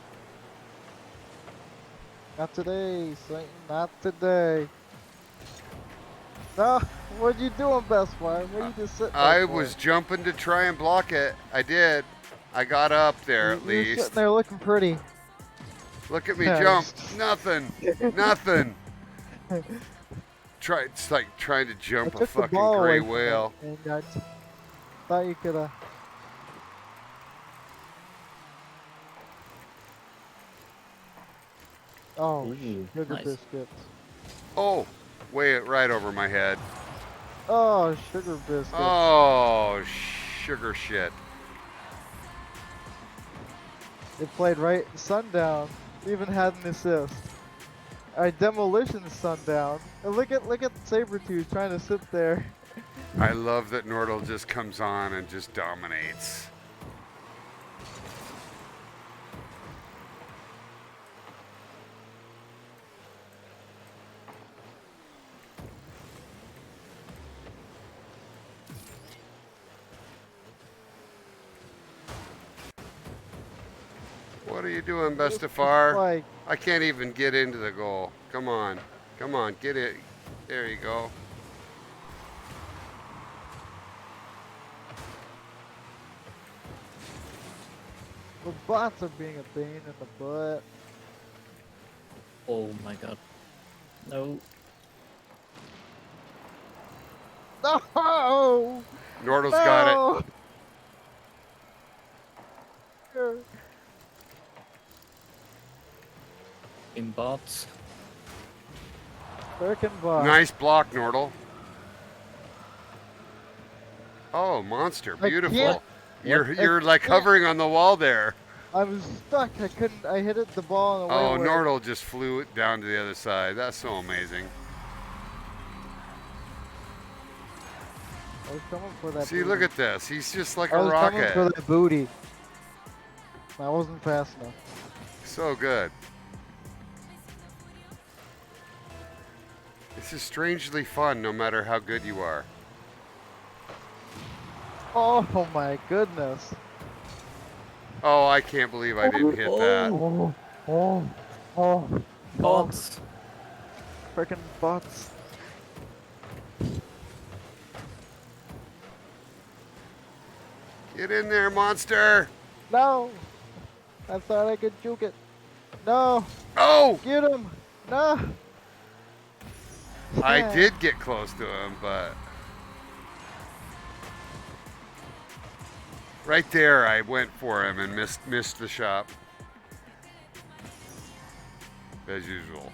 Not today, Satan. Not today. No, what you doing, Bestefar? What you just sitting there I for? was jumping to try and block it. I did. I got up there at You're least. sitting there looking pretty. Look at me Yeah. jump. Nothing. Nothing. It's like trying to I jump a took the fucking ball gray away from whale. it, and I thought you could have. Oh, Ooh, sugar nice. biscuits. Oh, way right over my head. Oh, sugar biscuits. Oh, sugar shit. They played right sundown. Even had an assist. Alright, demolition sundown. And look at Sabretooth trying to sit there. I love that Nordell just comes on and just dominates. What are you doing, Bestefar? Like, I can't even get into the goal. Come on. Come on, get it. There you go. the bots are being a pain in the butt. Oh my god. No. No! Nordell's got it. No! In bots. Frickin' bot. Nice block, Nordell. Oh, monster. I Beautiful. can't- You're like hovering on the wall there. I was stuck. I couldn't. I hit the ball in the way. Oh, where- Nordell just flew it down to the other side. That's so amazing. I was coming for that. See, booty. look at this. He's just like I a was coming for rocket. that booty. I wasn't fast enough. So good. This is strangely fun no matter how good you are. Oh my goodness. Oh, I can't believe I didn't hit that. Oh, oh, oh. Bots. Frickin' bots. Get in there, monster. No! I thought I could juke it. No! Oh, Get him! No! I Yeah. did get close to him, but right there I went for him and missed the shot. As usual.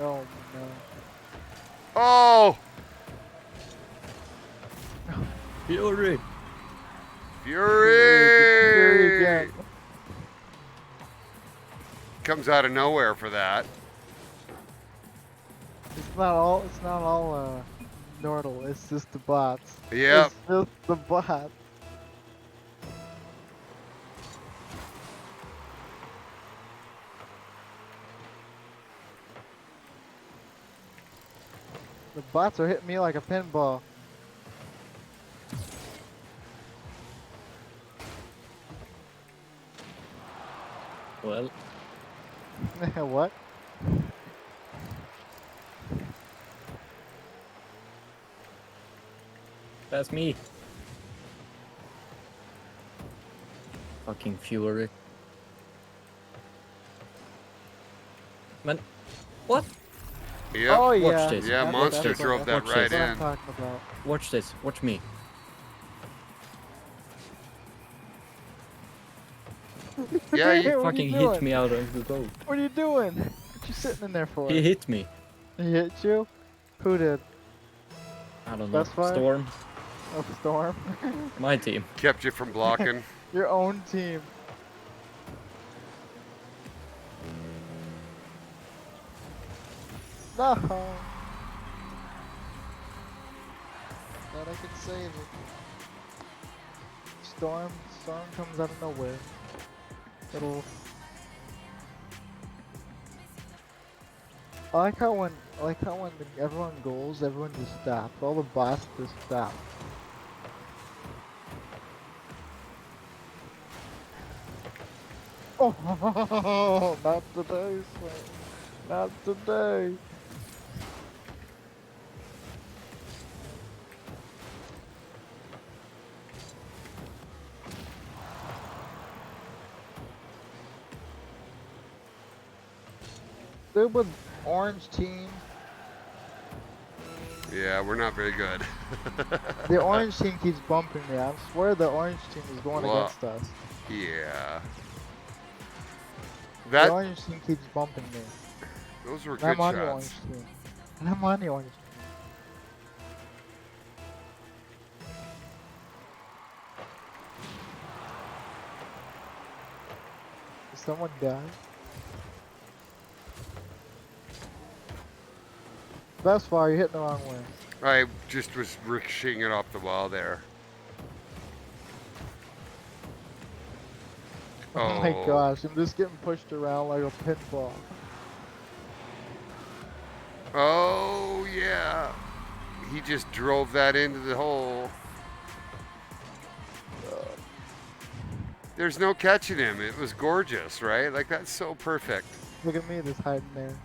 Oh no. Oh, Fury. Fury Fury! again. Comes out of nowhere for that. It's not all Nordell, it's just the bots. Yep. It's just the bots. The bots are hitting me like a pinball. Well, What? that's me. Fucking fury. Man, what? Yep. Oh Watch yeah. this. Yeah, That's- Monster that's drove what- that Watch right this. That's what I'm in. talking about. Watch this. Watch me. Yeah, Hey, you what are Fucking you hit doing? me out of the boat. What are you doing? What you sitting in there for? He hit me. He hit you? Who did? I don't know. Bestefar? Storm. Oh, Storm. My team. kept you from blocking. Your own team. No. Thought I could save it. Storm comes out of nowhere. Little. I like how when everyone goes, everyone just stops. All the bots just stop. Oh, not today, Swing. Not today. Dude with orange team. Yeah, we're not very good. The orange team keeps bumping me. I swear the orange team is going Well, against us. Yeah. The That orange team keeps bumping me. those were And good I'm on the orange shots. team. And I'm on the orange team. Did someone die? Bestefar, you're hitting the wrong way. I just was ricocheting it off the wall there. Oh my Oh. gosh, I'm just getting pushed around like a pinball. Oh yeah. He just drove that into the hole. There's no catching him. It was gorgeous, right? Like that's so perfect. Look at me just hiding there.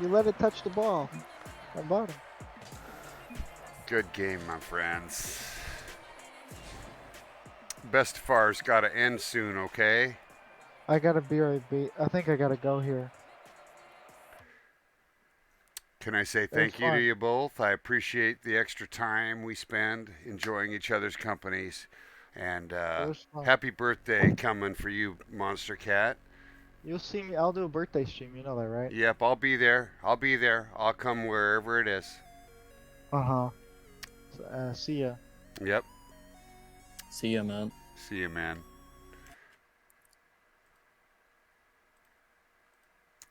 You let it touch the ball. At bottom. Good game, my friends. Bestefar's got to end soon, okay? I gotta be right beat. I think I gotta go here. Can I say was thank you to fun. you both? I appreciate the extra time we spend enjoying each other's companies. And It was fun. happy birthday coming for you, Monster Cat. You'll see me. I'll do a birthday stream. You know that, right? Yep, I'll be there. I'll be there. I'll come wherever it is. Uh huh. See ya. Yep. See ya, man. See you, man.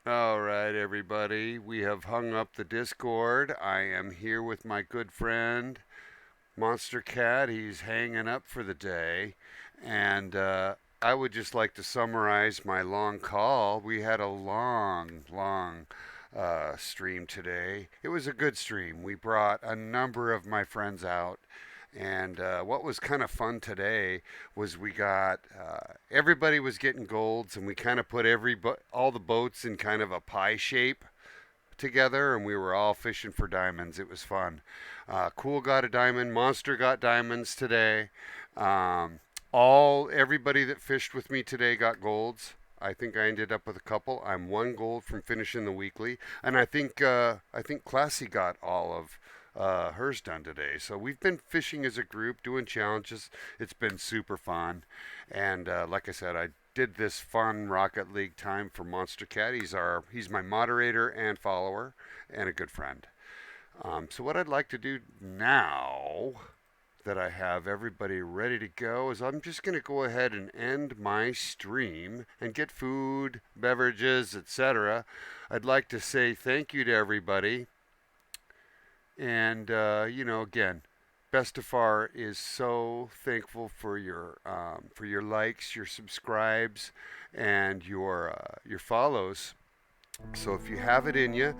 All right, everybody. We have hung up the Discord. I am here with my good friend, Monster Cat. He's hanging up for the day. And I would just like to summarize my long call. We had a long stream today. It was a good stream. We brought a number of my friends out. And what was kind of fun today was we got everybody was getting golds, and we kind of put all the boats in kind of a pie shape together, and we were all fishing for diamonds. It was fun. Cool got a diamond. Monster got diamonds today. Everybody that fished with me today got golds. I think I ended up with a couple. I'm one gold from finishing the weekly, and I think Classy got all of hers done today. So we've been fishing as a group, doing challenges. It's been super fun, and like I said, I did this fun Rocket League time for Monster Cat. He's my moderator and follower, and a good friend. So what I'd like to do now, that I have everybody ready to go is I'm just going to go ahead and end my stream and get food, beverages, etc. I'd like to say thank you to everybody. And, again, Bestefar is so thankful for your likes, your subscribes, and your follows. So if you have it in you,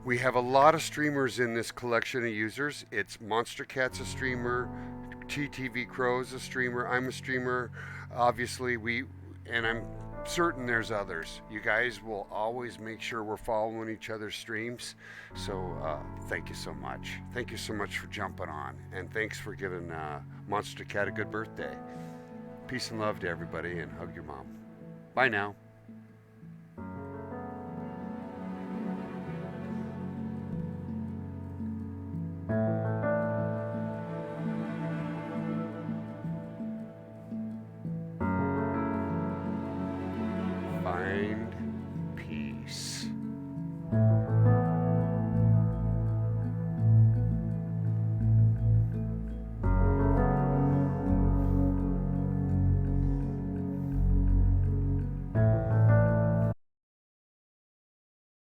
we have a lot of streamers in this collection of users. It's Monster Cat's a streamer, TTV Crow's a streamer, I'm a streamer. Obviously, and I'm certain there's others. You guys will always make sure we're following each other's streams. So thank you so much. Thank you so much for jumping on, and thanks for giving Monster Cat a good birthday. Peace and love to everybody, and hug your mom. Bye now. Find peace.